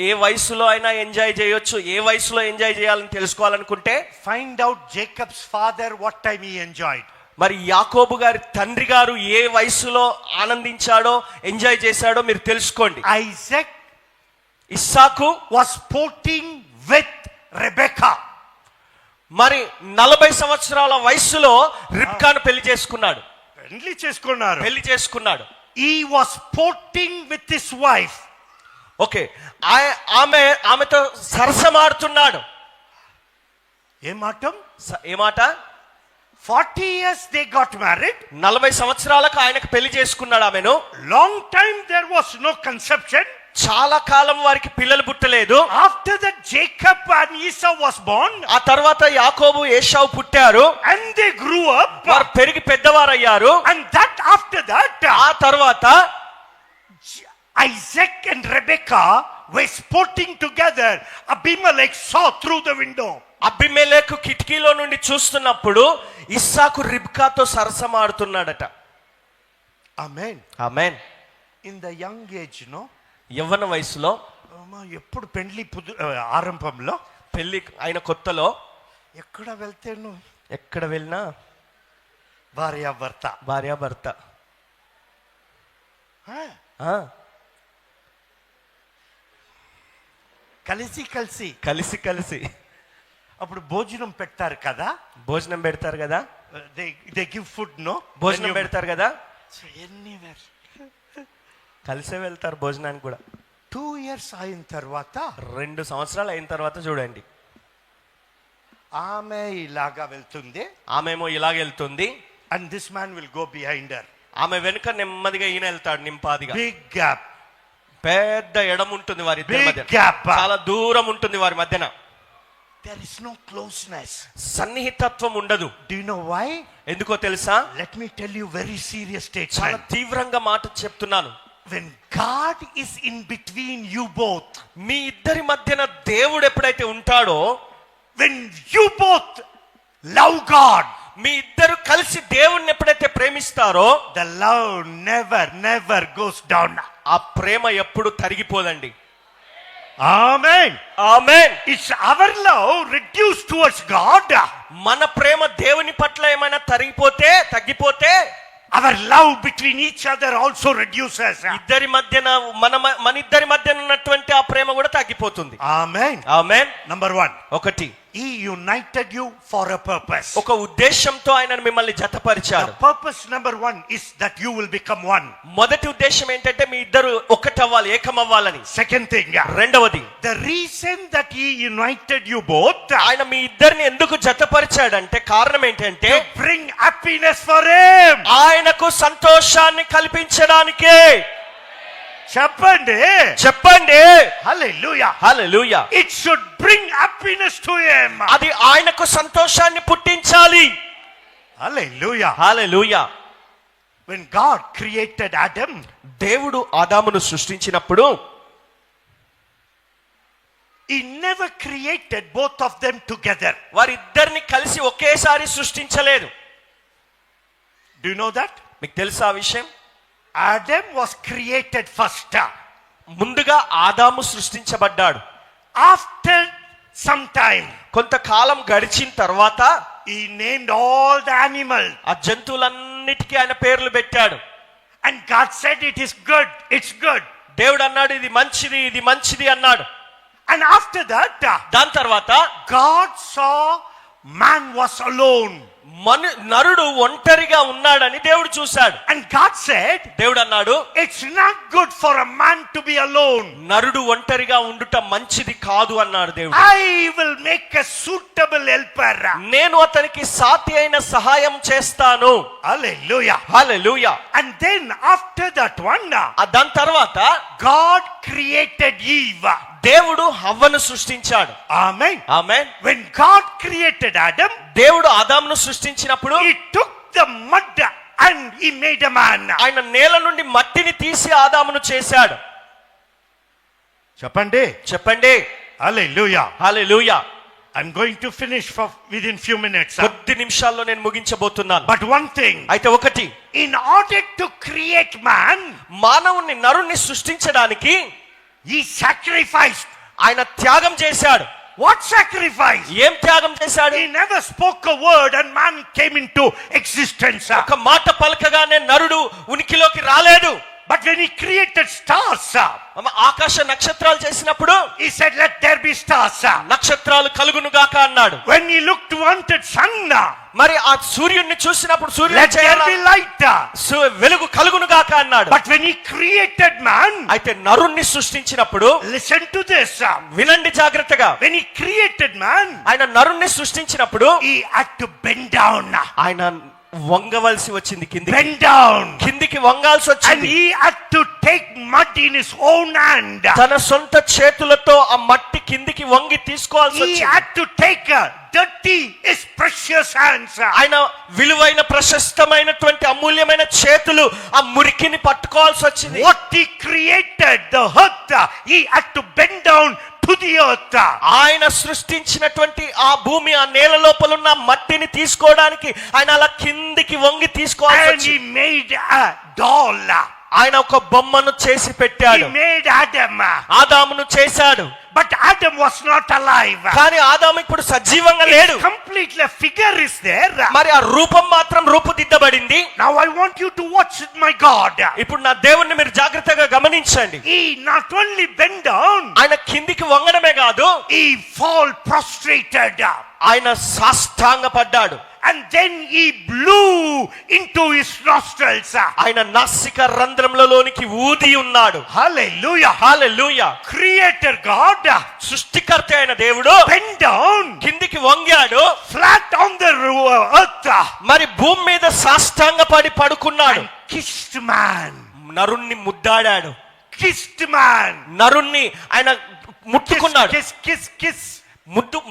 ఏ వయసులో అయినా ఎంజాయ్ చేయొచ్చు. ఏ వయసులో ఎంజాయ్ చేయాలని తెలుసుకోవాలనుకుంటే find out Jacob's father what time he enjoyed. మరి యాకోబు గారి తండ్రి గారు ఏ వయసులో ఆనందించాడో, ఎంజాయ్ చేశాడో మీరు తెలుసుకోండి. ఇస్సాకు was sporting with Rebecca. మరి 40 సంవత్సరాల వయసులో రిబ్కాను పెళ్లి చేసుకున్నాడు. He was sporting with his wife. Okay, ఆమెతో సరసమాడుతున్నాడు. ఏ మాట? 40 years they got married. 40 సంవత్సరాలకు ఆయనకు పెళ్లి చేసుకున్నాడు ఆమెను. Long time there was no conception. చాలా కాలం వారికి పిల్లలు పుట్టలేదు. After that Jacob and Esau was born. ఆ తర్వాత యాకోబు ఏశావు పుట్టారు. And they grew up. వారు పెరిగి పెద్దవారయ్యారు. And that after that ఆ తర్వాత Isaac and Rebecca were sporting together. Abimelech saw through the window. అబీమెలెకు కిటికీలో నుండి చూస్తున్నప్పుడు ఇస్సాకు రిబ్కాతో సరసమాడుతున్నాడట. Amen. In the young age, no? యవ్వన వయసులో, ఎప్పుడు పెళ్లి ఆరంభంలో, పెళ్లి అయిన కొత్తలో ఎక్కడ వెళ్ళినా భార్యాభర్త కలిసి అప్పుడు భోజనం పెడతారు కదా. they give food, no? భోజనం పెడతారు కదా. కలిసే వెళ్తారు భోజనానికి కూడా. 2 years అయిన తర్వాత, 2 సంవత్సరాలు అయిన తర్వాత చూడండి, ఆమె ఇలాగా వెళ్తుంది, ఆమెమో ఇలాగ వెళ్తుంది. and this man will go behind her. ఆమె వెనుక నెమ్మదిగా ఈయన వెళ్తాడు, నింపాదిగా. big gap. పెద్ద ఎడం ఉంటుంది వారి ఇద్దరి మధ్య, చాలా దూరం ఉంటుంది వారి మధ్యన. there is no closeness. సన్నిహితత్వం ఉండదు. do you know why? ఎందుకో తెలుసా? let me tell you very serious statement. చాలా తీవ్రంగా మాట చెప్తున్నాను. when God is in between you both, మీ ఇద్దరి మధ్యన దేవుడు ఎప్పుడైతే ఉంటాడో, when you both love God, మీ ఇద్దరు కలిసి దేవుణ్ణి ఎప్పుడైతే ప్రేమిస్తారో, the love never goes down. ఆ ప్రేమ ఎప్పుడు తరిగిపోదండి. Amen. It's our love reduced towards God. మన ప్రేమ దేవుని పట్ల ఏమైనా తగ్గిపోతే our love between each other also reduces. ఇద్దరి మధ్యన మన ఇద్దరి మధ్యన ఉన్నటువంటి ఆ ప్రేమ కూడా తగ్గిపోతుంది. Amen. Number 1. ఒకటి, He united you for a purpose. ఒక ఉద్దేశంతో ఆయన మిమ్మల్ని జతపరిచాడు. The purpose number 1 is that you will become one. మొదటి ఉద్దేశం ఏంటంటే మీ ఇద్దరు ఒకటవ్వాలి, ఏకమవ్వాలని. Second thing, రెండవది, the reason that he united you both, ఆయన మీ ఇద్దరిని ఎందుకు జతపరిచాడంటే కారణం ఏంటంటే to bring happiness for him. ఆయనకు సంతోషాన్ని కల్పించడానికే. చెప్పండి హల్లెలూయా. It should bring happiness to him. అది ఆయనకు సంతోషాన్ని పుట్టించాలి. Hallelujah. When God created Adam, దేవుడు ఆదామును సృష్టించినప్పుడు He never created both of them together. వారిద్దరిని కలిసి ఒకేసారి సృష్టించలేదు. Do you know that? మీకు తెలుసా ఆ విషయం? Adam was created first. ముందుగా ఆదాము సృష్టించబడ్డాడు. After some time, కొంతకాలం గడిచిన తర్వాత he named all the animals. ఆ జంతువులన్నిటికీ ఆయన పేర్లు పెట్టాడు. And God said, it is good, it's good. దేవుడు అన్నాడు ఇది మంచిది, ఇది మంచిది అన్నాడు. And after that, దాని తర్వాత God saw man was alone. నరుడు ఒంటరిగా ఉన్నాడని దేవుడు చూశాడు. And God said, దేవుడు అన్నాడు it's not good for a man to be alone. నరుడు ఒంటరిగా ఉండుట మంచిది కాదు అన్నాడు దేవుడు. I will make a suitable helper. నేను అతనికి సాటి అయిన సహాయం చేస్తాను. Hallelujah. Hallelujah. And then after that one, దాని తర్వాత God created Eve. దేవుడు హవ్వను సృష్టించాడు. Amen. Amen. When God created Adam, దేవుడు ఆదామును సృష్టించినప్పుడు he took the mud and he made a man. ఆయన నేల నుండి మట్టిని తీసి ఆదామును చేశాడు. చెప్పండి. Hallelujah. Hallelujah. I'm going to finish within few minutes. కొద్ది నిమిషాల్లో నేను ముగించబోతున్నాను. But one thing, అయితే ఒకటి, in order to create man, మానవుని నరుణ్ణి సృష్టించడానికి he sacrificed. ఆయన త్యాగం చేశాడు. What sacrifice? ఏం త్యాగం చేశాడు? He never spoke a word and man came into existence. ఒక మాట పలకగానే నరుడు ఉనికిలోకి రాలేడు. But when he created stars, ఆకాశ నక్షత్రాలు చేసినప్పుడు he said, let there be stars. నక్షత్రాలు కలుగును గాక అన్నాడు. When he wanted sun, మరి ఆ సూర్యుడిని చూసినప్పుడు let there be light. వెలుగు కలుగును గాక అన్నాడు. But when he created man, అయితే నరుణ్ణి సృష్టించినప్పుడు listen to this. వినండి జాగ్రత్తగా. When he created man, ఆయన నరుణ్ణి సృష్టించినప్పుడు he had to bend down. ఆయన వంగవలసి వచ్చింది, Bend down. కిందికి వంగాల్సి And వచ్చింది. he had to take mud in his own hand. తన సొంత చేతులతో ఆ మట్టి కిందికి వంగి తీసుకోవాల్సి He వచ్చింది. had to take dirty his precious hands. ఆయన విలువైన ప్రశస్తమైనటువంటి అమూల్యమైన చేతులు ఆ మురికిని పట్టుకోవాల్సి వచ్చింది. What he created, the earth, he had to bend down to the earth. ఆయన సృష్టించినటువంటి ఆ భూమి, ఆ నేల లోపల ఉన్న మట్టిని తీసుకోవడానికి ఆయన అలా కిందికి వంగి తీసుకోవాల్సి And he వచ్చింది. made a doll. ఆయన ఒక బొమ్మను చేసి He పెట్టాడు. made Adam. ఆదామును చేశాడు. But Adam was not alive. కానీ ఆదాము ఇప్పుడు సజీవంగా లేడు. Completely figure is there. మరి ఆ రూపం మాత్రం రూపుదిద్దబడింది. Now I want you to watch my God. ఇప్పుడు నా దేవుణ్ణి మీరు జాగ్రత్తగా గమనించండి. He not only bent down, ఆయన కిందికి వంగడమే కాదు, he fall prostrated. ఆయన సాష్టాంగపడ్డాడు. And then he blew into his nostrils. ఆయన నాసిక రంధ్రములలోనికి ఊది ఉన్నాడు. Hallelujah. హల్లెలూయా. Creator God, సృష్టికర్త అయిన దేవుడు bent down, కిందికి వంగాడు. flat on the earth, మరి భూమి మీద సాష్టాంగపడి పడుకున్నాడు. and kissed man. నరుణ్ణి ముద్దాడాడు. Kissed man. నరుణ్ణి ఆయన ముట్టుకున్నాడు. Kiss.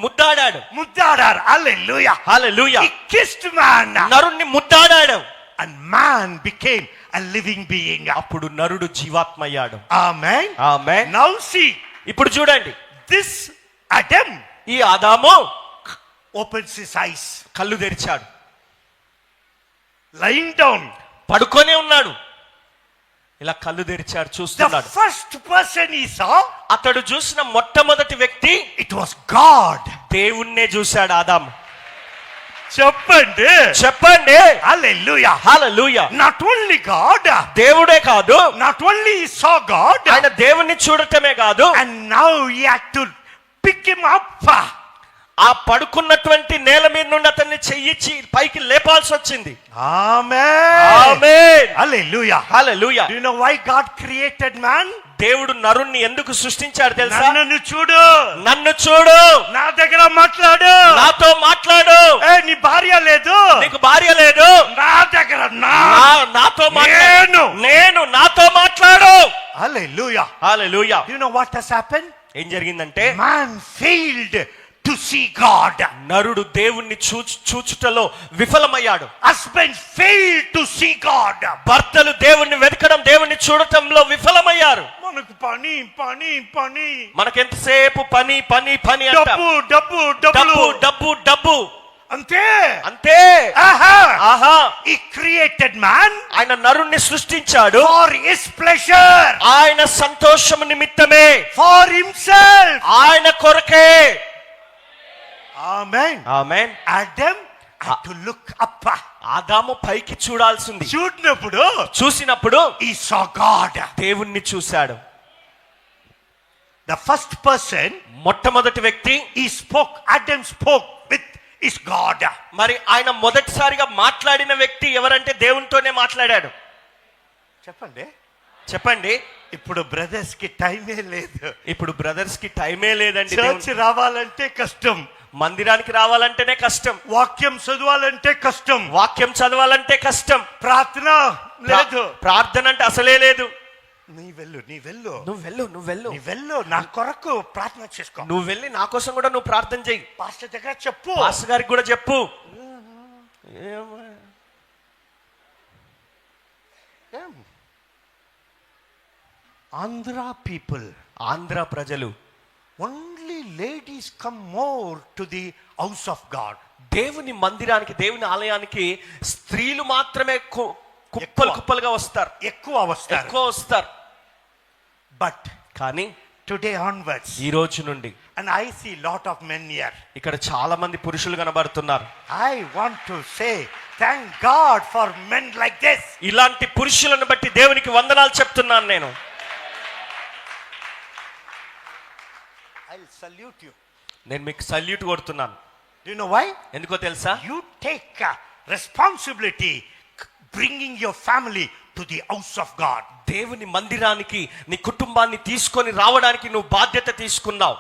ముద్దాడాడు. Muddadar. Hallelujah. Hallelujah. He kissed man. నరుణ్ణి ముద్దాడాడు. And man became a living being. అప్పుడు నరుడు జీవాత్మయ్యాడు. Amen. ఆమేన్. Now see, ఇప్పుడు చూడండి, this Adam ఈ ఆదాము opens his eyes. కళ్ళు తెరిచాడు. Lying down. పడుకొనే ఉన్నాడు. ఇలా కళ్ళు తెరిచాడు, The చూస్తున్నాడు. first person he saw, అతడు చూసిన మొట్టమొదటి వ్యక్తి it was God. దేవుణ్ణే చూశాడు ఆదాము. చెప్పండి. Hallelujah. Hallelujah. Not only God, దేవుడే కాదు, not only he saw God, ఆయన దేవుణ్ణి చూడటమే కాదు, and now he had to pick him up. ఆ పడుకున్నటువంటి నేల మీద నుండి అతన్ని చెయ్యిచ్చి పైకి లేపాల్సి వచ్చింది. Amen. Amen. Hallelujah. Hallelujah. Do you know why God created man? దేవుడు నరుణ్ణి ఎందుకు సృష్టించాడు తెలుసా? నన్ను చూడు, నన్ను చూడు, నా దగ్గర మాట్లాడు, నాతో మాట్లాడు. నీ భార్య లేదు, నీకు భార్య లేదు, నా దగ్గర నాతో మాట్లాడు. నేను నాతో మాట్లాడు. Hallelujah. Hallelujah. Do you know what has happened? ఏం జరిగిందంటే Man failed to see God. నరుడు దేవుణ్ణి చూచుటలో విఫలమయ్యాడు. Husbands failed to see God. భర్తలు దేవుణ్ణి వెతకడం, దేవుణ్ణి చూడటంలో విఫలమయ్యారు. మనకు పని పని పని, మనకెంతసేపు పని పని పని అంటాం. డబ్బు డబ్బు డబ్బు డబ్బు డబ్బు అంతే అంతే. ఆహా ఆహా. He created man ఆయన నరుణ్ణి సృష్టించాడు for his pleasure, ఆయన సంతోషము నిమిత్తమే, for himself. ఆయన కొరకే. Amen. Amen. Adam had to look up. ఆదాము పైకి చూడాల్సింది. చూడినప్పుడు చూసినప్పుడు he saw God. దేవుణ్ణి చూశాడు. The first person, మొట్టమొదటి వ్యక్తి, Adam spoke with his God. మరి ఆయన మొదటిసారిగా మాట్లాడిన వ్యక్తి ఎవరంటే దేవునితోనే మాట్లాడాడు. చెప్పండి. చెప్పండి. ఇప్పుడు బ్రదర్స్ కి టైమే లేదు. ఇప్పుడు బ్రదర్స్ కి టైమే లేదండి. చర్చ్ రావాలంటే కష్టం, మందిరానికి రావాలంటేనే కష్టం, వాక్యం చదవాలంటే కష్టం, వాక్యం చదవాలంటే కష్టం, ప్రార్థన లేదు, ప్రార్థన అంటే అసలే లేదు. నీ వెళ్ళు నీ వెళ్ళు నువ్వు వెళ్ళు నువ్వు వెళ్ళు నీ వెళ్ళు, నా కొరకు ప్రార్థన చేసుకో. నువ్వు వెళ్ళి నా కోసం కూడా నువ్వు ప్రార్థన చెయ్యి. పాస్టర్ దగ్గర చెప్పు, పాస్టర్ గారికి కూడా చెప్పు. ఆంధ్ర పీపుల్, ఆంధ్ర ప్రజలు, only ladies come more to the house of God. దేవుని మందిరానికి, దేవుని ఆలయానికి స్త్రీలు మాత్రమే కుప్పలు కుప్పలుగా వస్తారు, ఎక్కువ వస్తారు. బట్ కానీ టుడే ఆన్వర్డ్స్, ఈ రోజు నుండి, and I see lot of men here, ఇక్కడ చాలా మంది పురుషులు కనబడుతున్నారు. I want to say thank God for men like this. ఇలాంటి పురుషులను బట్టి దేవునికి వందనాలు చెప్తున్నాను నేను. I'll salute you. నేను మీకు salute కొడుతున్నాను. Do you know why? ఎందుకో తెలుసా? You take responsibility bringing your family to the house of God. దేవుని మందిరానికి నీ కుటుంబాన్ని తీసుకొని రావడానికి నువ్వు బాధ్యత తీసుకున్నావు.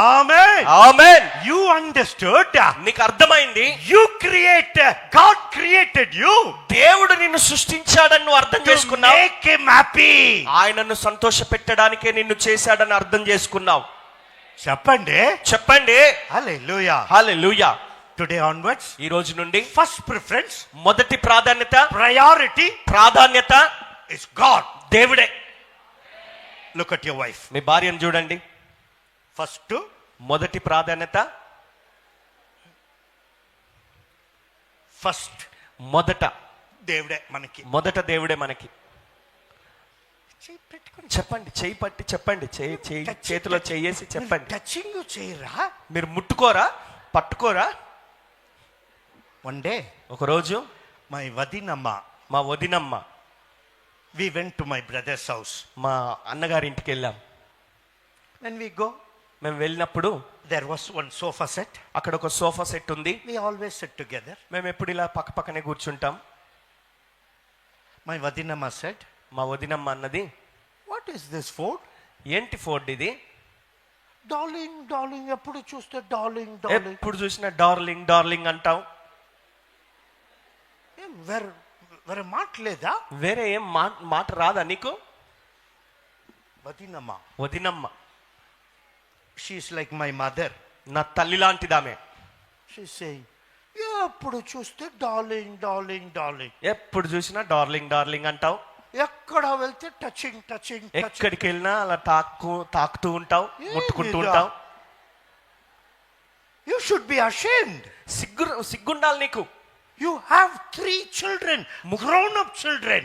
Amen. ఆమేన్. You understood. నీకు అర్థమైంది. God created you. దేవుడు నిన్ను సృష్టించాడని నువ్వు అర్థం చేసుకున్నావు. Make him happy. ఆయనను సంతోష పెట్టడానికే నిన్ను చేశాడని అర్థం చేసుకున్నావు. చెప్పండి. చెప్పండి. హల్లెలూయా. హల్లెలూయా. Today onwards, ఈ రోజు నుండి first preference, మొదటి ప్రాధాన్యత, priority, ప్రాధాన్యత is God. దేవుడే. Look at your wife. మీ భార్యను చూడండి. First, మొదటి ప్రాధాన్యత, ఫస్ట్ మొదట దేవుడే మనకి. మొదట దేవుడే మనకి. చెప్పండి, చేయి పట్టి చెప్పండి, చేతిలో చేసి చెప్పండి. టచింగ్ చేయరా? మీరు ముట్టుకోరా, పట్టుకోరా? వన్ డే, ఒకరోజు మా వదినమ్మ, we went to my brother's house. మా అన్నగారి ఇంటికి వెళ్ళాం. When we go, మేము వెళ్ళినప్పుడు there was one sofa set. అక్కడ ఒక సోఫా సెట్ ఉంది. We always sit together. మేము ఎప్పుడు ఇలా పక్క పక్కనే కూర్చుంటాం. My vadinamma said, మా వదినమ్మ అన్నది, what is this food? ఏంటి ఫుడ్ ఇది? డార్లింగ్ డార్లింగ్, ఎప్పుడు చూస్తే డార్లింగ్ డార్లింగ్, ఎప్పుడు చూసినా డార్లింగ్ డార్లింగ్ అంటాం. వేరే మాట లేదా? వేరే ఏం మాట రాదా నీకు? వదినమ్మ, she is like my mother. నా తల్లి లాంటిదామే. She is saying, ఎప్పుడు చూస్తే డార్లింగ్ డార్లింగ్ డార్లింగ్, ఎప్పుడు చూసినా డార్లింగ్ డార్లింగ్ అంటావు. ఎక్కడ వెళ్తే టచింగ్ టచింగ్, ఎక్కడికి వెళ్ళినా అలా తాకుతూ ఉంటావు, ముట్టుకుంటూ ఉంటావు. You should be ashamed. సిగ్గుండాలి నీకు. You have 3 children, grown up children.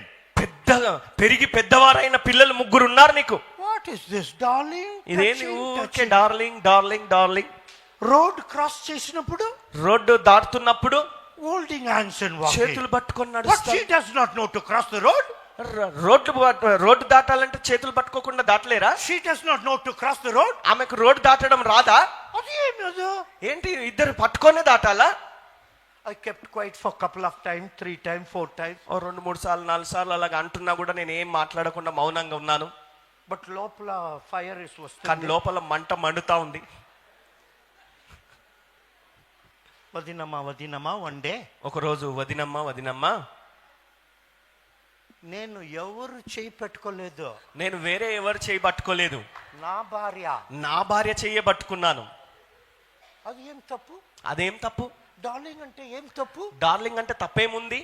పెరిగి పెద్దవారైన పిల్లలు 3 ఉన్నారు నీకు. What is this darling? ఇదేంటి ఊరికే darling darling darling? Road cross చేసినప్పుడు, రోడ్డు దాటుతున్నప్పుడు holding hands and walking, చేతులు పట్టుకొని but నడుస్తావు. she does not know to cross the road. Road దాటాలంటే చేతులు పట్టుకోకుండా దాటలేరా? She does not know to cross the road. ఆమెకు రోడ్డు దాటడం రాదా? ఏంటి ఇద్దరు పట్టుకొనే దాటాలా? I kept quiet for couple of times, 3 times, 4 times. 2, 3 సార్లు 4 సార్లు అలాగా అంటున్నా కూడా నేను ఏం మాట్లాడకుండా మౌనంగా ఉన్నాను. బట్ లోపల ఫైర్ ఇస్ వస్తుంది, కానీ లోపల మంట మండుతా ఉంది. వదినమ్మ వన్ డే, ఒకరోజు వదినమ్మ, నేను ఎవరు చేయి పెట్టుకోలేదు, నేను వేరే ఎవరు చేయి పట్టుకోలేదు, నా భార్య చెయ్యి పట్టుకున్నాను. అది ఏం తప్పు? అదేం తప్పు? డార్లింగ్ అంటే ఏం తప్పు? డార్లింగ్ అంటే తప్పేముంది?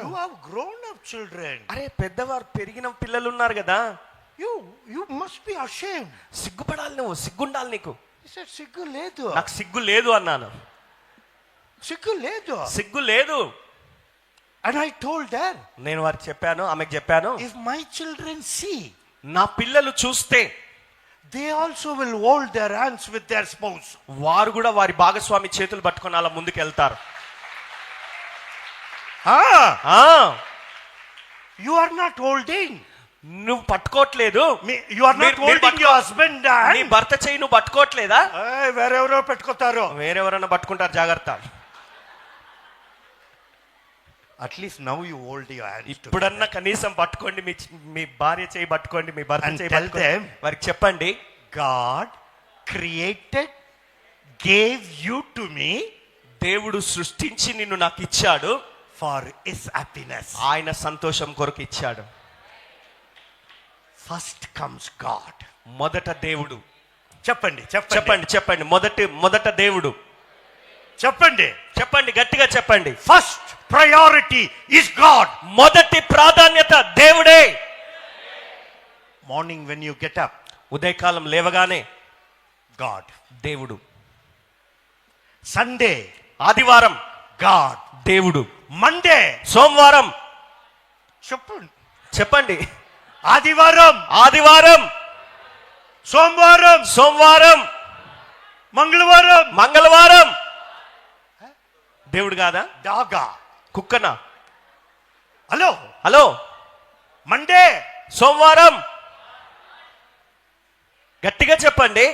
You have grown up children. అరే పెద్దవారు పెరిగిన పిల్లలు ఉన్నారు కదా, You must be ashamed. సిగ్గుపడాలి, నువ్వు సిగ్గుండాలి నీకు. He said, సిగ్గు లేదు. నాకు సిగ్గు లేదు అన్నాను. సిగ్గు లేదు. సిగ్గు లేదు. And I told her, నేను వారికి చెప్పాను, ఆమెకు చెప్పాను, if my children see, నా పిల్లలు చూస్తే they also will hold their hands with their spouse. వారు కూడా వారి భాగస్వామి చేతులు పట్టుకొని అలా ముందుకు వెళ్తారు. You are not holding. నువ్వు పట్టుకోవట్లేదు. You are not holding your husband hand. నీ భర్త చేయి నువ్వు పట్టుకోవట్లేదా? వేరెవరో పెట్టుకోతారు. వేరెవరన్నా పట్టుకుంటారు, జాగ్రత్త. At least now you hold your hands. ఇప్పుడన్నా కనీసం పట్టుకోండి, మీ భార్య చేయి పట్టుకోండి, మీ భర్త చేయి tell పట్టుకోండి. them, వారికి చెప్పండి, God created, gave you to me, దేవుడు సృష్టించి నిన్ను నాకు ఇచ్చాడు, for his happiness. ఆయన సంతోషం కొరకు ఇచ్చాడు. First comes God. మొదట దేవుడు. చెప్పండి చెప్పండి చెప్పండి మొదట దేవుడు. చెప్పండి చెప్పండి గట్టిగా చెప్పండి. First priority is God. మొదటి ప్రాధాన్యత దేవుడే. Morning when you get up, ఉదయకాలం లేవగానే గాడ్, దేవుడు. సండే, ఆదివారం, గాడ్, దేవుడు. మండే, సోమవారం, చెప్పండి, ఆదివారం, సోమవారం, మంగళవారం. దేవుడు కాదా? డాగా, కుక్కనా? హలో, మండే, సోమవారం, గట్టిగా చెప్పండి,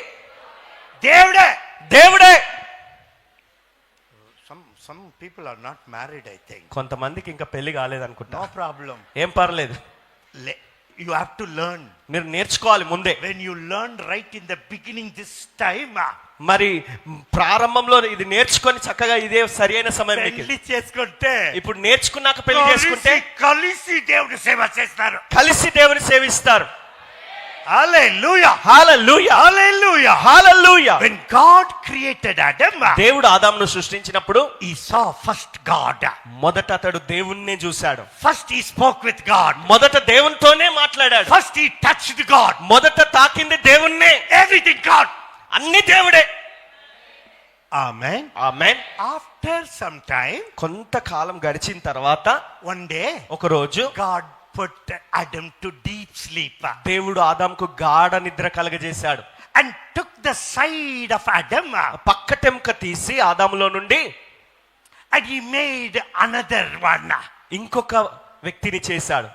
దేవుడే. Some people are not married, I think. కొంతమందికి ఇంకా పెళ్లి కాలేదనుకుంటా. No problem. ఏం పర్లేదు. You have to learn. మీరు నేర్చుకోవాలి ముందే. When you learn right in the beginning this time, మరి ప్రారంభంలో ఇది నేర్చుకొని చక్కగా ఇదే సరైన సమయం. పెళ్లి చేసుకుంటే, ఇప్పుడు నేర్చుకున్నాక పెళ్లి చేసుకుంటే కలిసి దేవుని సేవ చేస్తారు, కలిసి దేవుని సేవిస్తారు. హల్లెలూయా, hallelujah, hallelujah, hallelujah. When God created Adam, దేవుడు ఆదామును సృష్టించినప్పుడు he saw first God. మొదట అతడు దేవుణ్ణి చూశాడు. First he spoke with God. మొదట దేవునితోనే మాట్లాడాడు. First he touched God. మొదట తాకింది దేవుణ్ణే. Everything God. అన్ని దేవుడే. Amen. ఆమేన్. After some time, కొంతకాలం గడిచిన తర్వాత one day, ఒక రోజు God put Adam to deep sleep. దేవుడు ఆదాముకు గాఢ నిద్ర కలగజేశాడు. And took the side of Adam. పక్కటెంక తీసి ఆదాములో నుండి And he made another one. ఇంకొక వ్యక్తిని చేశాడు.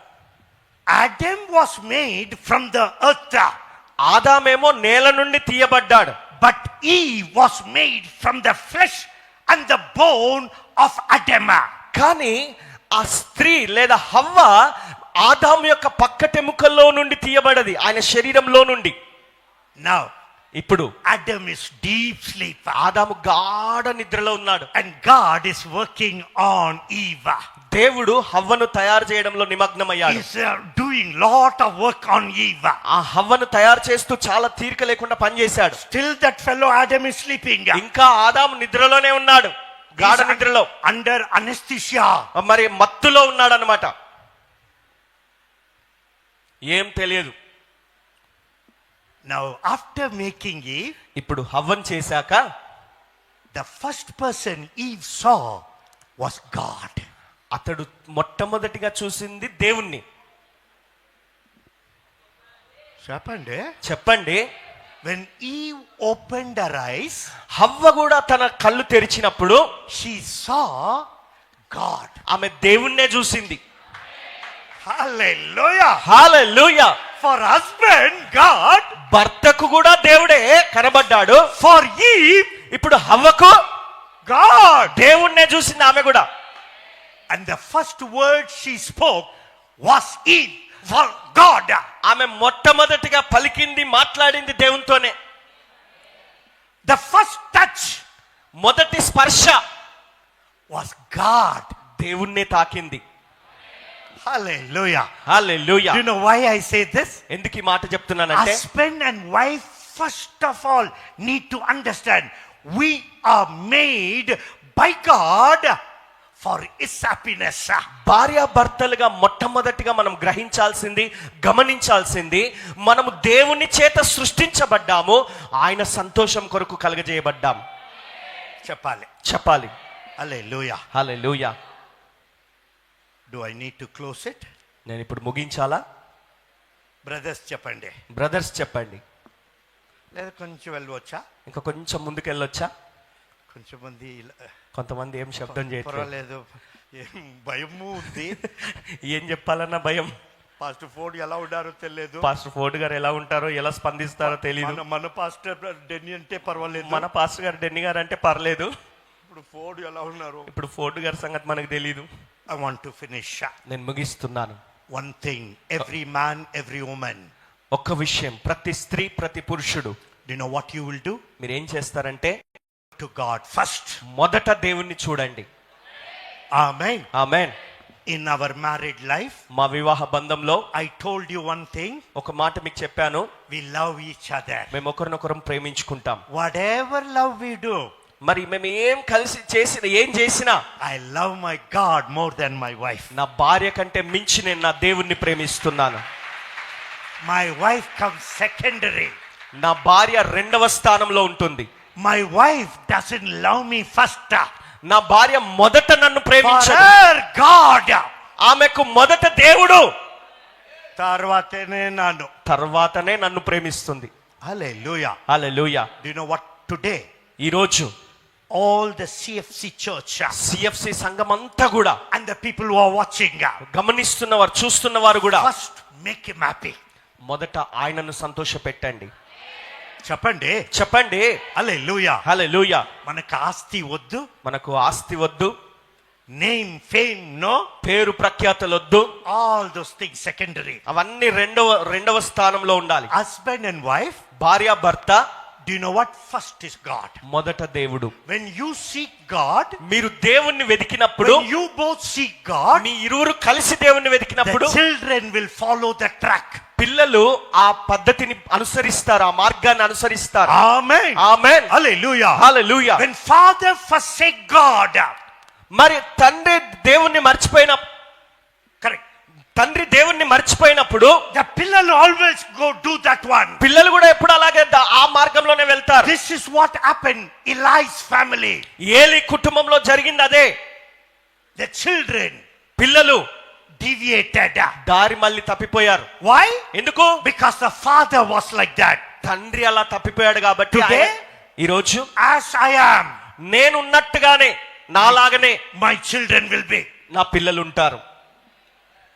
Adam was made from the earth. ఆదామేమో నేల నుండి తీయబడ్డాడు. But Eve was made from the flesh and the bone of Adam. కానీ ఆ స్త్రీ లేదా హవ్వ ఆదాము యొక్క పక్కటెముకల్లో నుండి తీయబడది, ఆయన శరీరంలో నుండి. Now ఇప్పుడు Adam is deep sleep. ఆదాము గాఢ నిద్రలో ఉన్నాడు. And God is working on Eve. దేవుడు హవ్వను తయారు చేయడంలో నిమగ్నమయ్యాడు. He's doing lot of work on Eve. ఆ హవ్వను తయారు చేస్తూ చాలా తీరిక లేకుండా పనిచేశాడు. Still that fellow Adam is sleeping. ఇంకా ఆదాము నిద్రలోనే ఉన్నాడు, గాఢ నిద్రలో, under anesthesia. మరి మత్తులో ఉన్నాడు అన్నమాట. ఏం తెలియదు. Now after making Eve, ఇప్పుడు హవ్వను చేశాక the first person Eve saw was God. అతడు మొట్టమొదటిగా చూసింది దేవుణ్ణి. చెప్పండి. When Eve opened her eyes, హవ్వ కూడా తన కళ్ళు తెరిచినప్పుడు she saw God. ఆమె దేవుణ్ణే చూసింది. Hallelujah. Hallelujah. For husband God, భర్తకు కూడా దేవుడే కనబడ్డాడు. for Eve, ఇప్పుడు హవ్వకు God. దేవుణ్ణే చూసింది ఆమె కూడా. And the first word she spoke was Eve for God. ఆమె మొట్టమొదటిగా పలికింది, మాట్లాడింది దేవునితోనే. The first touch, మొదటి స్పర్శ was God. దేవుణ్ణే తాకింది. Hallelujah. Hallelujah. Do you know why I say this? ఎందుకు ఈ మాట చెప్తున్నానంటే Husband and wife, first of all, need to understand we are made by God for his happiness. భార్యాభర్తలుగా మొట్టమొదటిగా మనం గ్రహించాల్సింది, గమనించాల్సింది, మనము దేవుని చేత సృష్టించబడ్డాము, ఆయన సంతోషం కొరకు కలుగజేయబడ్డాం చెప్పాలి. Hallelujah. Hallelujah. Do I need to close it? నేను ఇప్పుడు ముగించాలా? Brothers చెప్పండి. బ్రదర్స్ చెప్పండి. లేదా కొంచెం వెళ్ళవచ్చా? ఇంకా కొంచెం ముందుకు వెళ్ళొచ్చా? కొంచెం మంది కొంతమంది ఏం శబ్దం చేయట్లేదు. పర్వాలేదు, భయము ఉంది. ఏం చెప్పాలన్నా భయం. పాస్టర్ ఫోర్డ్ ఎలా ఉన్నారో తెలియదు. పాస్టర్ ఫోర్డ్ గారు ఎలా ఉంటారో, ఎలా స్పందిస్తారో తెలియదు. మన పాస్టర్ డెన్నీ అంటే పర్వాలేదు, మన పాస్టర్ గారు డెన్నీ గారు అంటే పర్లేదు. ఇప్పుడు ఫోర్డ్ ఎలా ఉన్నారు? ఇప్పుడు ఫోర్డ్ గారి సంగతి మనకు తెలియదు. I want to finish. నేను ముగిస్తున్నాను. One thing, every man, every woman. ఒక్క విషయం, ప్రతి స్త్రీ ప్రతి పురుషుడు. Do you know what you will do? మీరు ఏం చేస్తారంటే To God first. మొదట దేవుణ్ణి చూడండి. Amen. Amen. In our married life, మా వివాహ బంధంలో I told you one thing. ఒక మాట మీకు చెప్పాను. We love each other. మేము ఒకరినొకరం ప్రేమించుకుంటాం. Whatever love we do, మరి మేము ఏం చేసినా I love my God more than my wife. నా భార్య కంటే మించి నేను నా దేవుణ్ణి ప్రేమిస్తున్నాను. My wife comes secondary. నా భార్య రెండవ స్థానంలో ఉంటుంది. My wife doesn't love me first. నా భార్య మొదట నన్ను For ప్రేమించదు. her, God. ఆమెకు మొదట దేవుడు, తర్వాతనే నన్ను ప్రేమిస్తుంది. Hallelujah. Hallelujah. Do you know what? Today, ఈ రోజు all the CFC church CFC సంఘం అంతా కూడా, and the people who are watching, గమనిస్తున్నవారు, చూస్తున్నవారు కూడా, first make him happy. మొదట ఆయనను సంతోష పెట్టండి. చెప్పండి. Hallelujah. హల్లెలూయా. మనకు ఆస్తి వద్దు, మనకు ఆస్తి వద్దు, నేమ్ ఫేమ్ నో, పేరు ప్రఖ్యాతలు వద్దు. all those things secondary. అవన్నీ రెండవ స్థానంలో ఉండాలి. Husband and wife, భార్య భర్త, do you know what? First is God. మొదట దేవుడు. When you seek God, మీరు దేవుణ్ణి వెతికినప్పుడు, when you both seek God, మీ ఇరువురు కలిసి దేవుణ్ణి వెతికినప్పుడు, the children will follow the track. పిల్లలు ఆ పద్ధతిని అనుసరిస్తారు, ఆ మార్గాన్ని అనుసరిస్తారు. Amen. Amen. Hallelujah. Hallelujah. When father forsake God, మరి తండ్రి దేవుణ్ణి మర్చిపోయినప్పుడు the పిల్లలు always go do that one. పిల్లలు కూడా ఎప్పుడు అలాగే ఆ మార్గంలోనే వెళ్తారు. This is what happened Eli's family. ఏలి కుటుంబంలో జరిగింది అదే. The children, పిల్లలు deviated. దారి మళ్ళీ తప్పిపోయారు. Why? ఎందుకు? Because the father was like that. తండ్రి అలా తప్పిపోయాడు కాబట్టి Today, ఈ రోజు as I am, నేనున్నట్టుగానే నాలాగనే my children will be. నా పిల్లలు ఉంటారు.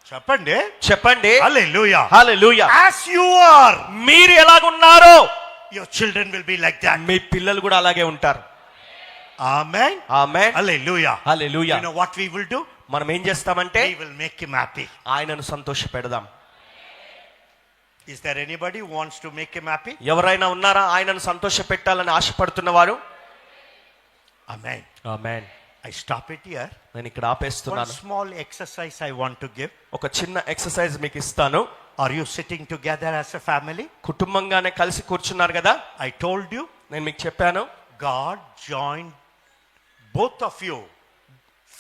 చెప్పండి. Hallelujah. Hallelujah. As you are, మీరు ఎలాగున్నారో your children will be like that. మీ పిల్లలు కూడా అలాగే ఉంటారు. Amen. Amen. Hallelujah. Hallelujah. You know what we will do? మనం ఏం చేస్తామంటే We will make him happy. ఆయనను సంతోష పెడదాం. Is there anybody who wants to make him happy? ఎవరైనా ఉన్నారా ఆయనను సంతోష పెట్టాలని ఆశపడుతున్నవారు? Amen. Amen. I stop it here. నేను ఇక్కడ One ఆపేస్తున్నాను. small exercise I want to give. ఒక చిన్న ఎక్సర్సైజ్ మీకు ఇస్తాను. Are you sitting together as a family? కుటుంబంగానే కలిసి కూర్చున్నారు కదా. I told you, నేను మీకు చెప్పాను, God joined both of you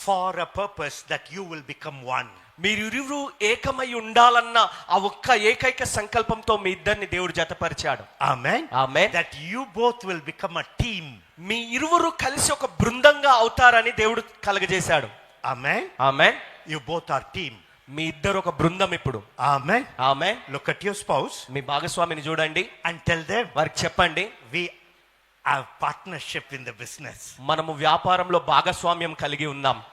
for a purpose that you will become one. మీరిరువురు ఏకమై ఉండాలన్న ఆ ఒక్క ఏకైక సంకల్పంతో మీ ఇద్దరిని దేవుడు జతపరిచాడు. Amen. Amen. That you both will become a team. మీ ఇరువురు కలిసి ఒక బృందంగా అవుతారని దేవుడు కలుగజేశాడు. Amen. Amen. You both are team. మీ ఇద్దరు ఒక బృందం ఇప్పుడు. Amen. Amen. Look at your spouse మీ భాగస్వామిని చూడండి, and tell them, వారికి చెప్పండి, we have partnership in the business. మనము వ్యాపారంలో భాగస్వామ్యం కలిగి ఉన్నాం.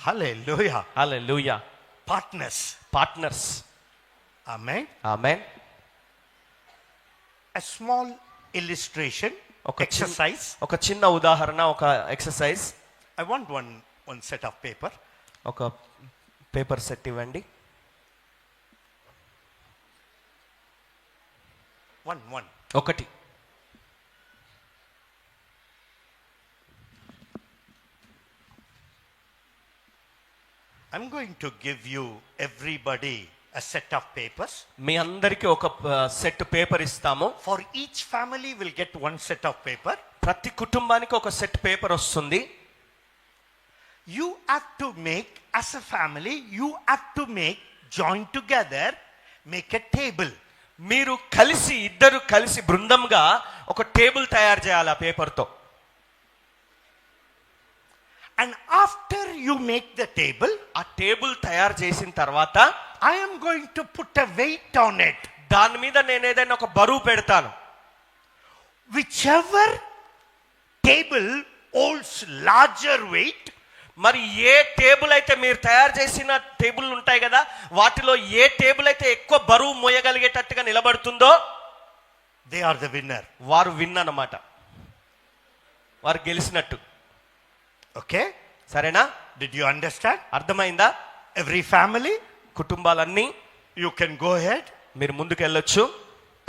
Hallelujah. Hallelujah. Partners. Amen. Amen. A small illustration, exercise. ఒక చిన్న ఉదాహరణ, ఒక exercise. I want one set of paper. ఒక పేపర్ సెట్ ఇవ్వండి. One. ఒకటి. I'm going to give you everybody a set of papers. మీ అందరికీ ఒక సెట్ పేపర్ ఇస్తాము. For each family will get one set of paper. ప్రతి కుటుంబానికి ఒక set paper వస్తుంది. You have to make, as a family, you have to make, join together, make a table. మీరు కలిసి ఇద్దరు కలిసి బృందంగా ఒక టేబుల్ తయారు చేయాలి ఆ పేపర్తో. And after you make the table, ఆ టేబుల్ తయారు చేసిన తర్వాత I am going to put a weight on it. దాని మీద నేను ఏదైనా ఒక బరువు పెడతాను. Whichever table holds larger weight, మరి ఏ టేబుల్ అయితే మీరు తయారు చేసిన టేబుల్ ఉంటాయి కదా, వాటిలో ఏ టేబుల్ అయితే ఎక్కువ బరువు మోయగలిగేటట్టుగా నిలబడుతుందో they are the winner. వారు విన్ అన్నమాట, వారు గెలిచినట్టు. Okay? సరేనా? Did you understand? అర్థమైందా? Every family, కుటుంబాలన్నీ you can go ahead మీరు ముందుకు వెళ్ళొచ్చు,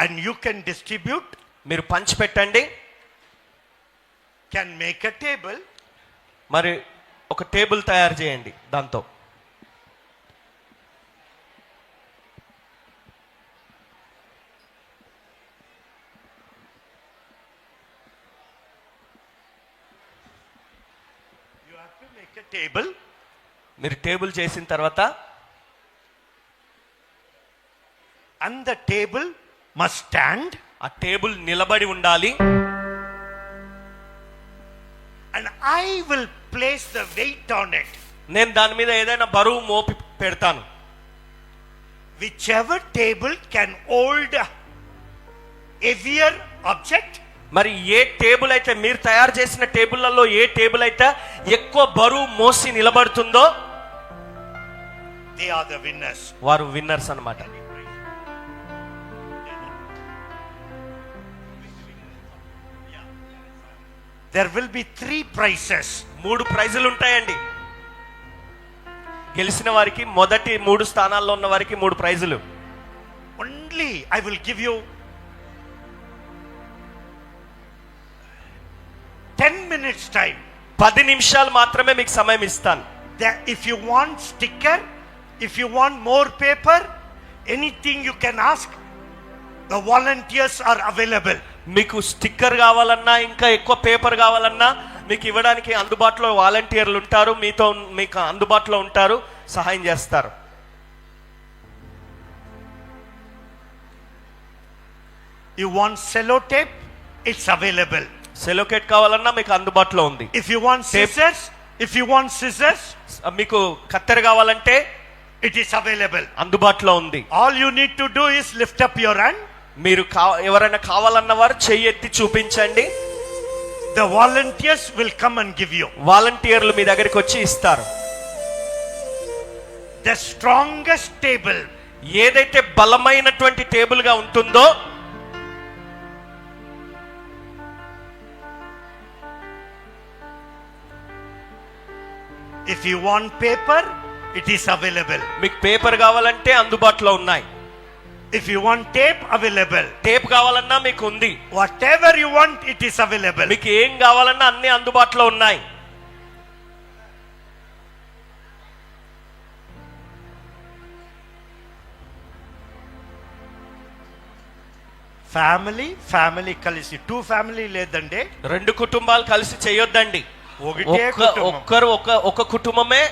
and you can distribute, మీరు పంచి పెట్టండి, can make a table. మరి ఒక టేబుల్ తయారు చేయండి దాంతో. You have to make a table. మీరు టేబుల్ చేసిన తర్వాత And the table must stand. ఆ టేబుల్ నిలబడి ఉండాలి. And I will place the weight on it. నేను దాని మీద ఏదైనా బరువు మోపి పెడతాను. Whichever table can hold a heavier object, మరి ఏ టేబుల్ అయితే మీరు తయారు చేసిన టేబుల్లలో ఏ టేబుల్ అయితే ఎక్కువ బరువు మోసి నిలబడుతుందో they are the winners. వారు విన్నర్స్ అన్నమాట. There will be 3 prizes. 3 ప్రైజులు ఉంటాయండి. గెలిచిన వారికి, మొదటి 3 స్థానాల్లో ఉన్న వారికి 3 ప్రైజులు. Only I will give you 10 minutes time. 10 నిమిషాలు మాత్రమే మీకు సమయం ఇస్తాను. If you want sticker, if you want more paper, anything you can ask. The volunteers are available. మీకు స్టిక్కర్ కావాలన్నా, ఇంకా ఎక్కువ పేపర్ కావాలన్నా మీకు ఇవ్వడానికి అందుబాటులో వాలంటీర్లు ఉంటారు, మీకు అందుబాటులో ఉంటారు, సహాయం చేస్తారు. You want sellotape? It's available. సెలోకేట్ కావాలన్నా మీకు అందుబాటులో ఉంది. If you want scissors, మీకు కత్తెర కావాలంటే it is available. అందుబాటులో ఉంది. All you need to do is lift up your hand. మీరు ఎవరైనా కావాలన్న వారు చెయ్యి ఎత్తి చూపించండి. The volunteers will come and give you. వాలంటీర్లు మీ దగ్గరికి వచ్చి ఇస్తారు. The strongest table, ఏదైతే బలమైనటువంటి టేబుల్ గా ఉంటుందో, if you want paper, it is available. మీకు పేపర్ కావాలంటే అందుబాటులో ఉన్నాయి. If you want tape, available. Tape కావాలన్నా మీకు ఉంది. Whatever you want, it is available. మీకు ఏం కావాలన్నా అన్ని అందుబాటులో ఉన్నాయి. ఫ్యామిలీ కలిసి 2 ఫ్యామిలీ లేదండి, 2 కుటుంబాలు కలిసి చేయొద్దండి. ఒకటే కుటుంబం. ఒక కుటుంబమే